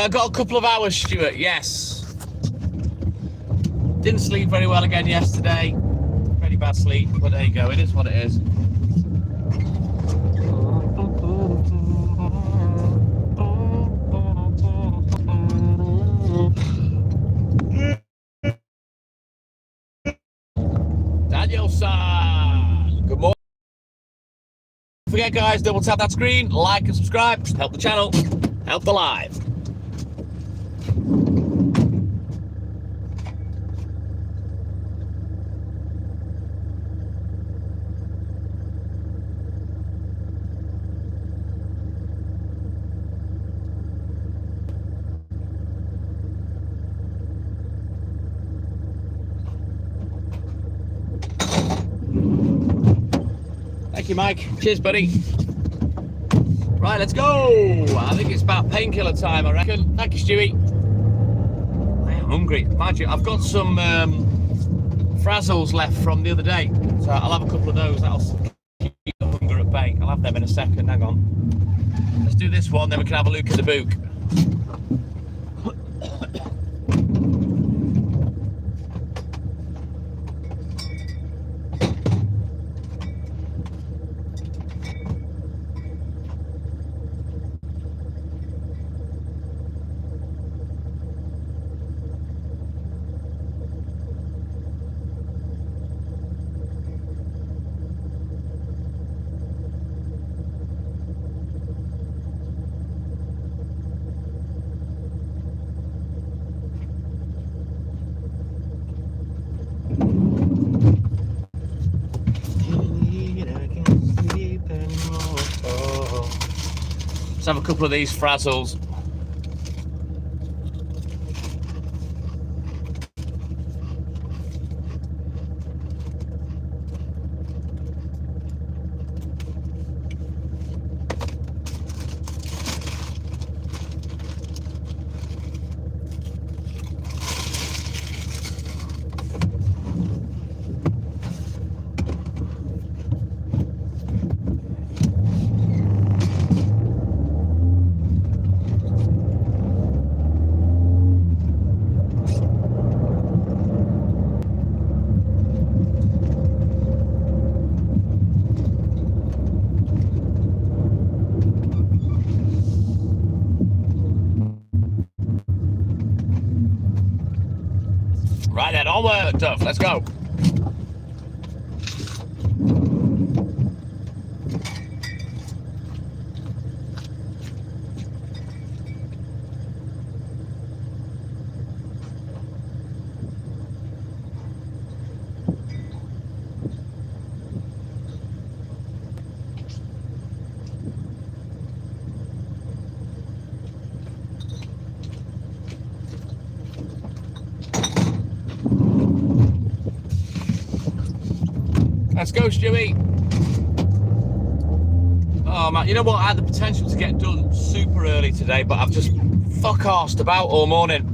A: I got a couple of hours, Stuart, yes. Didn't sleep very well again yesterday. Pretty bad sleep, but there you go, it is what it is. Danielson, good morning. Don't forget, guys, double tap that screen, like and subscribe, help the channel, help the live. Thank you, Mike. Cheers, buddy. Right, let's go. I think it's about painkiller time, I reckon. Thank you, Stewie. I am hungry. Mind you, I've got some Frazzles left from the other day, so I'll have a couple of those. That'll keep the hunger at bay. I'll have them in a second. Hang on. Let's do this one, then we can have a look at the book. Let's have a couple of these Frazzles. Right then, onward, Duff, let's go. Let's go, Stewie. Oh man, you know what? I had the potential to get done super early today, but I've just fuck-arsed about all morning.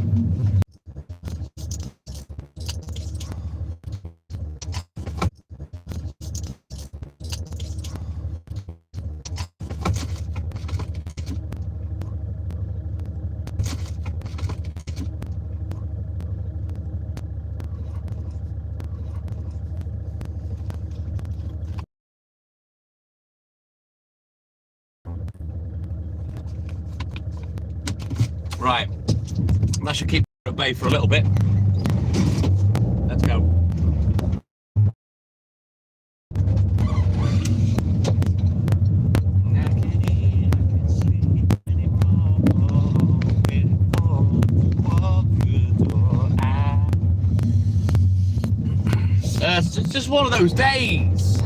A: Right, that should keep at bay for a little bit. Let's go. It's just one of those days,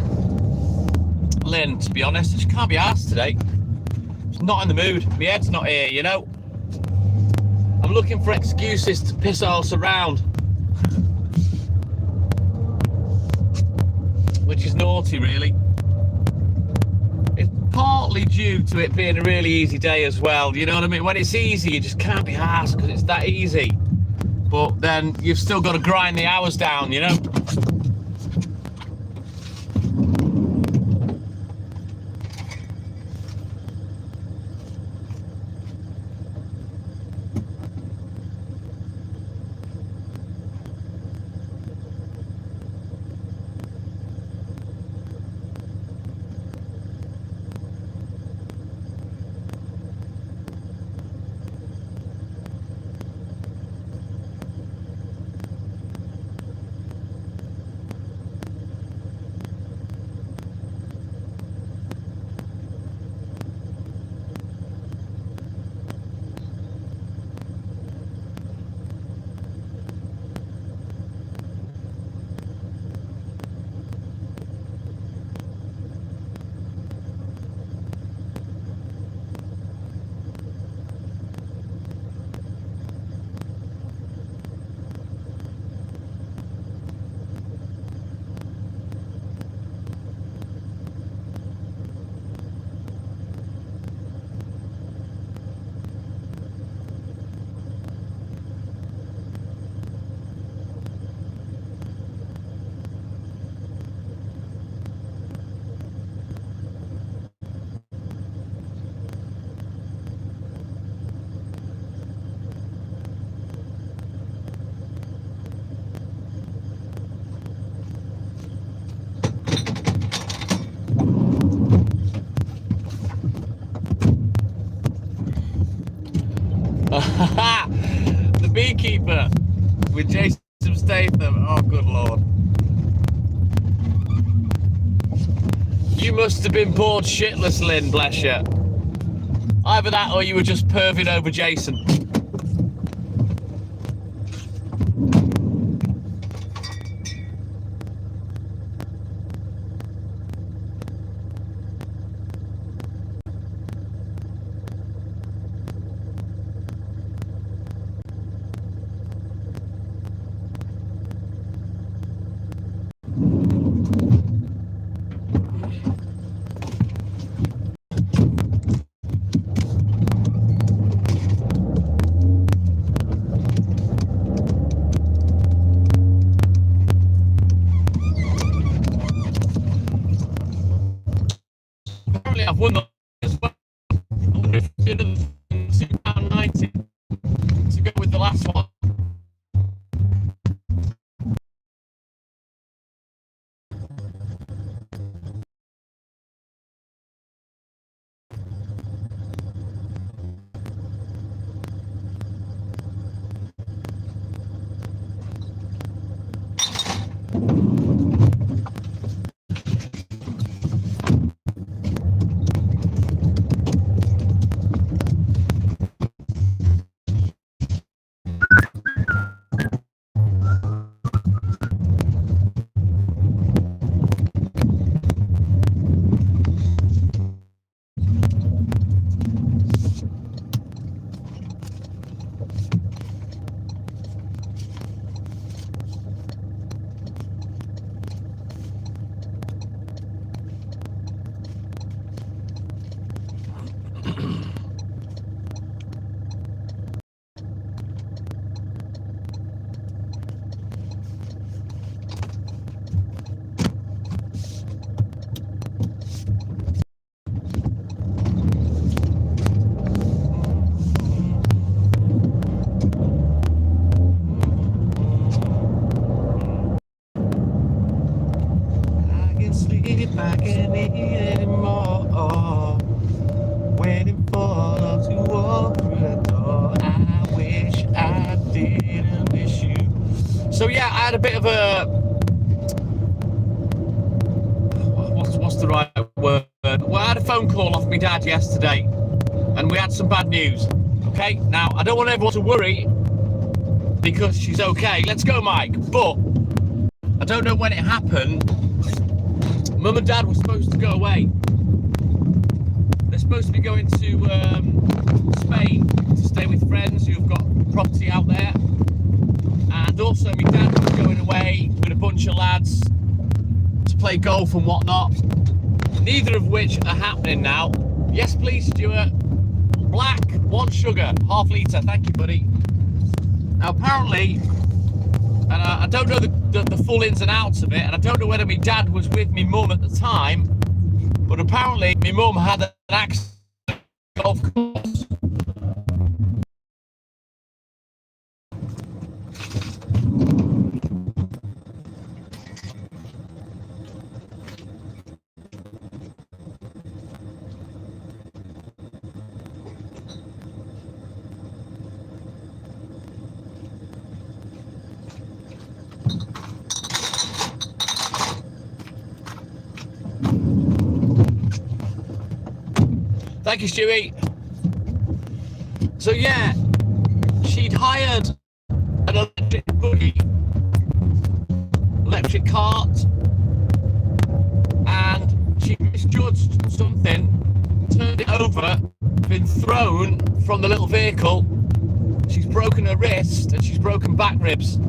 A: Lynn, to be honest. I just can't be arsed today. Just not in the mood. My head's not here, you know. I'm looking for excuses to piss arse around, which is naughty, really. It's partly due to it being a really easy day as well, you know what I mean? When it's easy, you just can't be arsed because it's that easy. But then you've still got to grind the hours down, you know? Beekeeper with Jason Statham. Oh, good Lord. You must have been bored shitless, Lynn, bless you. Either that or you were just perving over Jason. Apparently I've won the as well. £90 to go with the last one. I can't eat anymore. Waiting for love to walk through the door. I wish I didn't miss you. So yeah, I had a bit of a what's the right word? Well, I had a phone call off my dad yesterday, and we had some bad news. Okay, now I don't want everyone to worry because she's okay. Let's go, Mike. But I don't know when it happened. Mum and Dad were supposed to go away. They're supposed to be going to Spain to stay with friends who've got property out there. And also my dad was going away with a bunch of lads to play golf and whatnot. Neither of which are happening now. Yes, please, Stuart. Black, 1 sugar, ½ litre. Thank you, buddy. Now, apparently, and I don't know the full ins and outs of it, and I don't know whether my dad was with me mum at the time, but apparently my mum had an accident on the golf course. Thank you, Stewie. So yeah, she'd hired an electric buggy, electric cart, and she misjudged something, turned it over, been thrown from the little vehicle. She's broken her wrist and she's broken back ribs.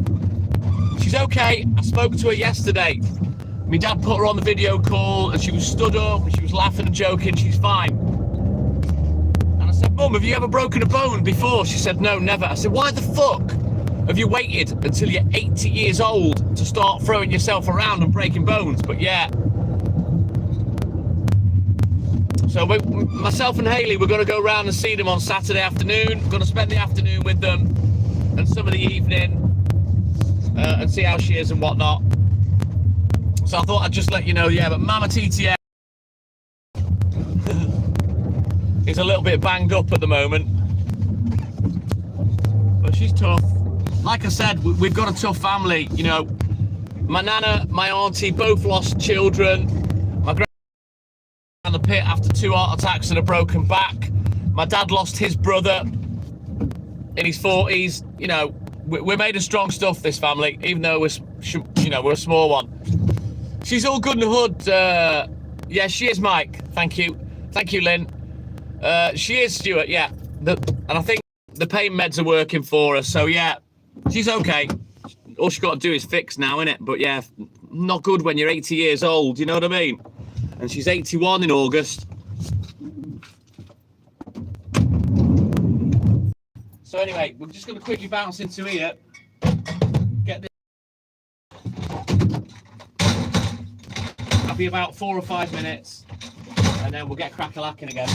A: She's okay. I spoke to her yesterday. My dad put her on the video call and she was stood up and she was laughing and joking. She's fine. I said, Mum, have you ever broken a bone before? She said, no, never. I said, why the fuck have you waited until you're 80 years old to start throwing yourself around and breaking bones? But yeah. So myself and Hayley, we're going to go around and see them on Saturday afternoon. We're going to spend the afternoon with them and some of the evening and see how she is and whatnot. So I thought I'd just let you know, yeah, but Mama TTM is a little bit banged up at the moment, but she's tough. Like I said, we've got a tough family. You know, my nana, my auntie, both lost children. My grand in the pit after 2 heart attacks and a broken back. My dad lost his brother in his 40s. You know, we're made of strong stuff, this family, even though we're a small one. She's all good in the hood. Yeah, she is, Mike. Thank you, Lynn. She is, Stuart. Yeah, and I think the pain meds are working for her. So yeah, she's okay. All she's got to do is fix now, innit? But yeah, not good when you're 80 years old. You know what I mean? And she's 81 in August. So anyway, we're just going to quickly bounce into here. Get this. I'll be about 4 or 5 minutes, and then we'll get crack-a-lacking again.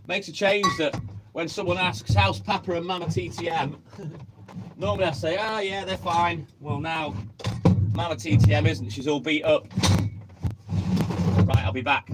A: Makes a change that when someone asks, how's Papa and Mama TTM? Normally I say, oh yeah, they're fine. Well now, Mama TTM isn't, she's all beat up. Right, I'll be back.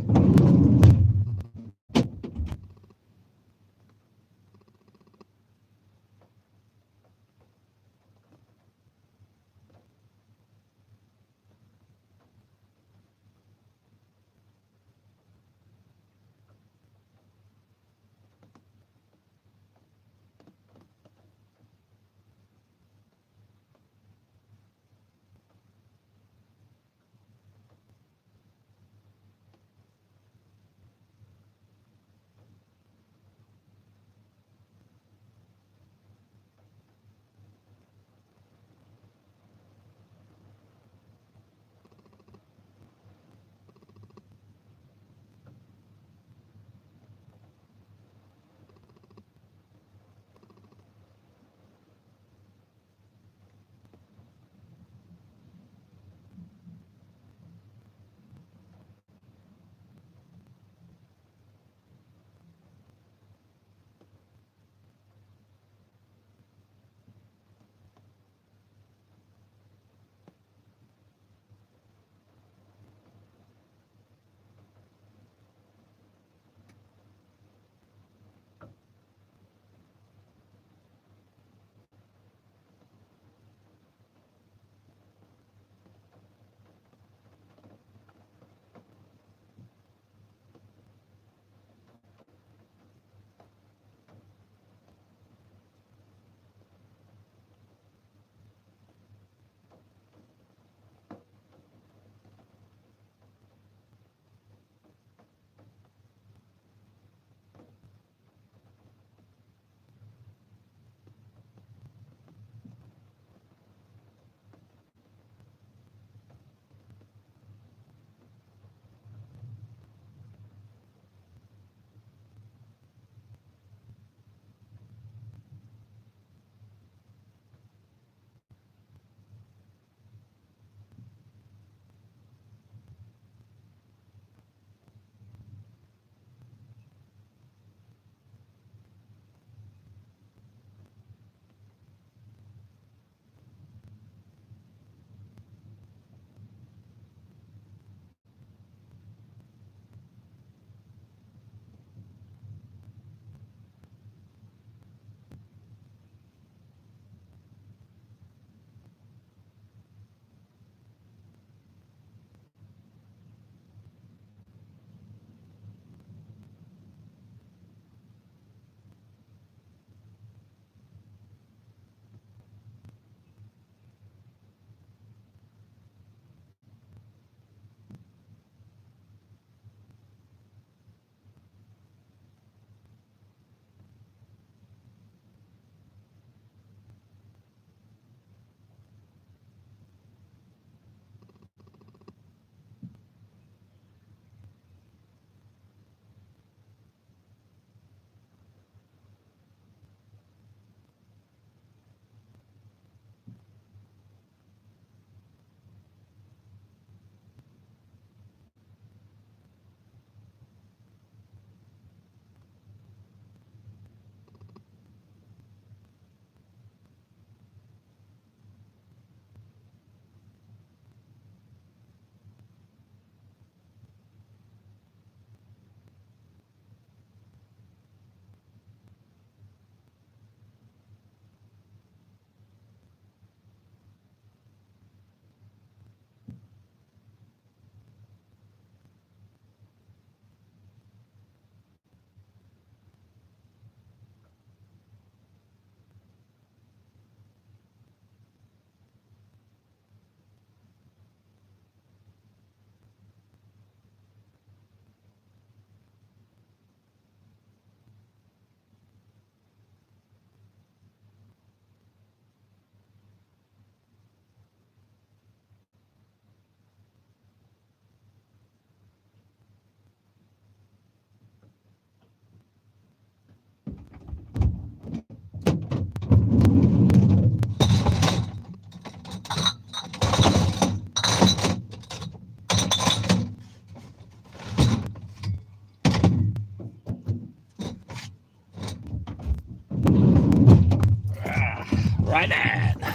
A: Right then.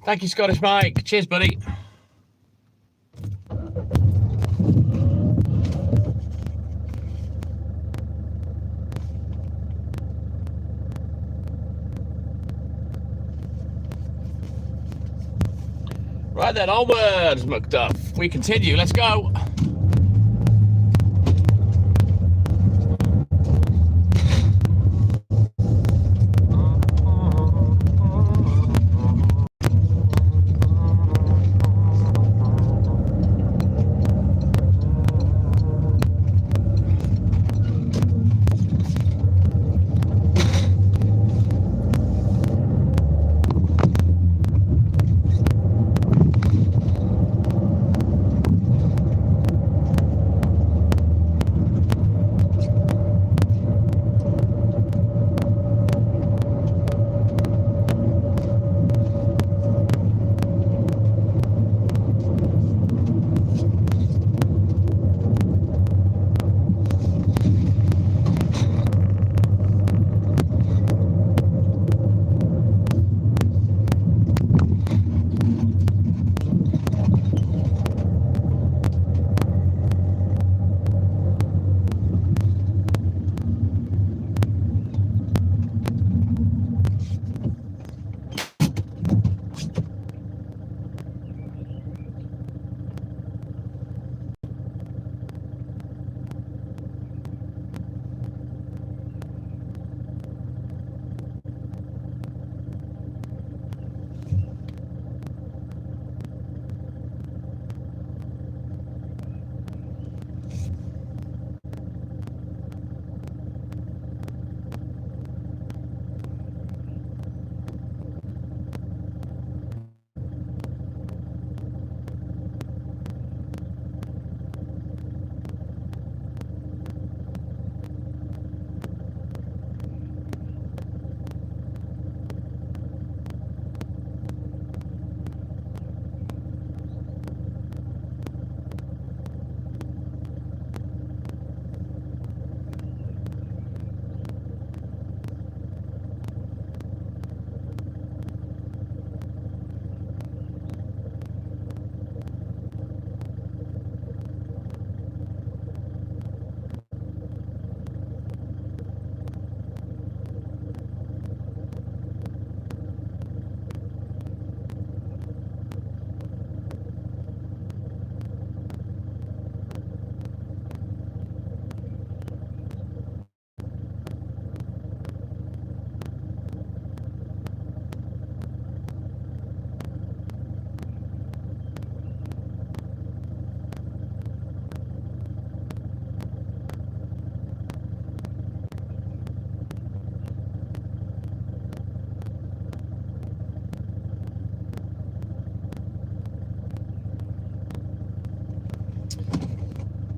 A: Thank you, Scottish Mike. Cheers, buddy. Right then, onwards, McDuff. We continue. Let's go.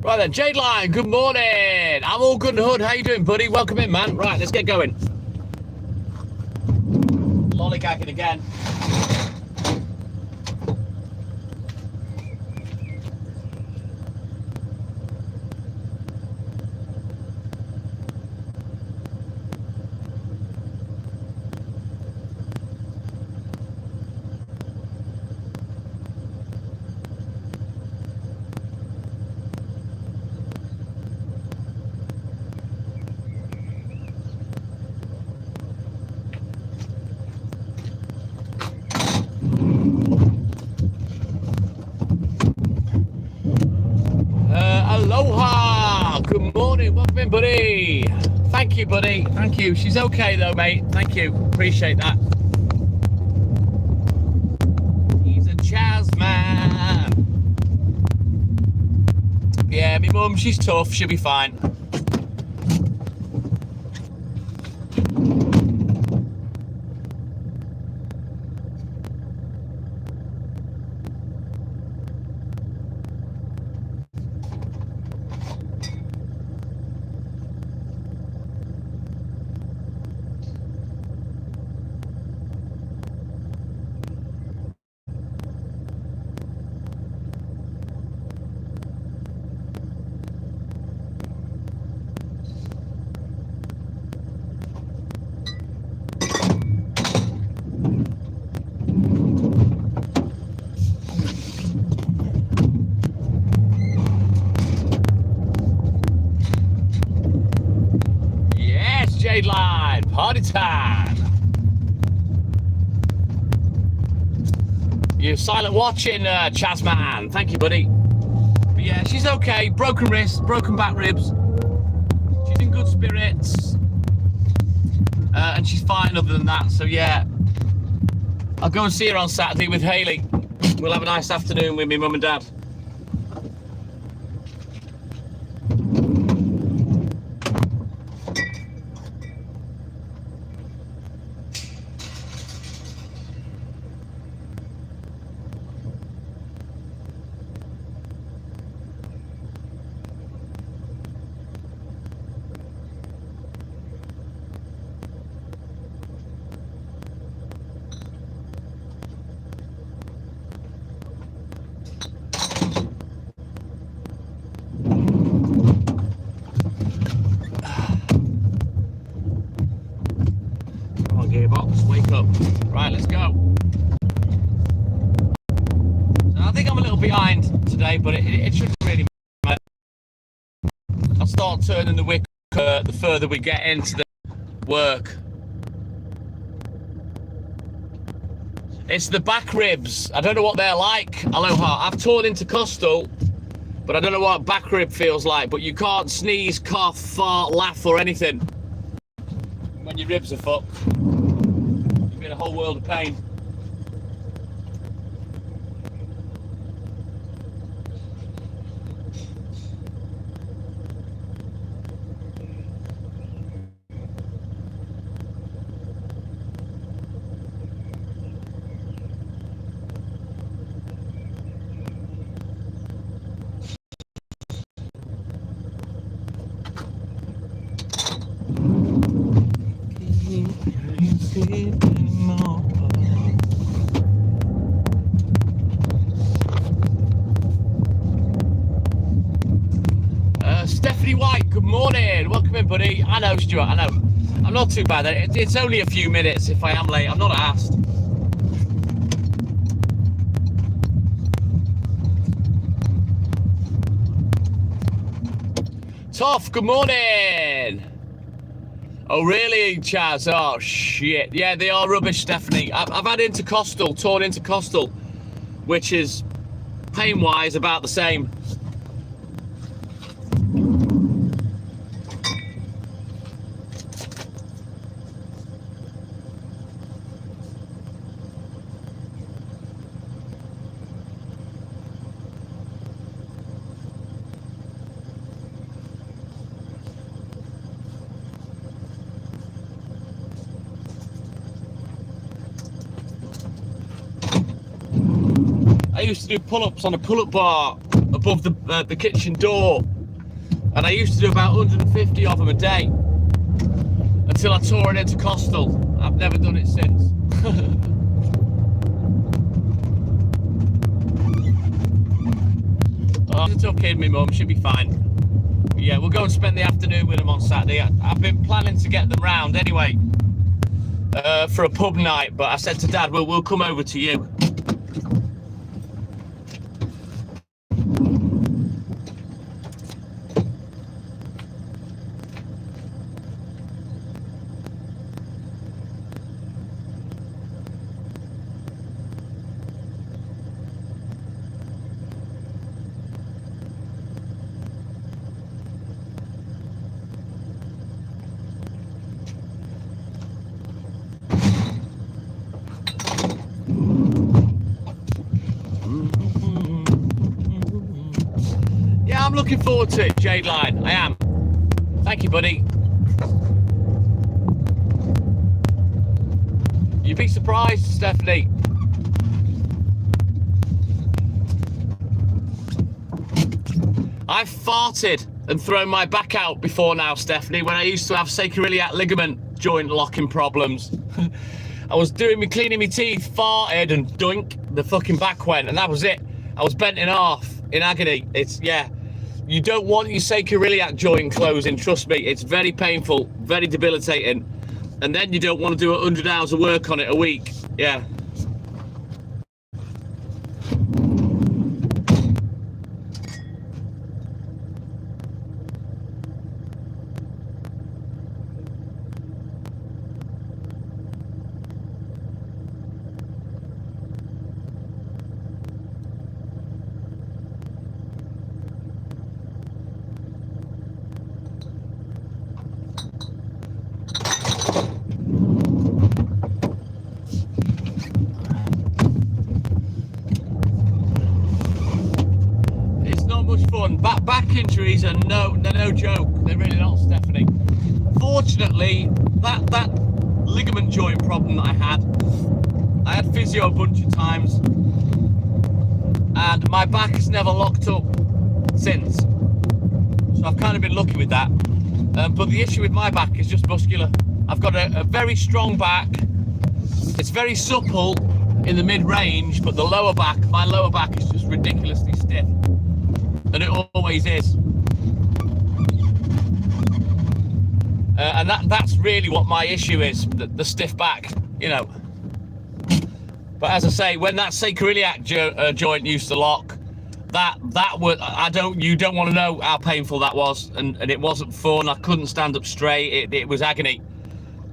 A: Right then, Jade Line, good morning. I'm all good and hood. How you doing, buddy? Welcome in, man. Right, let's get going. Lollygagging again. Aloha! Good morning, welcome in, buddy. Thank you, buddy. Thank you. She's okay though, mate. Thank you. Appreciate that. He's a jazz man. Yeah, my mum, she's tough. She'll be fine. Jade Line, party time. You're silent watching, Chazman. Thank you, buddy. But yeah, she's okay. Broken wrist, broken back ribs. She's in good spirits. And she's fine other than that. So yeah, I'll go and see her on Saturday with Hayley. We'll have a nice afternoon with me mum and dad. Gearbox, wake up. Right, let's go. So I think I'm a little behind today, but it shouldn't really matter. I'll start turning the wick the further we get into the work. It's the back ribs. I don't know what they're like. Aloha. I've torn intercostal, but I don't know what a back rib feels like. But you can't sneeze, cough, fart, laugh, or anything when your ribs are fucked. You're in a whole world of pain. Stephanie White, good morning. Welcome in, buddy. I know, Stuart, I know. I'm not too bad. It's only a few minutes if I am late. I'm not asked. Toff, good morning. Oh, really, Chaz? Oh, shit. Yeah, they are rubbish, Stephanie. I've had intercostal, torn intercostal, which is pain-wise about the same. I used to do pull-ups on a pull-up bar above the kitchen door, and I used to do about 150 of them a day until I tore an intercostal. I've never done it since. Oh, she's a tough kid, my mum. She'll be fine. But yeah, we'll go and spend the afternoon with them on Saturday. I've been planning to get them round anyway for a pub night, but I said to Dad, we'll come over to you. I'm looking forward to it, Jade Line. I am. Thank you, buddy. You'd be surprised, Stephanie. I've farted and thrown my back out before now, Stephanie, when I used to have sacroiliac ligament joint locking problems. I was cleaning my teeth, farted, and doink, the fucking back went, and that was it. I was bent in half in agony. Yeah. You don't want your sacroiliac joint closing, trust me. It's very painful, very debilitating. And then you don't want to do 100 hours of work on it a week. Yeah. injuries are no joke. They're really not, Stephanie. Fortunately, that ligament joint problem that I had physio a bunch of times, and my back has never locked up since. So I've kind of been lucky with that. But the issue with my back is just muscular. I've got a very strong back. It's very supple in the mid-range, but the lower back, my lower back is just ridiculously stiff. And it always is. And that's really what my issue is, the stiff back, you know. But as I say, when that sacroiliac joint used to lock, that was, you don't want to know how painful that was, and it wasn't fun. I couldn't stand up straight. It was agony.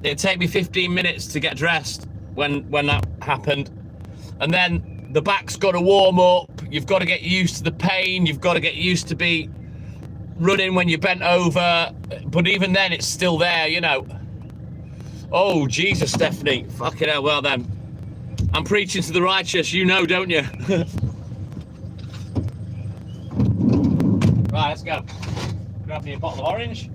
A: It'd take me 15 minutes to get dressed when that happened. And then the back's got to warm up. You've got to get used to the pain. You've got to get used to be running when you're bent over. But even then, it's still there, you know. Oh, Jesus, Stephanie. Fucking hell. Well, then. I'm preaching to the righteous, you know, don't you? Right, let's go. Grab me a bottle of orange.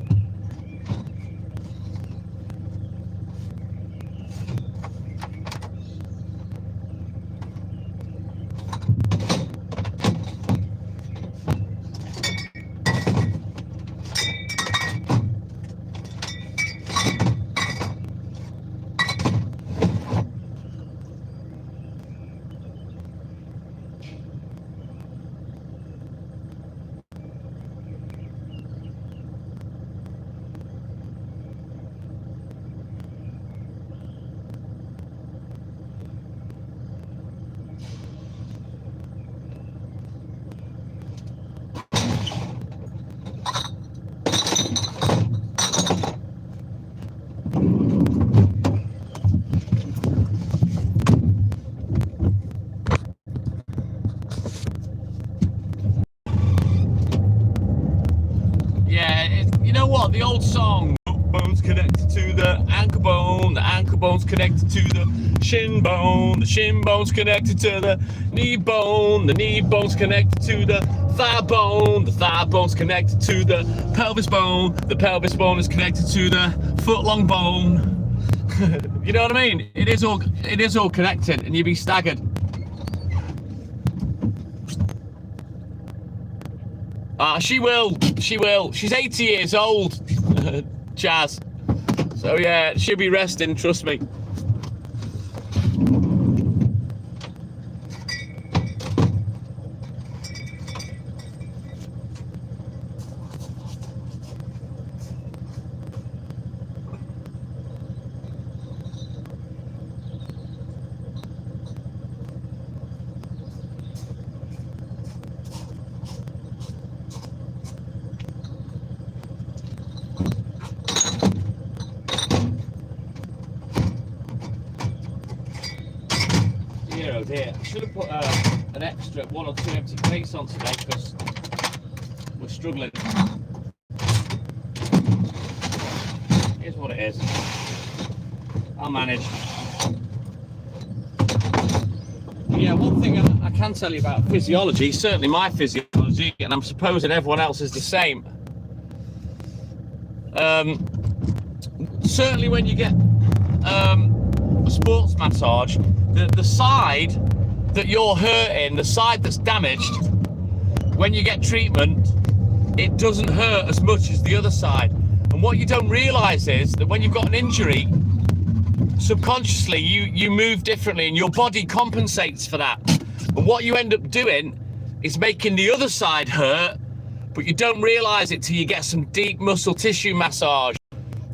A: You know what? The old song, bone's connected to the ankle bone's connected to the shin bone's connected to the knee bone's connected to the thigh bone's connected to the pelvis bone is connected to the foot long bone. You know what I mean? It is all connected, and you'd be staggered. She will. She's 80 years old, Chaz. So yeah, she'll be resting, trust me. Oh dear, I should have put an extra 1 or 2 empty plates on today because we're struggling. Here's what it is. I'll manage. Yeah, one thing I can tell you about physiology, certainly my physiology, and I'm supposing everyone else is the same. Certainly when you get a sports massage, the side that you're hurting, the side that's damaged, when you get treatment, it doesn't hurt as much as the other side. And what you don't realize is that when you've got an injury, subconsciously you move differently and your body compensates for that. And what you end up doing is making the other side hurt, but you don't realize it till you get some deep muscle tissue massage,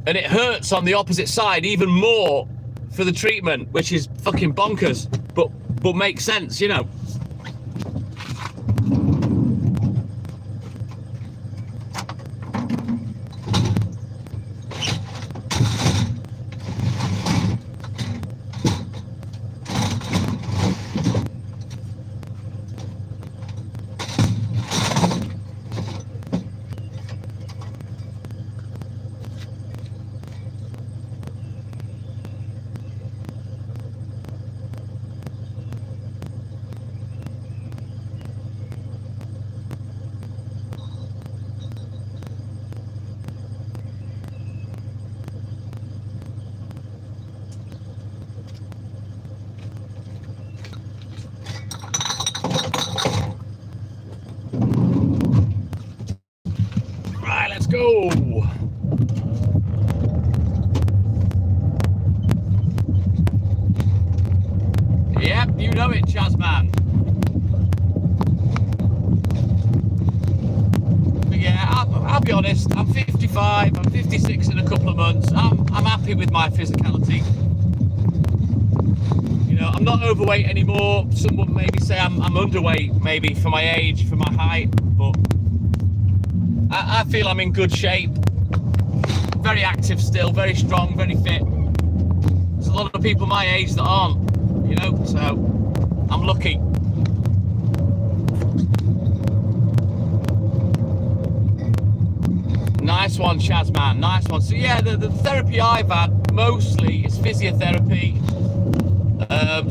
A: and it hurts on the opposite side even more for the treatment, which is fucking bonkers, but makes sense, you know. go. Yep, you know it, Chazman. But yeah, I'll be honest, I'm 55, I'm 56 in a couple of months. I'm happy with my physicality. You know, I'm not overweight anymore. Someone maybe say I'm underweight, maybe for my age, for my height, but I feel I'm in good shape. Very active still, very strong, very fit. There's a lot of people my age that aren't, you know, so I'm lucky. Nice one, Chazman, nice one. So yeah, the therapy I've had mostly is physiotherapy,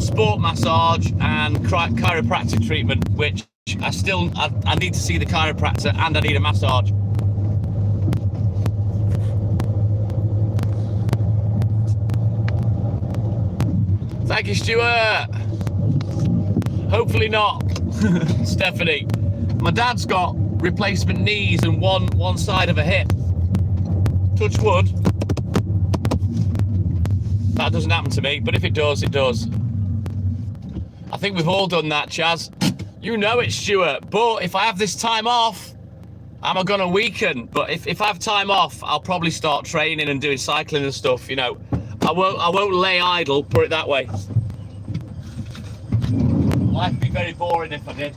A: sport massage and chiropractic treatment, which I need to see the chiropractor and I need a massage. Thank you, Stuart. Hopefully not. Stephanie, my dad's got replacement knees and one side of a hip. Touch wood. That doesn't happen to me, but if it does, it does. I think we've all done that, Chaz. You know it, Stuart. But if I have this time off, am I gonna weaken? But if I have time off, I'll probably start training and doing cycling and stuff, you know. I won't lay idle, put it that way. Life would be very boring if I did.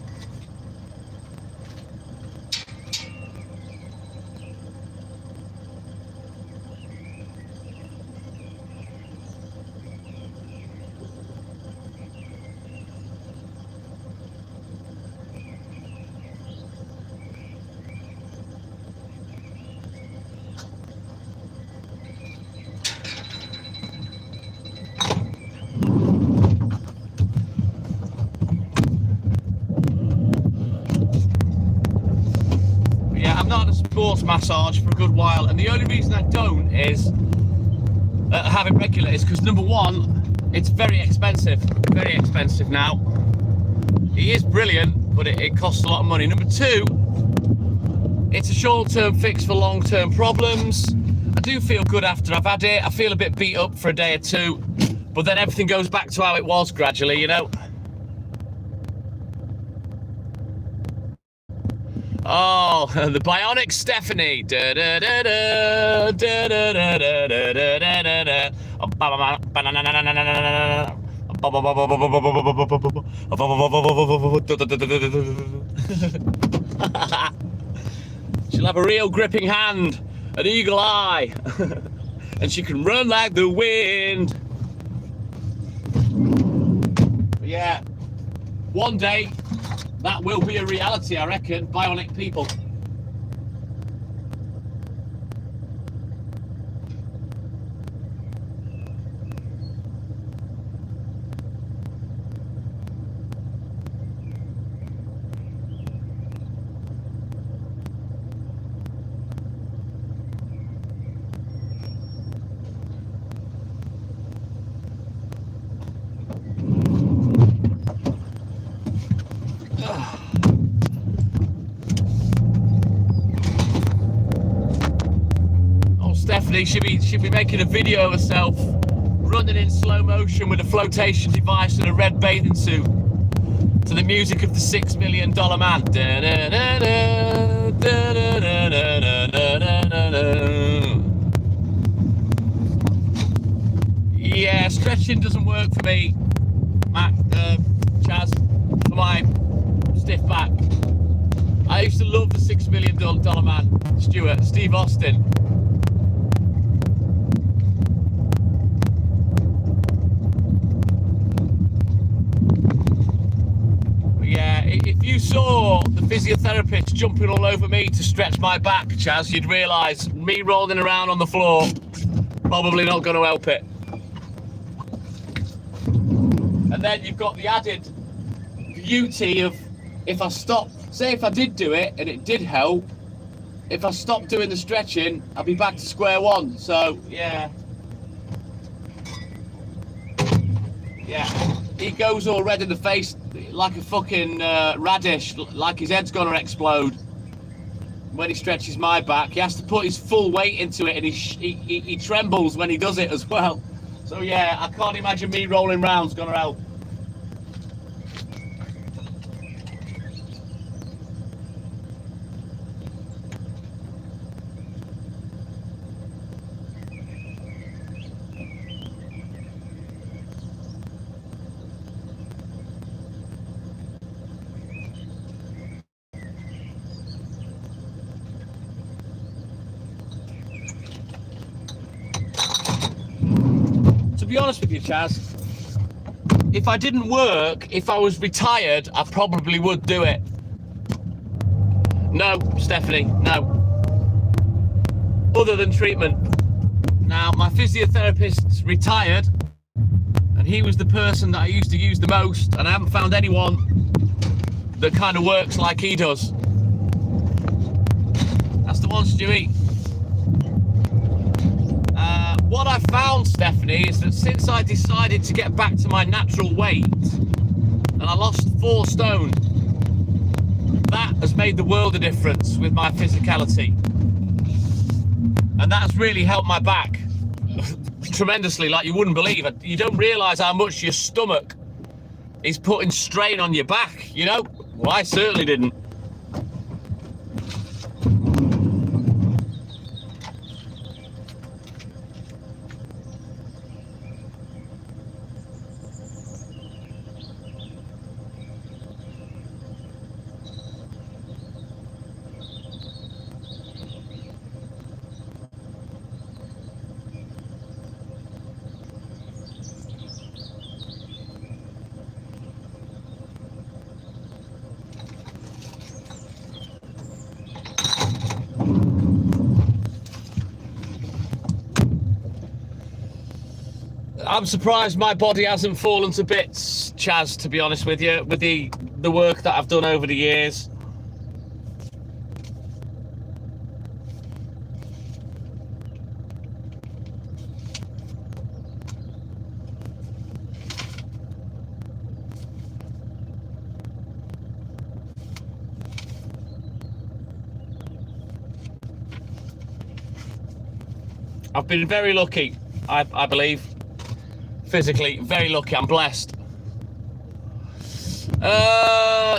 A: Sports massage for a good while, and the only reason I don't is have it regular is because number one, it's very expensive now. He is brilliant, but it costs a lot of money. Number two, it's a short-term fix for long-term problems. I do feel good after I've had it. I feel a bit beat up for a day or two, but then everything goes back to how it was gradually, you know. Oh, the bionic Stephanie. She'll have a real gripping hand, an eagle eye, and she can run like the wind. But yeah, one day that will be a reality, I reckon. Bionic people. Stephanie should be making a video of herself running in slow motion with a flotation device and a red bathing suit to the music of the $6 Million Man. Yeah, stretching doesn't work for me, Mac, Chaz, for my stiff back. I used to love the $6 Million Man, Stuart, Steve Austin. Yeah, if you saw the physiotherapist jumping all over me to stretch my back, Chaz, you'd realise me rolling around on the floor, probably not going to help it. And then you've got the added beauty of, if I stop, say if I did do it and it did help, if I stopped doing the stretching, I'd be back to square one. So, yeah. Yeah. He goes all red in the face like a fucking radish, like his head's gonna explode. when he stretches my back. He has to put his full weight into it, and he trembles when he does it as well. So yeah, I can't imagine me rolling round's gonna help. To be honest with you, Chaz, if I didn't work, if I was retired, I probably would do it. No, Stephanie, no. Other than treatment. Now, my physiotherapist's retired, and he was the person that I used to use the most, and I haven't found anyone that kind of works like he does. That's the one, Stewie. What I found, Stephanie, is that since I decided to get back to my natural weight and I lost 4 stone, that has made the world of difference with my physicality. And that's really helped my back tremendously, like you wouldn't believe. You don't realise how much your stomach is putting strain on your back, you know? Well, I certainly didn't. I'm surprised my body hasn't fallen to bits, Chaz, to be honest with you, with the work that I've done over the years. I've been very lucky, I believe. Physically, very lucky. I'm blessed.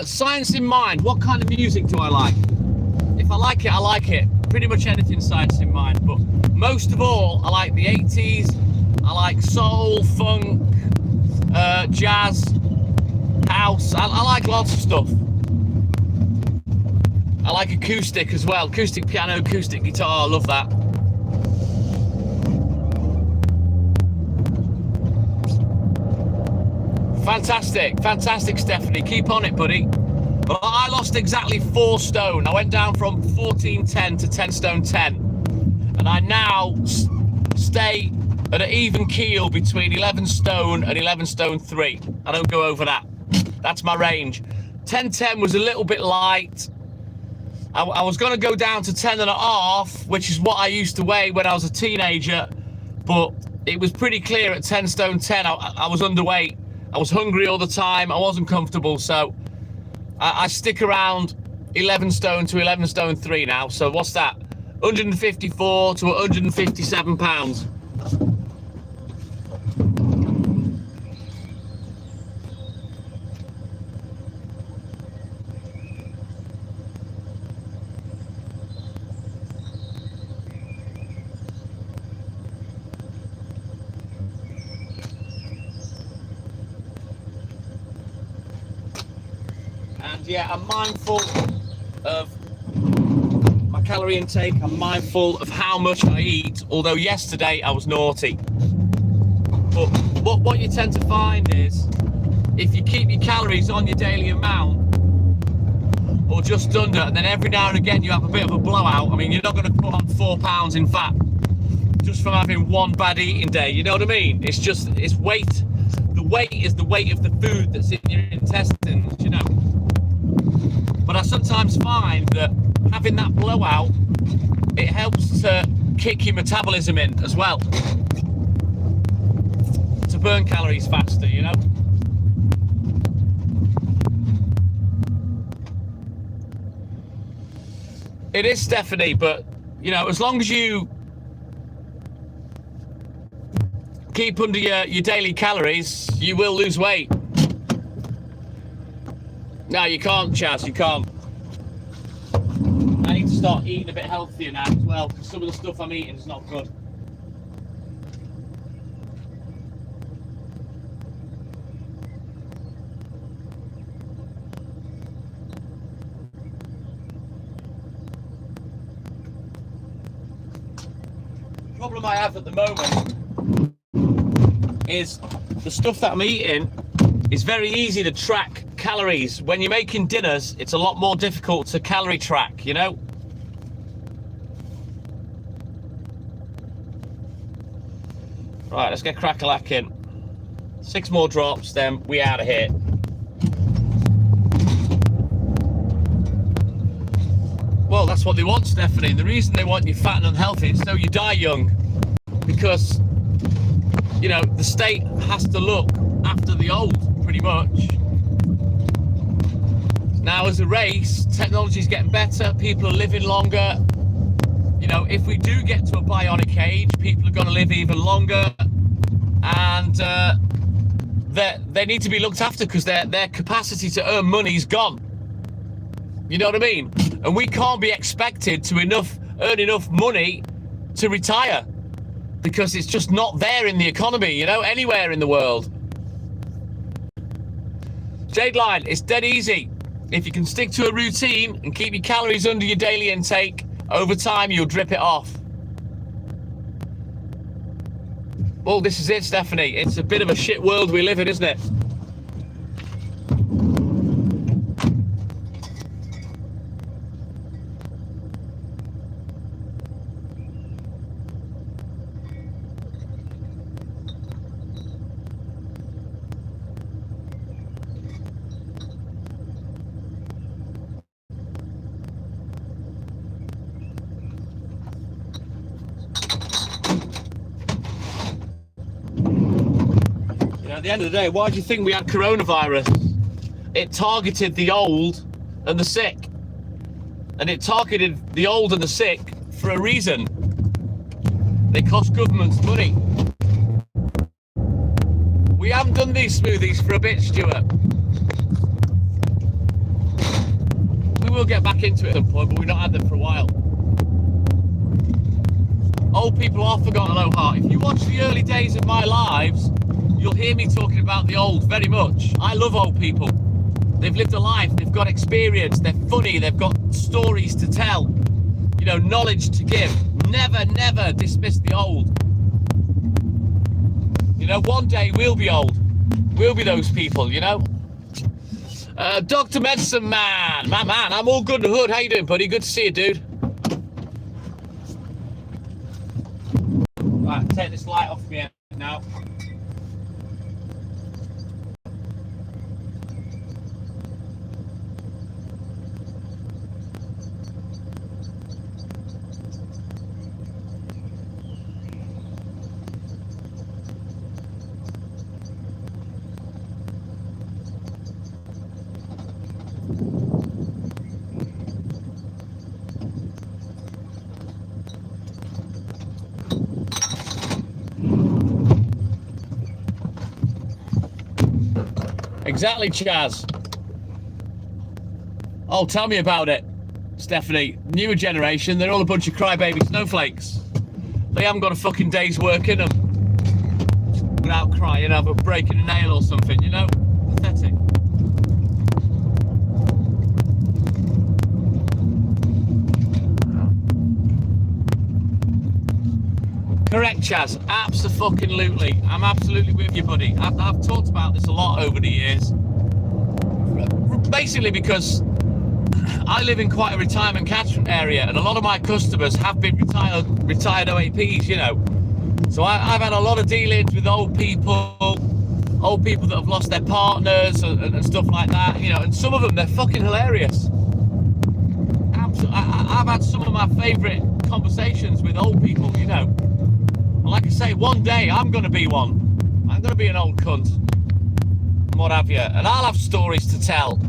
A: Science in mind. What kind of music do I like? If I like it, I like it. Pretty much anything science in mind. But most of all, I like the 80s. I like soul, funk, jazz, house. I like lots of stuff. I like acoustic as well. Acoustic piano, acoustic guitar. I love that. Fantastic, Stephanie. Keep on it, buddy. But I lost exactly 4 stone. I went down from 14.10 to 10 stone 10. And I now stay at an even keel between 11 stone and 11 stone 3. I don't go over that. That's my range. 10.10 was a little bit light. I was going to go down to 10 and a half, which is what I used to weigh when I was a teenager. But it was pretty clear at 10 stone 10, I was underweight. I was hungry all the time. I wasn't comfortable, so I stick around 11 stone to 11 stone 3 now. So what's that? 154 to 157 pounds. And yeah, I'm mindful of my calorie intake. I'm mindful of how much I eat, although yesterday I was naughty. But what you tend to find is if you keep your calories on your daily amount or just under, and then every now and again you have a bit of a blowout, I mean, you're not going to put on 4 pounds in fat just from having one bad eating day, you know what I mean? It's just, it's weight. The weight is the weight of the food that's in your intestines, you know. But I sometimes find that having that blowout, it helps to kick your metabolism in as well, to burn calories faster, you know. It is, Stephanie, but, you know, as long as you keep under your daily calories, you will lose weight. No, you can't, Chaz, you can't. I need to start eating a bit healthier now as well, because some of the stuff I'm eating is not good. The problem I have at the moment is the stuff that I'm eating is very easy to track calories. When you're making dinners, it's a lot more difficult to calorie track, you know? Right, let's get crack-a-lacking. 6 more drops, then we out of here. Well, that's what they want, Stephanie. And the reason they want you fat and unhealthy is so you die young. Because, you know, the state has to look after the old, pretty much. Now, as a race, technology's getting better, people are living longer. You know, if we do get to a bionic age, people are going to live even longer, and they need to be looked after because their capacity to earn money is gone. You know what I mean? And we can't be expected to earn enough money to retire because it's just not there in the economy, you know, anywhere in the world. Jade Line, it's dead easy. If you can stick to a routine and keep your calories under your daily intake, over time you'll drip it off. Well, this is it, Stephanie. It's a bit of a shit world we live in, isn't it? At the end of the day, why do you think we had coronavirus? It targeted the old and the sick. And it targeted the old and the sick for a reason. They cost governments money. We haven't done these smoothies for a bit, Stuart. We will get back into it at some point, but we've not had them for a while. Old people are forgotten, low heart. If you watch the early days of my lives, you'll hear me talking about the old very much. I love old people. They've lived a life, they've got experience, they're funny, they've got stories to tell, you know, knowledge to give. Never, never dismiss the old. You know, one day we'll be old. We'll be those people, you know. Dr. Medicine Man, my man, I'm all good in the hood. How you doing, buddy? Good to see you, dude. Right, take this light off me now. Exactly, Chaz. Oh, tell me about it, Stephanie. Newer generation, they're all a bunch of crybaby snowflakes. They haven't got a fucking day's work in them without crying over breaking a nail or something, you know? Pathetic. Correct, Chaz. Absolutely. I'm absolutely with you, buddy. I've talked about this a lot over the years. Basically because I live in quite a retirement catchment area, and a lot of my customers have been retired OAPs, you know. So I've had a lot of dealings with old people that have lost their partners and stuff like that, you know. And some of them, they're fucking hilarious. I've had some of my favourite conversations with old people, you know. Like I say, one day I'm going to be one. I'm going to be an old cunt. And what have you. And I'll have stories to tell.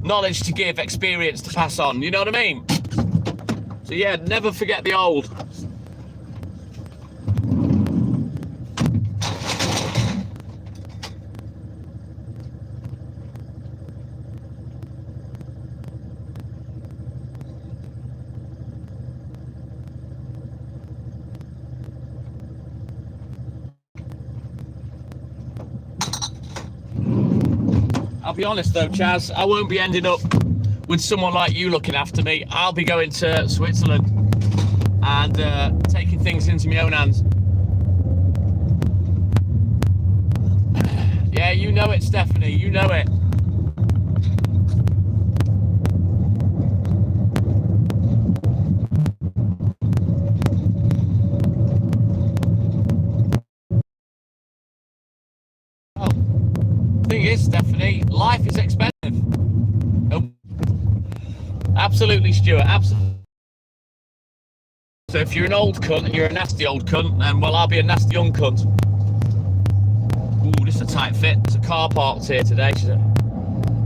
A: Knowledge to give, experience to pass on. You know what I mean? So yeah, never forget the old. I'll be honest though, Chaz, I won't be ending up with someone like you looking after me. I'll be going to Switzerland and taking things into my own hands. Yeah, you know it, Stephanie, you know it. Thing is, Stephanie, life is expensive. Oh, absolutely, Stuart, absolutely. So if you're an old cunt and you're a nasty old cunt, then well, I'll be a nasty young cunt. Ooh, this is a tight fit. There's a car parked here today. She's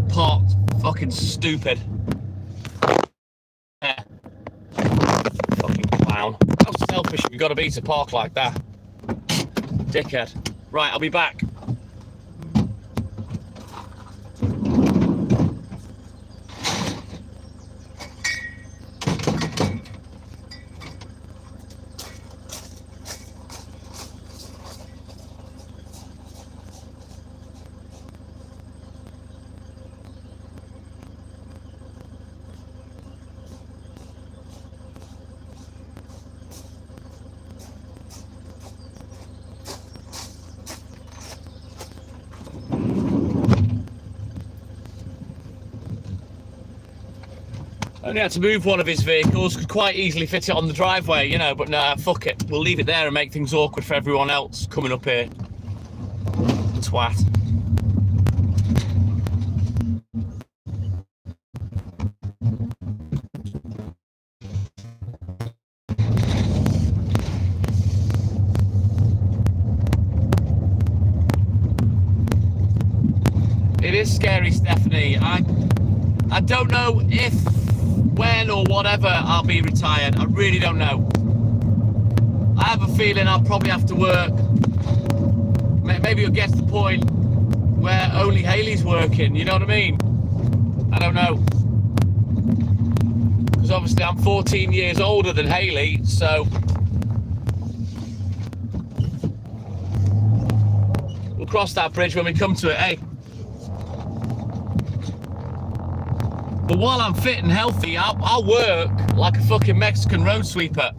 A: parked fucking stupid. Yeah. Fucking clown. How selfish have you got to be to park like that? Dickhead. Right, I'll be back. Only had to move one of his vehicles, could quite easily fit it on the driveway, you know, but nah, fuck it. We'll leave it there and make things awkward for everyone else coming up here. Twat. It is scary, Stephanie. I don't know if, when or whatever I'll be retired. I really don't know. I have a feeling I'll probably have to work. Maybe it'll get to the point where only Hayley's working, you know what I mean? I don't know. Because obviously I'm 14 years older than Hayley, so we'll cross that bridge when we come to it, eh? But while I'm fit and healthy, I'll work like a fucking Mexican road sweeper.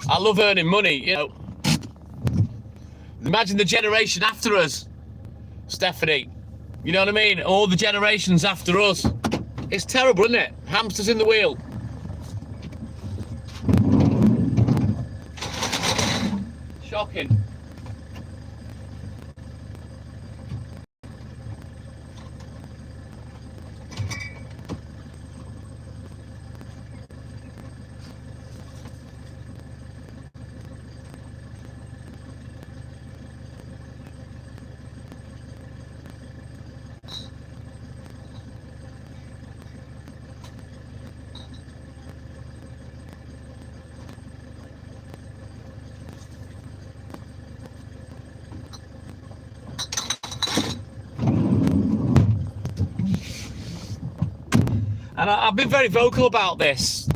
A: I love earning money, you know. Imagine the generation after us, Stephanie. You know what I mean? All the generations after us. It's terrible, isn't it? Hamsters in the wheel. Shocking. And I've been very vocal about this.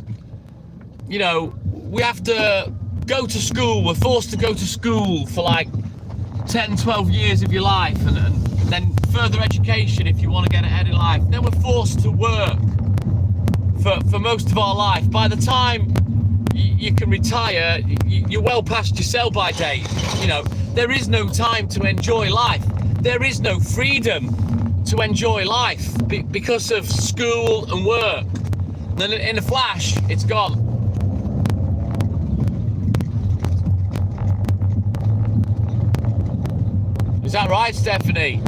A: You know, we have to go to school. We're forced to go to school for like 10, 12 years of your life. And then further education if you want to get ahead in life. Then we're forced to work for most of our life. By the time you can retire, you're well past your sell-by date. You know, there is no time to enjoy life. There is no freedom to enjoy life because of school and work. Then in a flash, it's gone. Is that right, Stephanie?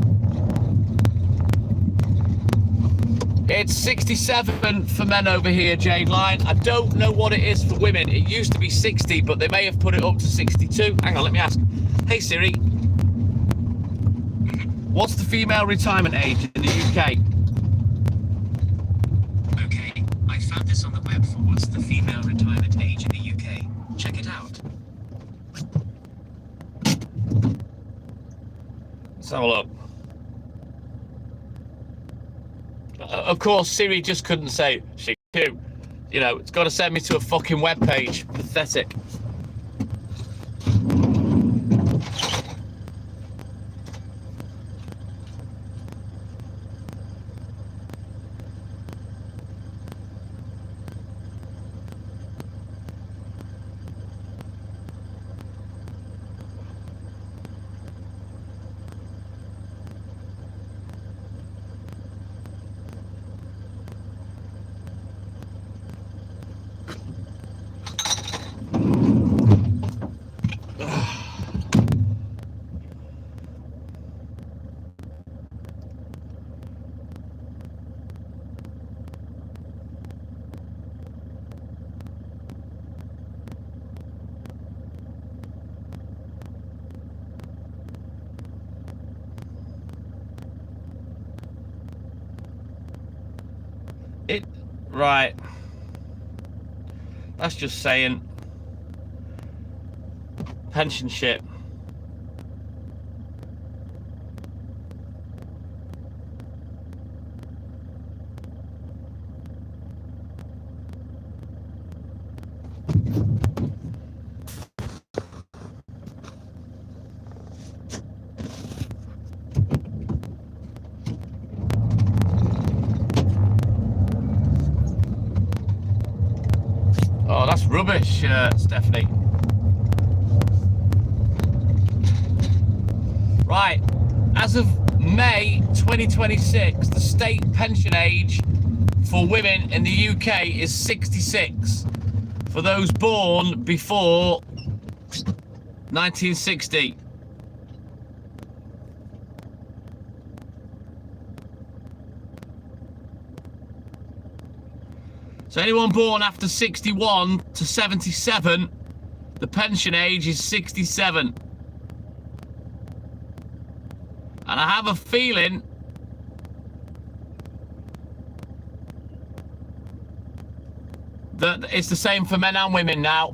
A: It's 67 for men over here, Jade Line. I don't know what it is for women. It used to be 60, but they may have put it up to 62. Hang on, let me ask. Hey Siri, what's the female retirement age in the UK?
C: Okay, I found this on the web for what's the female retirement lowest age in the UK. Check it out.
A: Let's have a look. Of course, Siri just couldn't say 62. You know, it's got to send me to a fucking web page. Pathetic. Right. That's just saying pension shit. Oh, that's rubbish, Stephanie. Right, as of May 2026, the state pension age for women in the UK is 66 for those born before 1960. So anyone born after 61 to 77, the pension age is 67. And I have a feeling that it's the same for men and women now.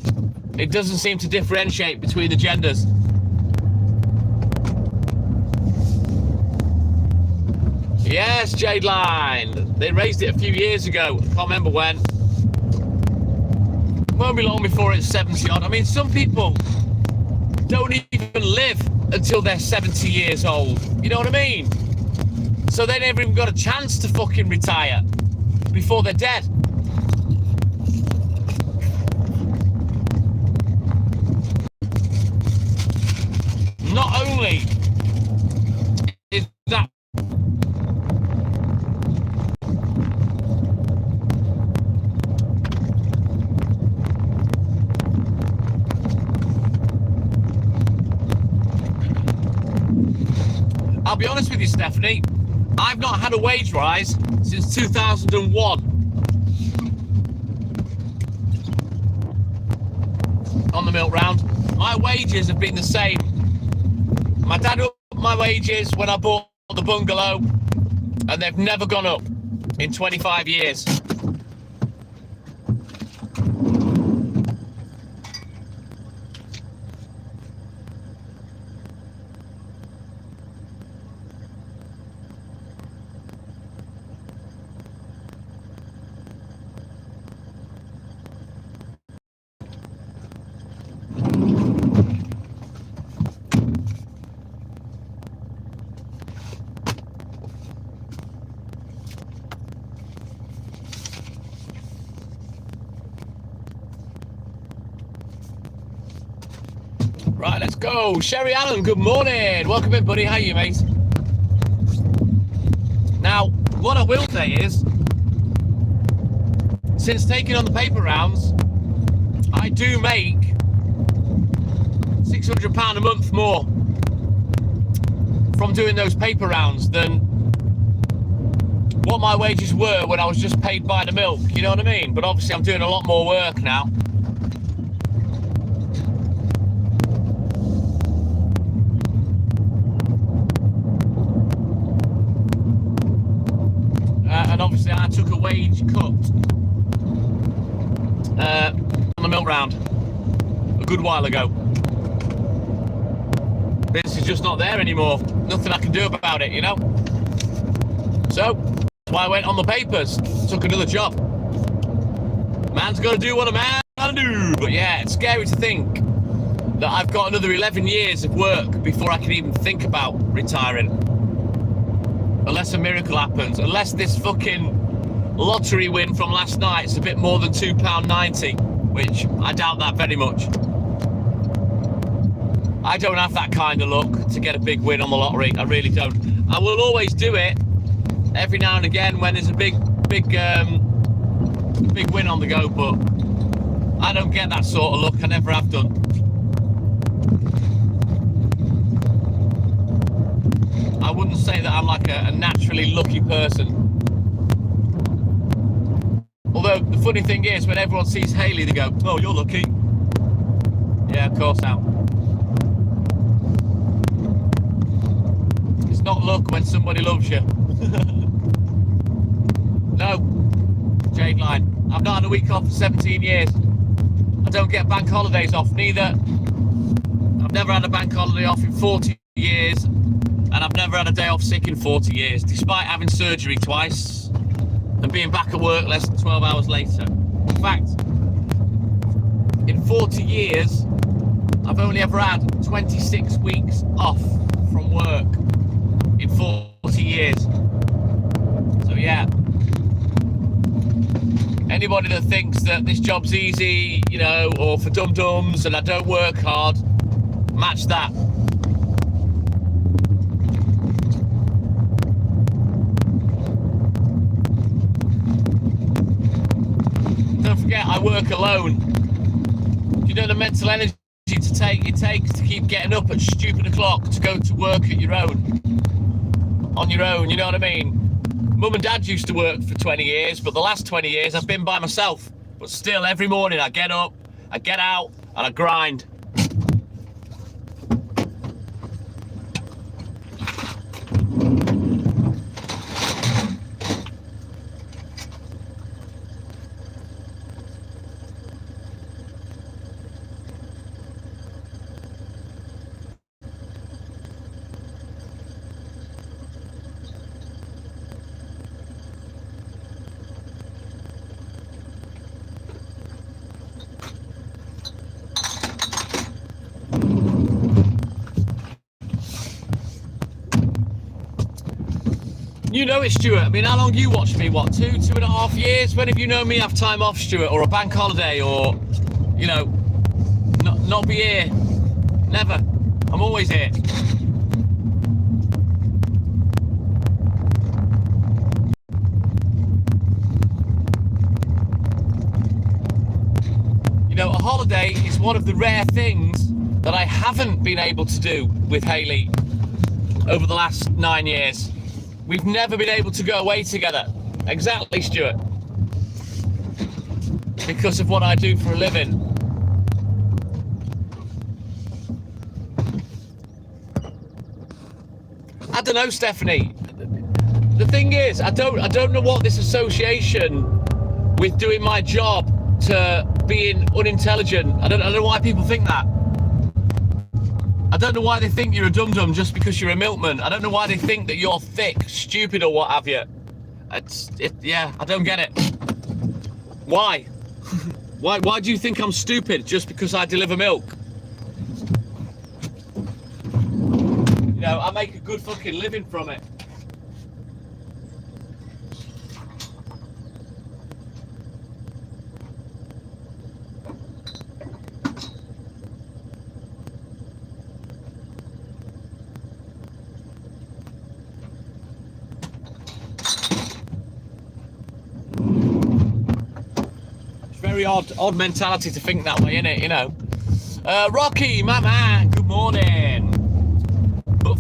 A: It doesn't seem to differentiate between the genders. Yes, Jade Line. They raised it a few years ago. I can't remember when. Won't be long before it's 70 odd. I mean, some people don't even live until they're 70 years old. You know what I mean? So they never even got a chance to fucking retire before they're dead. Not only is that I'll be honest with you, Stephanie, I've not had a wage rise since 2001. On the milk round, my wages have been the same. My dad upped my wages when I bought the bungalow, and they've never gone up in 25 years. Right, let's go. Sherry Allen, good morning. Welcome in, buddy. How are you, mate? Now, what I will say is, since taking on the paper rounds, I do make £600 a month more from doing those paper rounds than what my wages were when I was just paid by the milk. You know what I mean? But obviously I'm doing a lot more work now. And obviously I took a wage cut on the milk round a good while ago. This is just not there anymore. Nothing I can do about it, you know? So, that's why I went on the papers, took another job. Man's got to do what a man can do. But yeah, it's scary to think that I've got another 11 years of work before I can even think about retiring. Unless a miracle happens, unless this fucking lottery win from last night is a bit more than £2.90, which I doubt that very much. I don't have that kind of luck to get a big win on the lottery. I really don't. I will always do it every now and again when there's a big win on the go, but I don't get that sort of luck. I never have done. I wouldn't say that I'm like a naturally lucky person. Although the funny thing is, when everyone sees Hayley, they go, "Oh, you're lucky." Yeah, of course I am. It's not luck when somebody loves you. No, Jade Line. I've not had a week off for 17 years. I don't get bank holidays off neither. I've never had a bank holiday off in 40 years. And I've never had a day off sick in 40 years, despite having surgery twice and being back at work less than 12 hours later. In fact, in 40 years, I've only ever had 26 weeks off from work in 40 years. So yeah, anybody that thinks that this job's easy, you know, or for dum-dums and I don't work hard, match that. Don't forget, I work alone. You know the mental energy it takes to keep getting up at stupid o'clock to go to work at your own, on your own, you know what I mean? Mum and Dad used to work for 20 years, but the last 20 years I've been by myself. But still, every morning I get up, I get out, and I grind. You know it, Stuart. I mean, how long you watched me? What, 2.5 years? When have you known me have time off, Stuart, or a bank holiday, or, you know, not be here? Never. I'm always here. You know, a holiday is one of the rare things that I haven't been able to do with Hayley over the last 9 years. We've never been able to go away together. Exactly, Stuart. Because of what I do for a living. I don't know, Stephanie. The thing is, I don't know what this association with doing my job to being unintelligent. I don't know why people think that. I don't know why they think you're a dum-dum just because you're a milkman. I don't know why they think that you're thick, stupid, or what have you. Yeah, I don't get it. Why? Why do you think I'm stupid just because I deliver milk? You know, I make a good fucking living from it. Odd mentality to think that way, innit, you know. Rocky, my man, good morning. But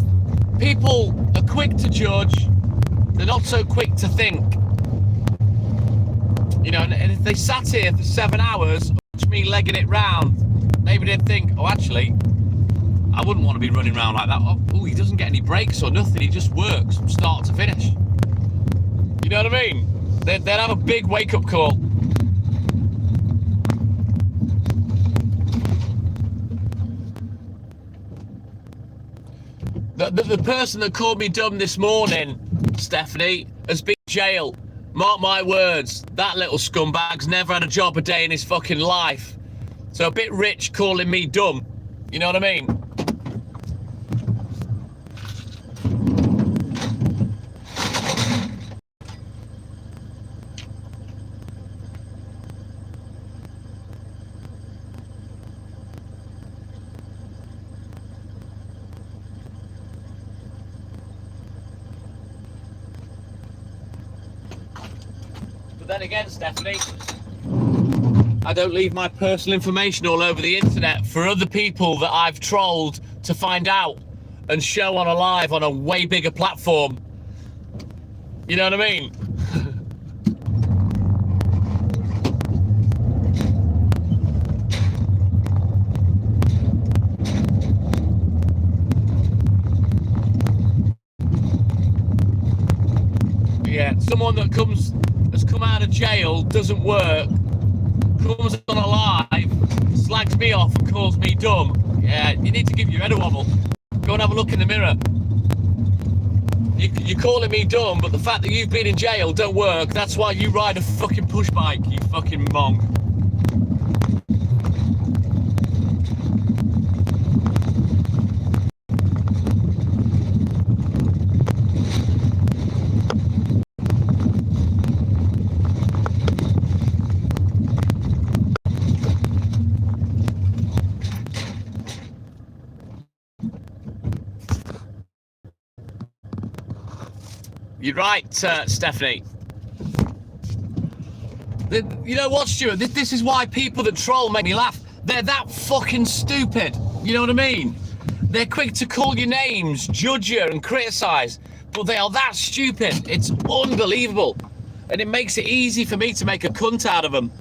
A: people are quick to judge, they're not so quick to think. You know, and if they sat here for 7 hours, watch me legging it round, maybe they'd think, oh, actually, I wouldn't want to be running around like that. Oh, he doesn't get any breaks or nothing, he just works from start to finish. You know what I mean? They'd have a big wake-up call. The person that called me dumb this morning, Stephanie, has been in jail. Mark my words, that little scumbag's never had a job a day in his fucking life. So a bit rich calling me dumb. You know what I mean? Then again, Stephanie, I don't leave my personal information all over the internet for other people that I've trolled to find out and show on a live on a way bigger platform. You know what I mean? Yeah, someone that has come out of jail, doesn't work, comes on a live, slags me off and calls me dumb. Yeah, you need to give your head a wobble. Go and have a look in the mirror. You're calling me dumb, but the fact that you've been in jail don't work. That's why you ride a fucking push bike, you fucking mong. You're right, Stephanie. You know what, Stuart? This is why people that troll make me laugh. They're that fucking stupid. You know what I mean? They're quick to call you names, judge you, and criticise, but they are that stupid. It's unbelievable. And it makes it easy for me to make a cunt out of them.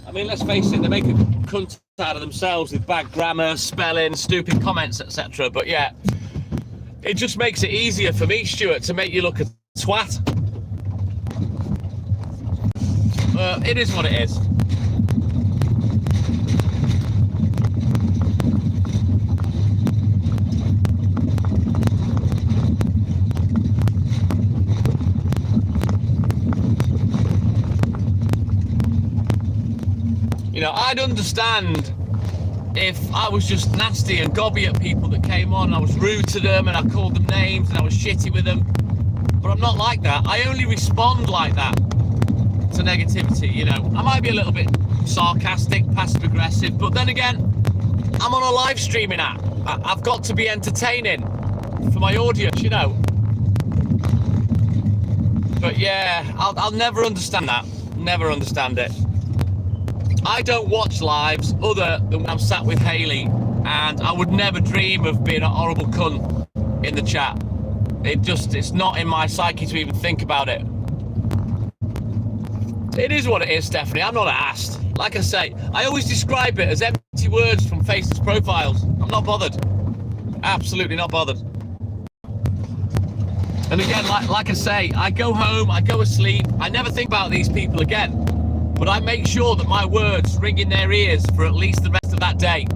A: I mean, let's face it, they make a cunt out of themselves with bad grammar, spelling, stupid comments, etc. But yeah, it just makes it easier for me, Stuart, to make you look a twat. It is what it is. You know, I'd understand if I was just nasty and gobby at people that came on, I was rude to them and I called them names and I was shitty with them. But I'm not like that. I only respond like that to negativity, you know. I might be a little bit sarcastic, passive aggressive, but then again, I'm on a live streaming app. I've got to be entertaining for my audience, you know. But yeah, I'll never understand that. Never understand it. I don't watch lives other than when I'm sat with Hayley, and I would never dream of being a horrible cunt in the chat. It's not in my psyche to even think about it. It is what it is, Stephanie. I'm not asked. Like I say, I always describe it as empty words from faceless profiles. I'm not bothered. Absolutely not bothered. And again, like I say, I go home, I go asleep, I never think about these people again. But I make sure that my words ring in their ears for at least the rest of that day.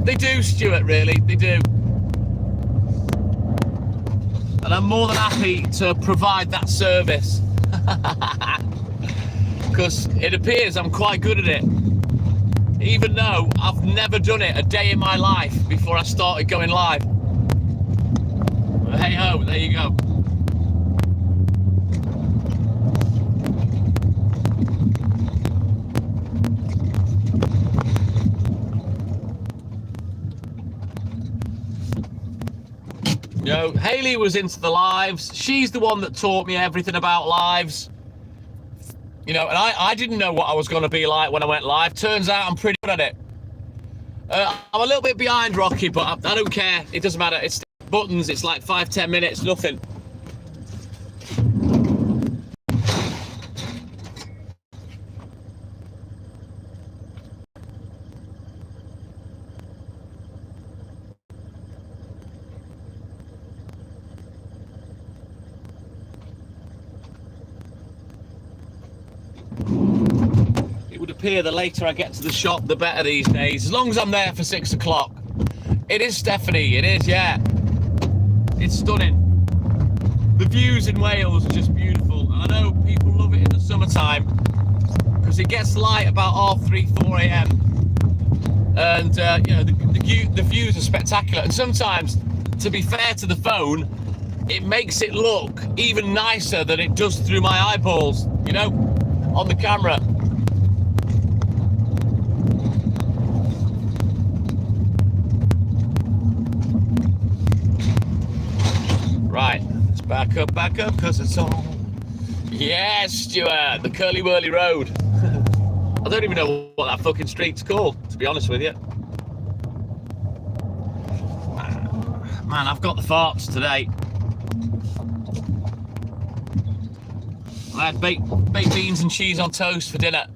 A: They do, Stuart, really, they do. And I'm more than happy to provide that service. Because it appears I'm quite good at it. Even though I've never done it a day in my life before I started going live. Hey ho, there you go. You know, Hayley was into the lives. She's the one that taught me everything about lives. You know, and I didn't know what I was going to be like when I went live. Turns out I'm pretty good at it. I'm a little bit behind Rocky, but I don't care. It doesn't matter. It's buttons. It's like 5-10 minutes, nothing. It would appear the later I get to the shop, the better these days. As long as I'm there for 6 o'clock. It is Stephanie, it is, yeah. It's stunning. The views in Wales are just beautiful. And I know people love it in the summertime because it gets light about 3-4 a.m. And, you know, the views are spectacular. And sometimes, to be fair to the phone, it makes it look even nicer than it does through my eyeballs, you know, on the camera. Right, let's back up, because it's on. Yes, Stuart, the Curly Whirly Road. I don't even know what that fucking street's called, to be honest with you. Man, I've got the farts today. I had baked beans and cheese on toast for dinner.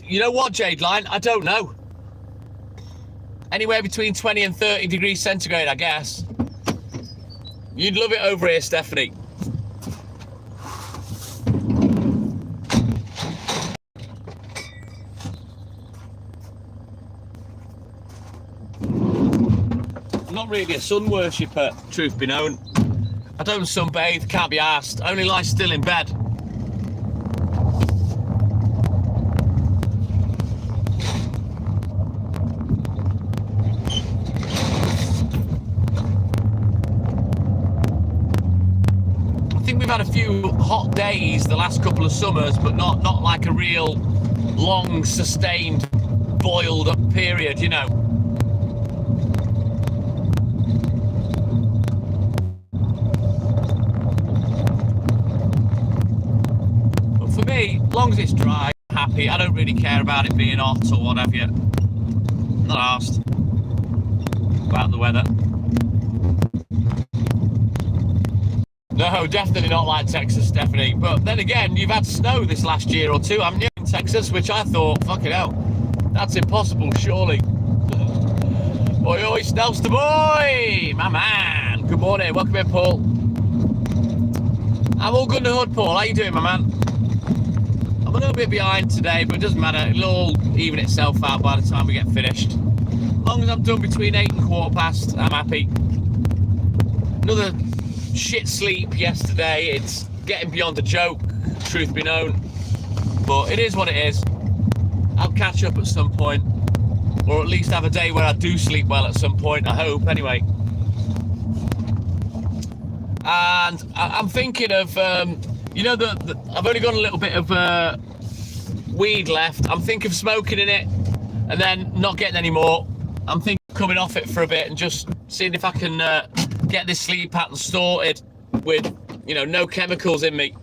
A: You know what, Jade Line? I don't know. Anywhere between 20 and 30 degrees centigrade, I guess. You'd love it over here, Stephanie. I'm not really a sun worshipper, truth be known. I don't sunbathe, can't be arsed. I only lie still in bed. I think we've had a few hot days the last couple of summers, but not like a real long, sustained, boiled up period, you know. For me, as long as it's dry, I'm happy. I don't really care about it being hot or what have you. Not asked about the weather. No, definitely not like Texas, Stephanie. But then again, you've had snow this last year or two, haven't you, in Texas? Which I thought, fucking hell, that's impossible, surely. Oi, oi, Snelster boy! My man! Good morning, welcome in, Paul. I'm all good in the hood, Paul. How you doing, my man? I'm a little bit behind today, but it doesn't matter. It'll all even itself out by the time we get finished. As long as I'm done between 8 and 15, I'm happy. Another shit sleep yesterday. It's getting beyond a joke, truth be known. But it is what it is. I'll catch up at some point. Or at least have a day where I do sleep well at some point, I hope, anyway. And I'm thinking of... you know, I've only got a little bit of weed left. I'm thinking of smoking in it and then not getting any more. I'm thinking of coming off it for a bit and just seeing if I can get this sleep pattern sorted with, you know, no chemicals in me.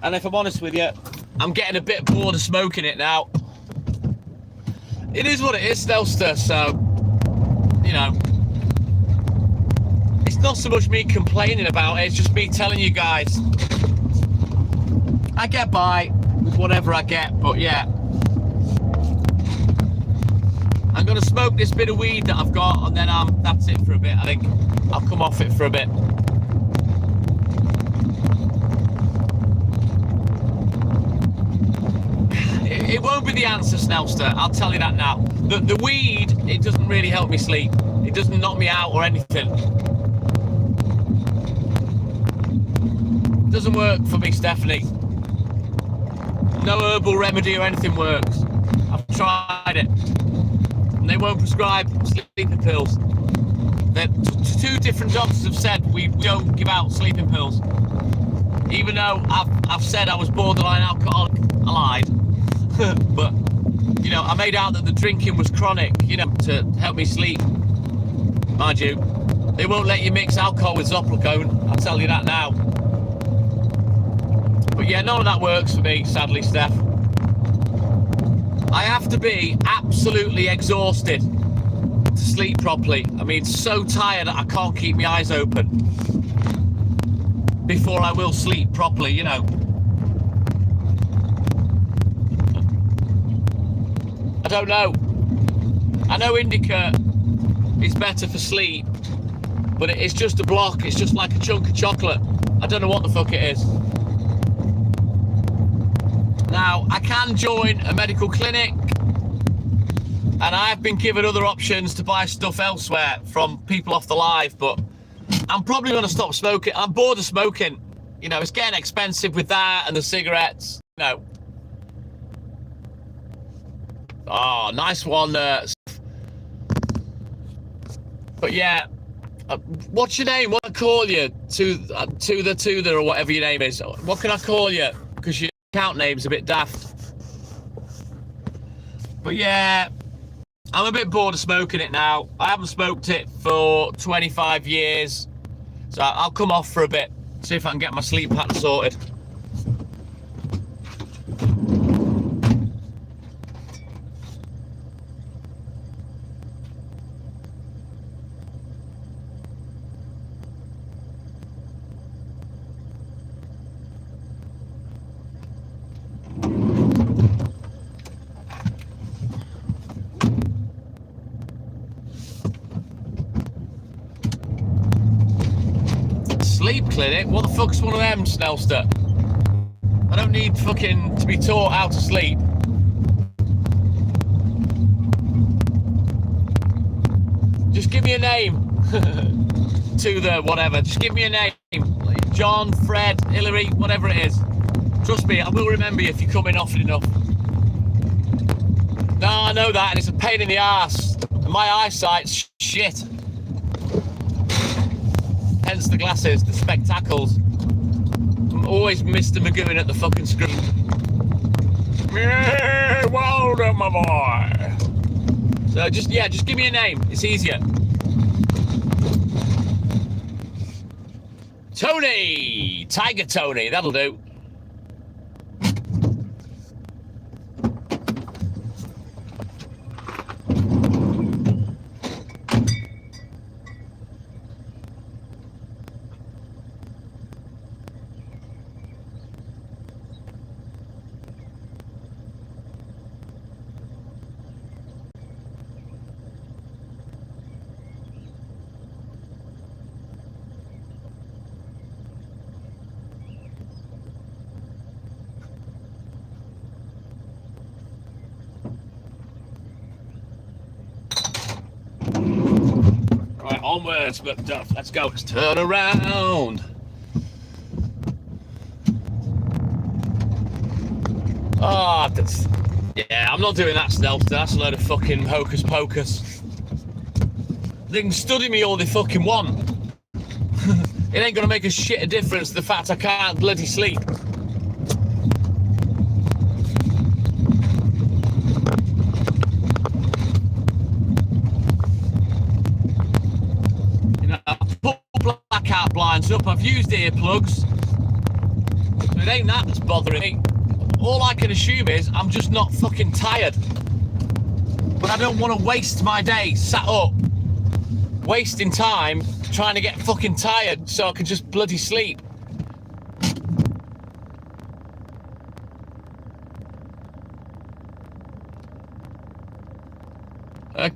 A: And if I'm honest with you, I'm getting a bit bored of smoking it now. It is what it is, Stelster, so, you know. It's not so much me complaining about it, it's just me telling you guys. I get by with whatever I get, but yeah. I'm going to smoke this bit of weed that I've got, and then that's it for a bit. I think I'll come off it for a bit. It won't be the answer, Snelster, I'll tell you that now. The weed, it doesn't really help me sleep. It doesn't knock me out or anything. It doesn't work for me, Stephanie. No herbal remedy or anything works. I've tried it. And they won't prescribe sleeping pills. Two different doctors have said we don't give out sleeping pills. Even though I've said I was borderline alcoholic, I lied. But, you know, I made out that the drinking was chronic, you know, to help me sleep. Mind you, they won't let you mix alcohol with Zopiclone, I'll tell you that now. But yeah, none of that works for me, sadly, Steph. I have to be absolutely exhausted to sleep properly. I mean, so tired that I can't keep my eyes open before I will sleep properly, you know. I don't know. I know indica is better for sleep, but it's just a block. It's just like a chunk of chocolate. I don't know what the fuck it is. Now, I can join a medical clinic, and I've been given other options to buy stuff elsewhere from people off the live, but I'm probably going to stop smoking. I'm bored of smoking. You know, it's getting expensive with that and the cigarettes. You know. Oh, nice one. But yeah, what's your name? What can I call you? To the or whatever your name is. What can I call you? Because your account name's a bit daft. But yeah, I'm a bit bored of smoking it now. I haven't smoked it for 25 years. So I'll come off for a bit, see if I can get my sleep pattern sorted. Sleep clinic? What the fuck's one of them, Snellster? I don't need fucking to be taught how to sleep. Just give me a name. To the whatever. Just give me a name. John, Fred, Hillary, whatever it is. Trust me, I will remember you if you come in often enough. No, I know that, and it's a pain in the arse. And my eyesight's shit. Hence the glasses, the spectacles. I'm always Mr. McGowan at the fucking screen. Yeah, well done, my boy. So just give me a name. It's easier. Tony! Tiger Tony, that'll do. Right, onwards, Macduff. Let's go. Let's turn around. Ah, yeah, I'm not doing that, Snelster. That's a load of fucking hocus pocus. They can study me all they fucking want. It ain't gonna make a shit of difference the fact I can't bloody sleep. Blackout blinds up. I've used earplugs, so it ain't that that's bothering me. All I can assume is I'm just not fucking tired. But I don't want to waste my day sat up, wasting time trying to get fucking tired so I can just bloody sleep.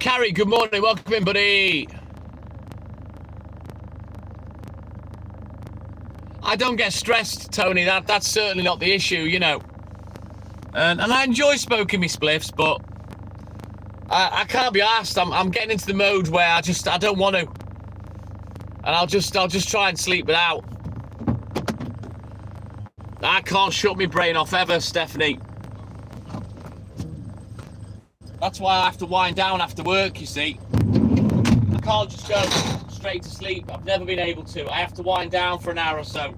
A: Carrie, good morning. Welcome in, buddy. I don't get stressed, Tony. That's certainly not the issue, you know. And I enjoy smoking me spliffs, but I can't be arsed. I'm getting into the mode where I don't want to. And I'll just try and sleep without. I can't shut my brain off ever, Stephanie. That's why I have to wind down after work, you see. I can't just go straight to sleep. I've never been able to. I have to wind down for an hour or so.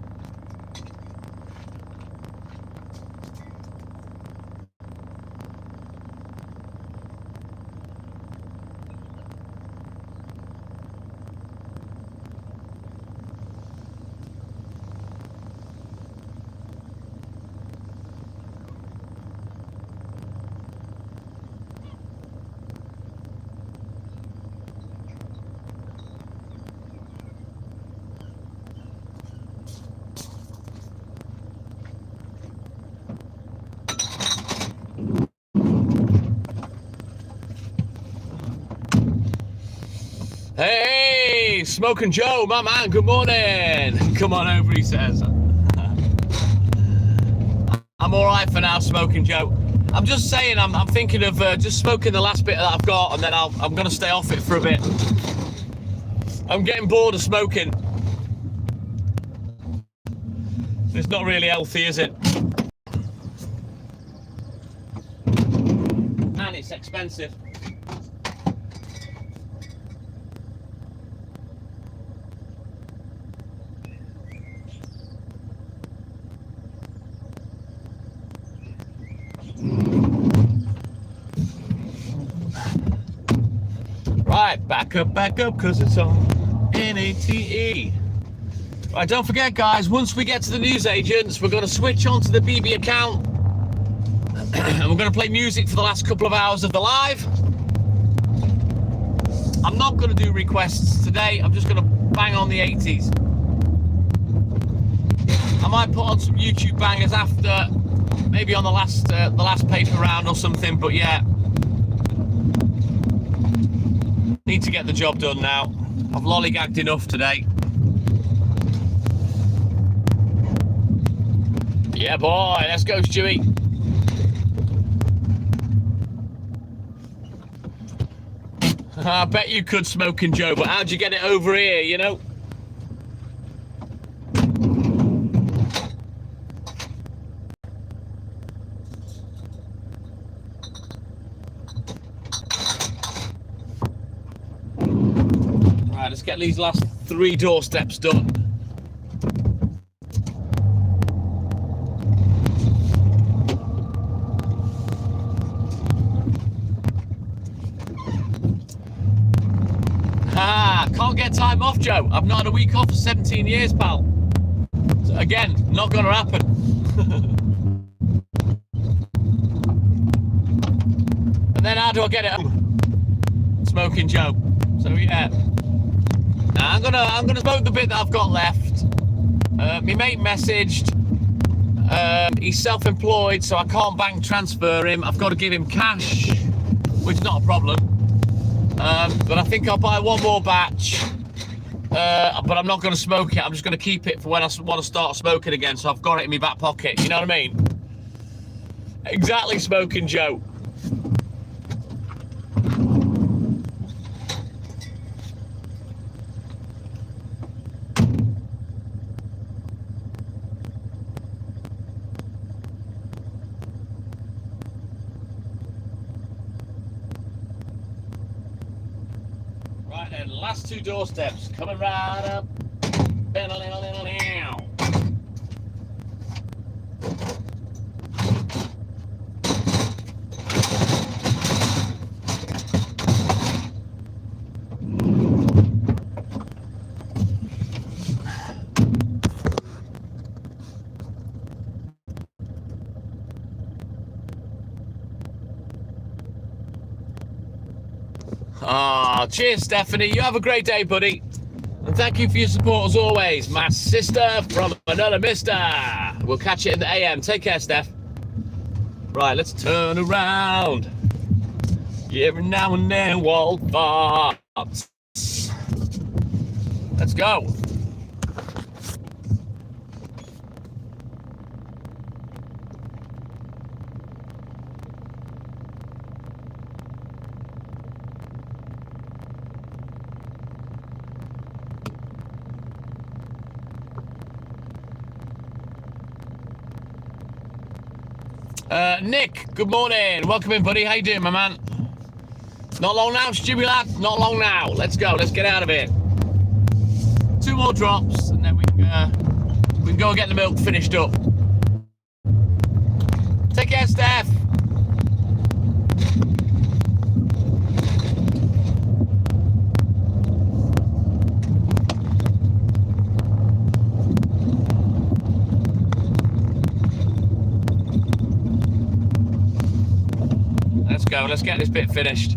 A: Hey, Smoking Joe, my man, good morning. Come on over, he says. I'm all right for now, Smoking Joe. I'm just saying, I'm thinking of just smoking the last bit that I've got, and then I'm going to stay off it for a bit. I'm getting bored of smoking. It's not really healthy, is it? And it's expensive. Right, back up, because it's on NATE. Right, don't forget, guys, once we get to the newsagents, we're going to switch on to the BB account. And we're going to play music for the last couple of hours of the live. I'm not going to do requests today. I'm just going to bang on the 80s. I might put on some YouTube bangers after, maybe on the last paper round or something, but yeah. Need to get the job done now. I've lollygagged enough today. Yeah, boy, let's go, Stewie. I bet you could, Smoking Joe, but how'd you get it over here, you know? Right, let's get these last 3 doorsteps done. Can't get time off, Joe. I've not had a week off for 17 years, pal. So again, not gonna happen. And then how do I get it home? Smoking Joe. So yeah. Now I'm gonna smoke the bit that I've got left. My mate messaged. He's self-employed, so I can't bank transfer him. I've got to give him cash, which is not a problem. But I think I'll buy one more batch. But I'm not going to smoke it. I'm just going to keep it for when I want to start smoking again. So I've got it in my back pocket. You know what I mean? Exactly, Smoking Joe. Right then, last 2 doorsteps coming right up. Oh, cheers, Stephanie. You have a great day, buddy. And thank you for your support as always. My sister from another mister. We'll catch you in the AM. Take care, Steph. Right, let's turn around. Every now and then, wild thoughts. Let's go. Nick, good morning. Welcome in, buddy. How you doing, my man? Not long now, Stewie lad. Not long now. Let's go. Let's get out of here. 2 more drops, and then we can go and get the milk finished up. Take care, Steph. Let's go. Let's get this bit finished.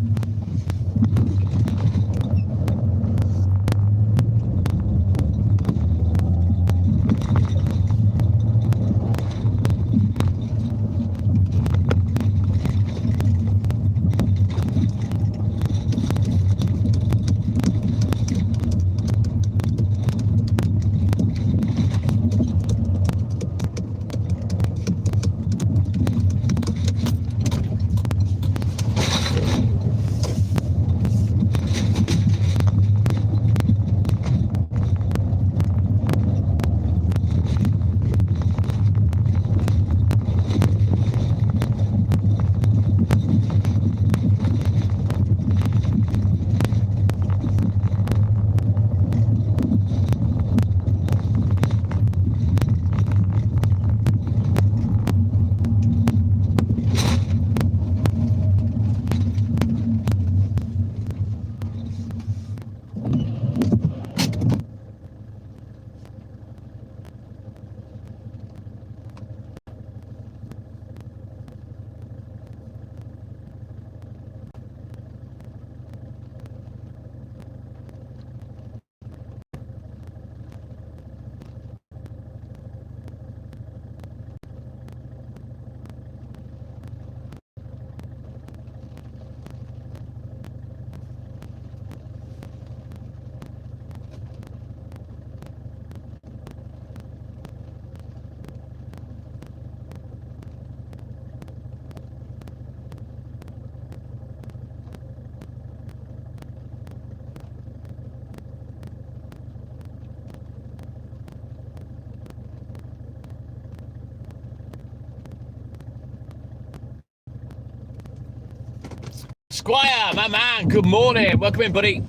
A: Squire, my man, good morning. Welcome in, buddy.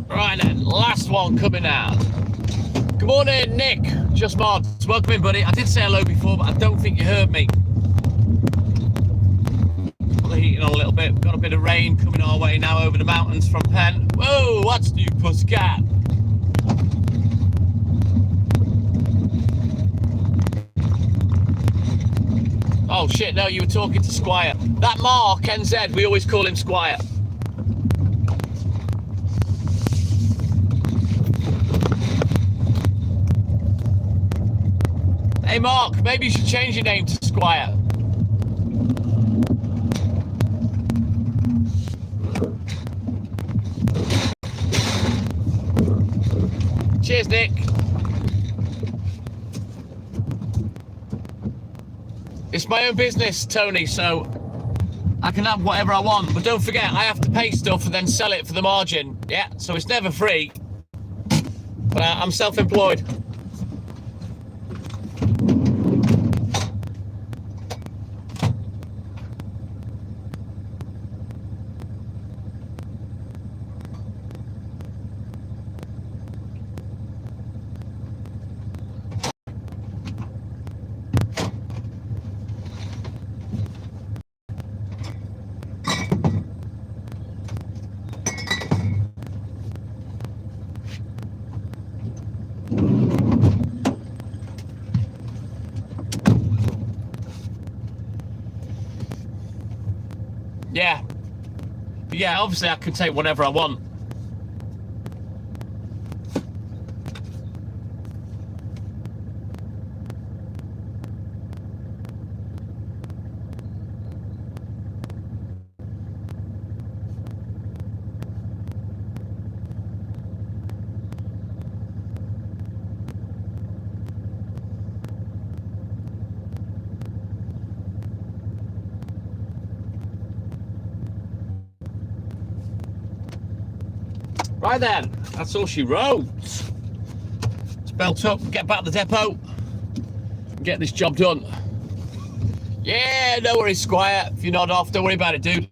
A: Right then, last one coming out. Good morning, Nick. Just mods. Welcome in, buddy. I did say hello before, but I don't think you heard me. Put the heating on a little bit. We've got a bit of rain coming our way now over the mountains from Penn. Whoa, what's new, Pussycat? Oh shit, no, you were talking to Squire. That Mark, NZ, we always call him Squire. Hey Mark, maybe you should change your name to Squire. Cheers, Nick. It's my own business, Tony, so I can have whatever I want. But don't forget, I have to pay stuff and then sell it for the margin. Yeah, so it's never free. But I'm self-employed. Yeah, obviously I can take whatever I want. Right then, that's all she wrote. Let's belt up, get back to the depot, and get this job done. Yeah, no worries, Squire. If you nod off, don't worry about it, dude.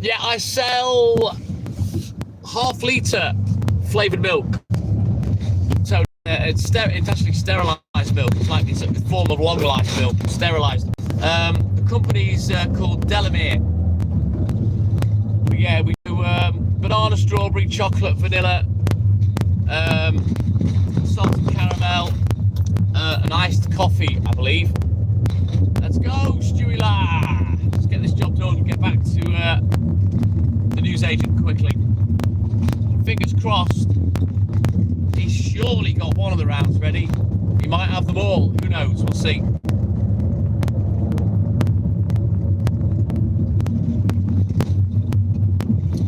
A: Yeah, I sell half-litre flavoured milk. So it's actually sterilised milk. It's a form of long life milk, sterilised. The company's called Delamere. But yeah, we do banana, strawberry, chocolate, vanilla, salted caramel, and iced coffee, I believe. Let's go, Stewie La! Let's get this job done and get back to the newsagent quickly. Fingers crossed, he's surely got one of the rounds ready. He might have them all, who knows, we'll see.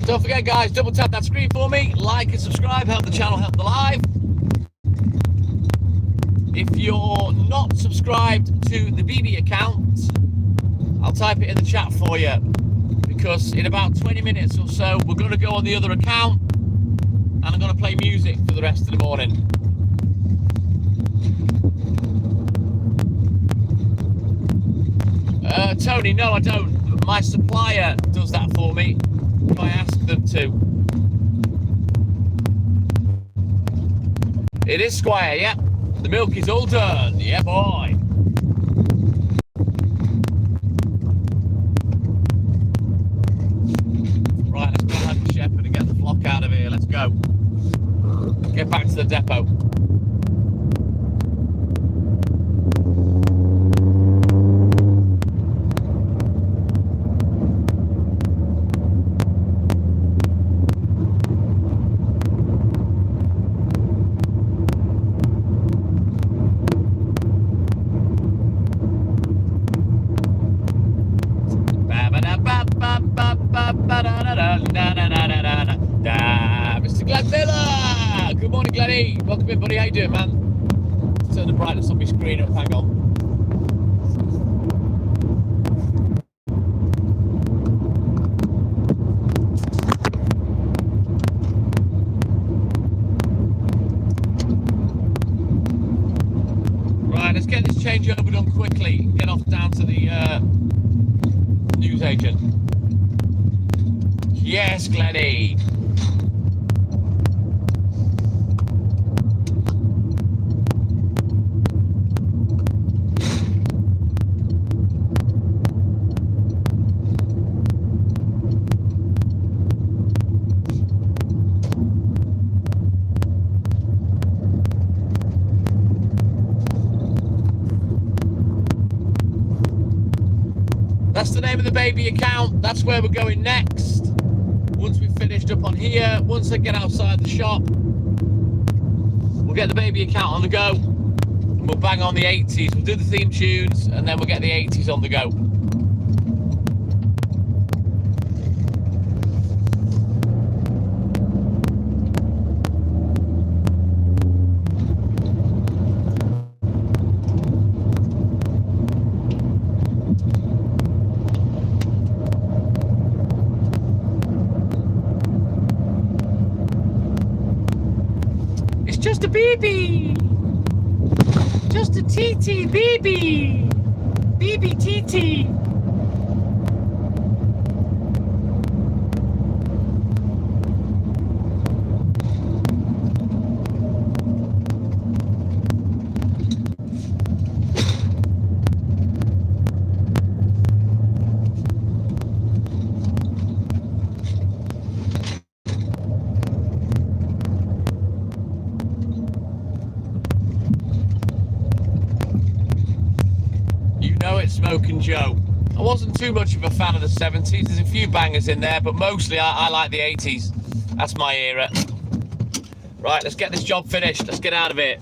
A: Don't forget, guys, double tap that screen for me, like and subscribe, help the channel, help the live. If you're not subscribed to the BB account, I'll type it in the chat for you, because in about 20 minutes or so, we're going to go on the other account, and I'm going to play music for the rest of the morning. Tony, no, I don't. My supplier does that for me if I ask them to. It is Squire, yeah. The milk is all done, yeah, boy. Right, let's go ahead and shepherd and get the flock out of here. Let's go. Get back to the depot. Mr. Glenn Miller! Good morning, Glenny. Welcome in, buddy. How you doing, man? turn the brightness on my screen up, hang on. Right, let's get this changeover done quickly and get off down to the newsagent. Yes, Glenny. That's the name of the baby account. That's where we're going next. Once we've finished up on here, once I get outside the shop, we'll get the baby account on the go. And we'll bang on the 80s. We'll do the theme tunes and then we'll get the 80s on the go. Just a baby, just a TT baby, baby TT. Smoking Joe. I wasn't too much of a fan of the 70s. There's a few bangers in there, but mostly I like the 80s. That's my era. Right, let's get this job finished. Let's get out of it.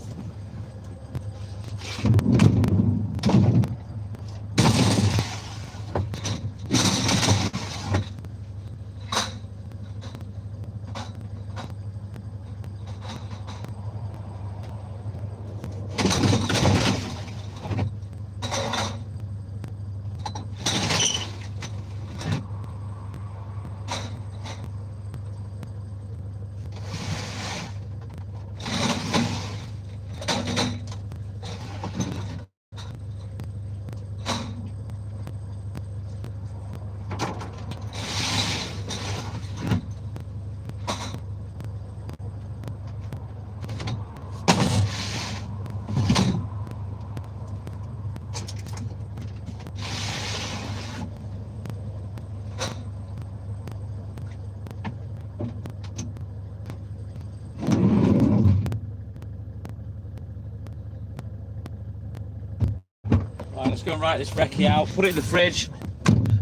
A: Right, let's go and write this recce out, put it in the fridge,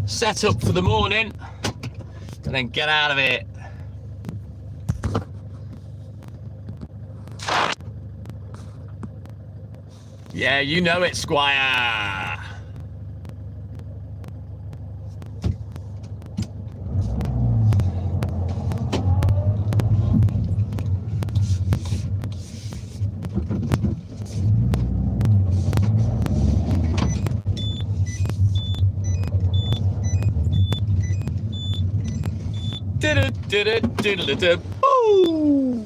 A: set up for the morning, and then get out of it. Yeah, you know it, Squire. Ooh.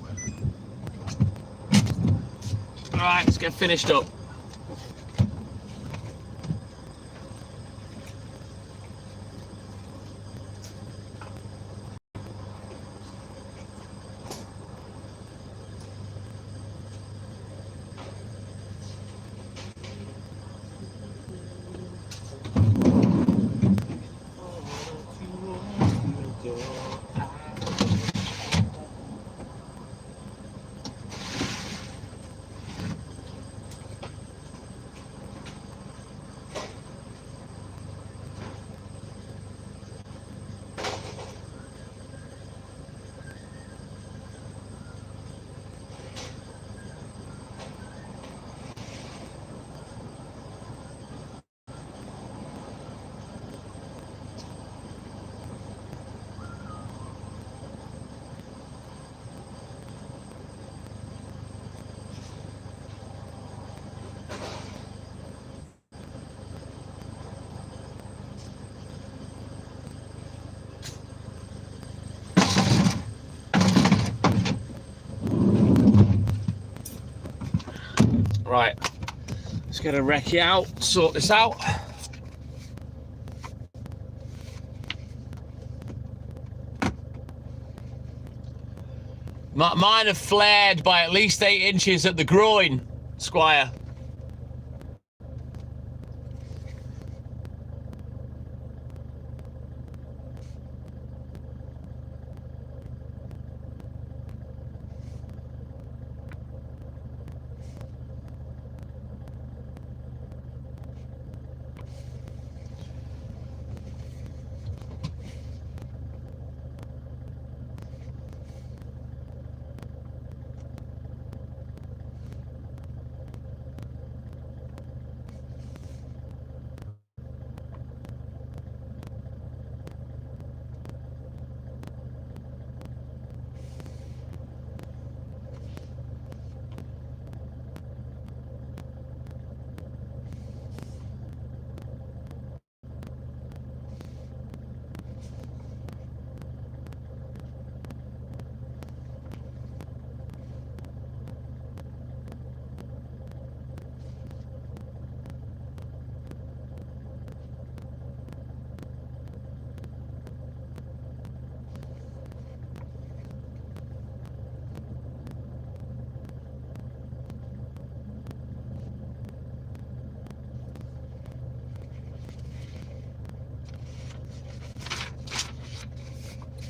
A: Right, let's get finished up. Right, let's get a recce out, sort this out. Mine have flared by at least 8 inches at the groin, Squire.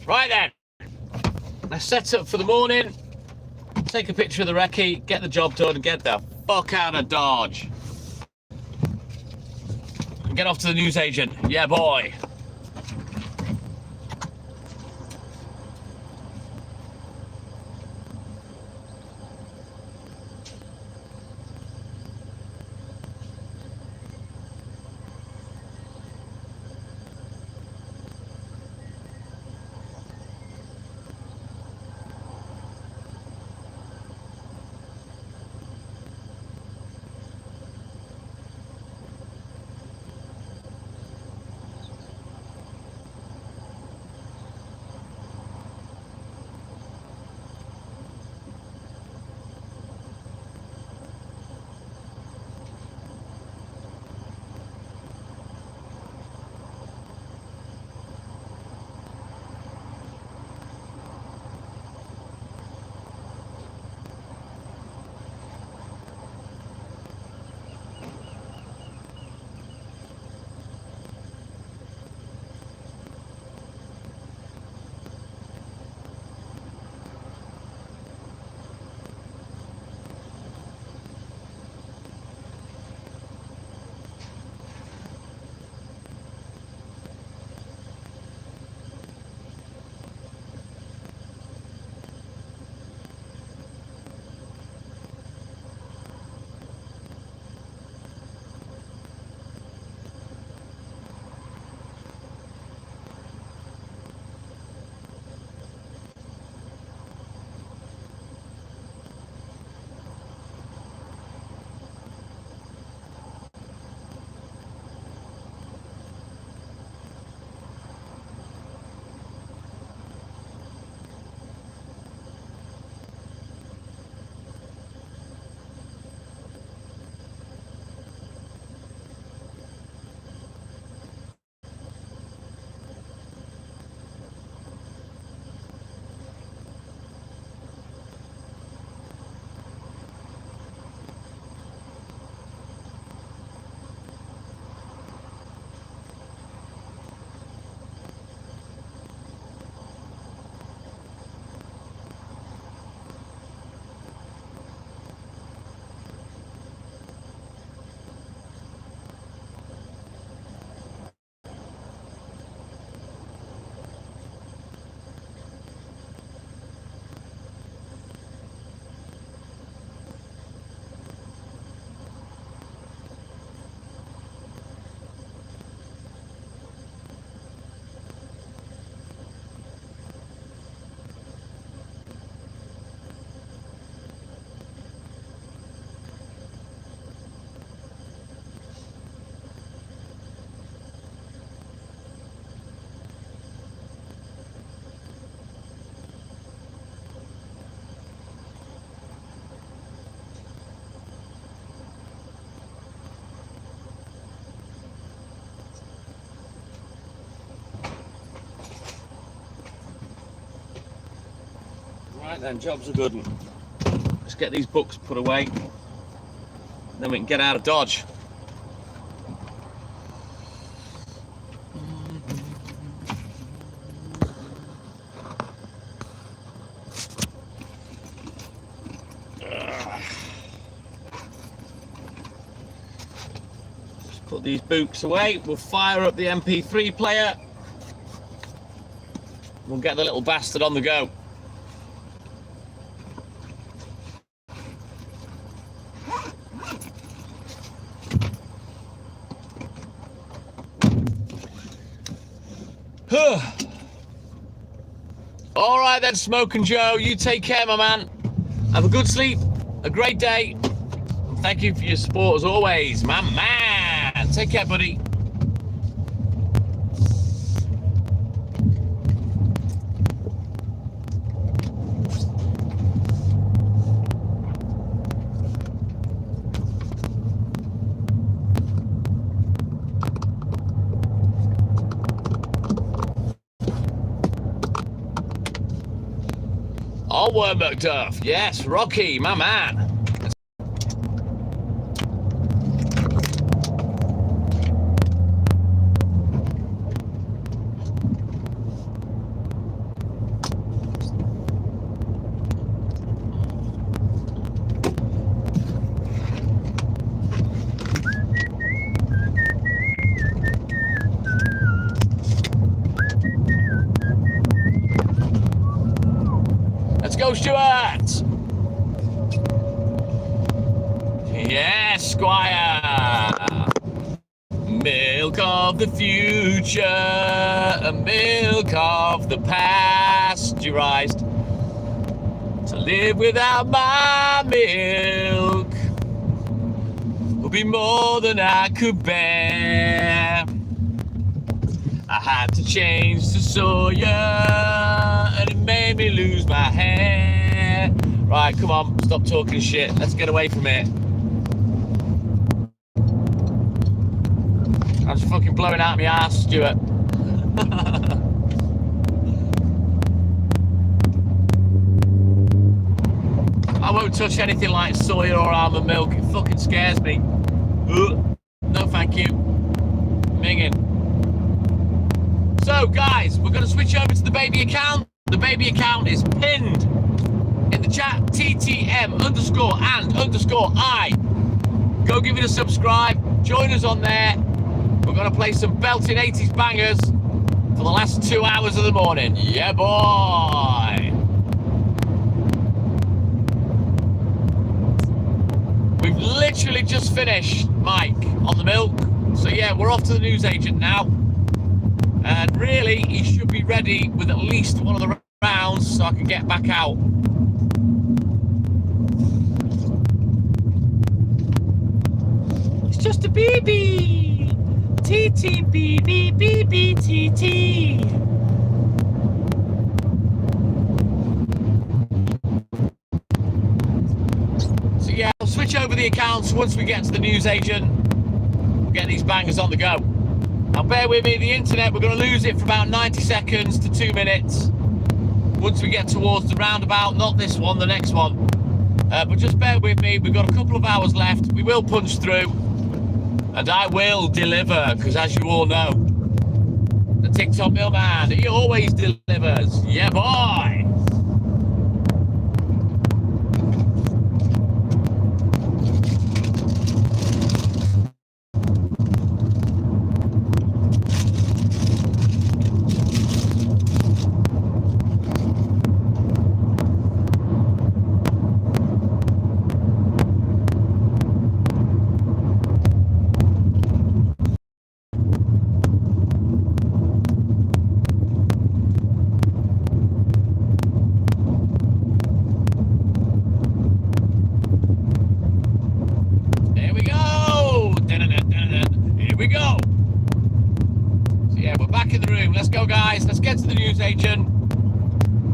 A: Right then, let's set up for the morning, take a picture of the recce, get the job done, and get the fuck out of Dodge. And get off to the newsagent. Yeah, boy. Right then, job's a good one. Let's get these books put away. Then we can get out of Dodge. Just put these books away. We'll fire up the MP3 player. We'll get the little bastard on the go. All right then, Smoking Joe, you take care, my man. Have a good sleep, a great day. Thank you for your support as always, my man. Take care, buddy. Allward McDuff, yes, Rocky, my man. Let's go, Stuart! Yes, Squire! Milk of the future, milk of the pasteurized. To live without my milk would be more than I could bear. I had to change to soya, and it made me lose my hair. Right, come on, stop talking shit. Let's get away from it. I'm just fucking blowing out my ass, Stuart. I won't touch anything like soya or almond milk. It fucking scares me. Ugh. No, thank you. Minging. So, guys, we're going to switch over to the baby account. The baby account is pinned in the chat. TTM_and_I. Go give it a subscribe. Join us on there. We're going to play some belting 80s bangers for the last 2 hours of the morning. Yeah, boy. We've literally just finished Mike on the milk. So, yeah, we're off to the newsagent now. And really, he should be ready with at least one of the rounds so I can get back out. It's just a baby. TT BB BB TT. So yeah, I'll switch over the accounts once we get to the newsagent. We'll get these bangers on the go. Now bear with me, the internet, we're going to lose it for about 90 seconds to 2 minutes. Once we get towards the roundabout, not this one, the next one. But just bear with me, we've got a couple of hours left. We will punch through. And I will deliver, because as you all know, the TikTok Millman, he always delivers. Yeah, boy! Agent.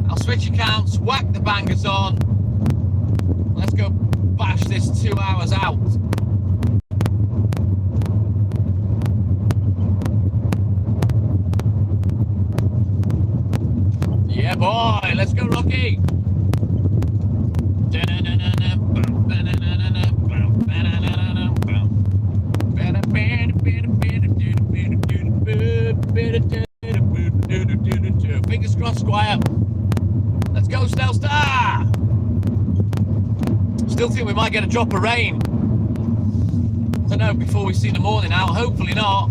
A: I'll switch accounts, whack the bangers on. Let's go bash this 2 hours out. Yeah, boy, let's go, Rocky. still think we might get a drop of rain. I don't know, before we see the morning out. Hopefully not.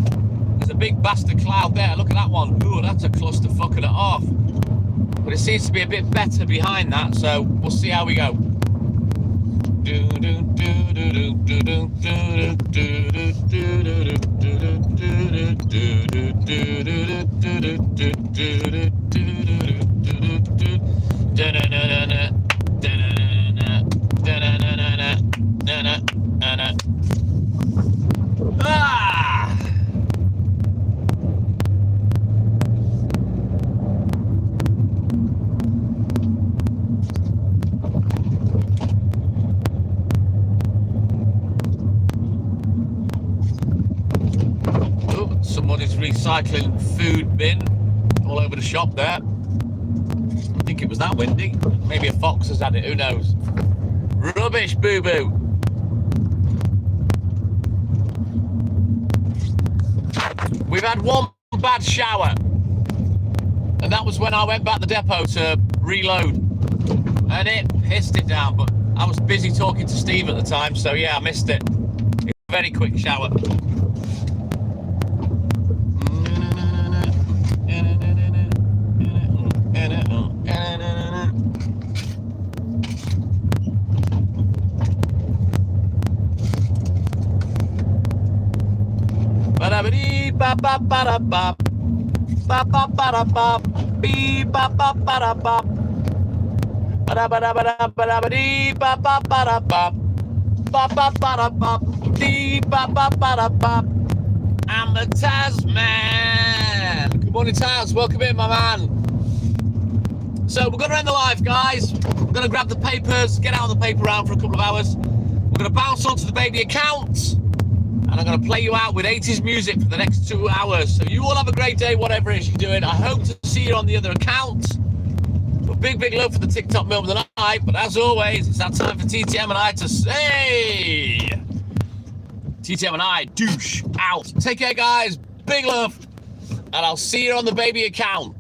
A: There's a big bastard cloud there. Look at that one. Ooh, that's a cluster fucking it off. But it seems to be a bit better behind that, so we'll see how we go. Ah! Oh, somebody's recycling food bin all over the shop there. I think it was that windy. Maybe a fox has had it, who knows? Rubbish, boo-boo. We've had one bad shower, and that was when I went back to the depot to reload, and it pissed it down, but I was busy talking to Steve at the time, so yeah, I missed it. It was a very quick shower. I'm the Tasman. Good morning, Taz. Welcome in, my man. So we're going to end the live, guys. We're going to grab the papers, get out of the paper round for a couple of hours. We're going to bounce onto the baby account, and I'm going to play you out with 80s music for the next 2 hours. So you all have a great day, whatever it is you're doing. I hope to see you on the other account. A big, big love for the TikTok moment of the night. But as always, it's that time for TTM and I to say... TTM and I, douche out. Take care, guys. Big love. And I'll see you on the baby account.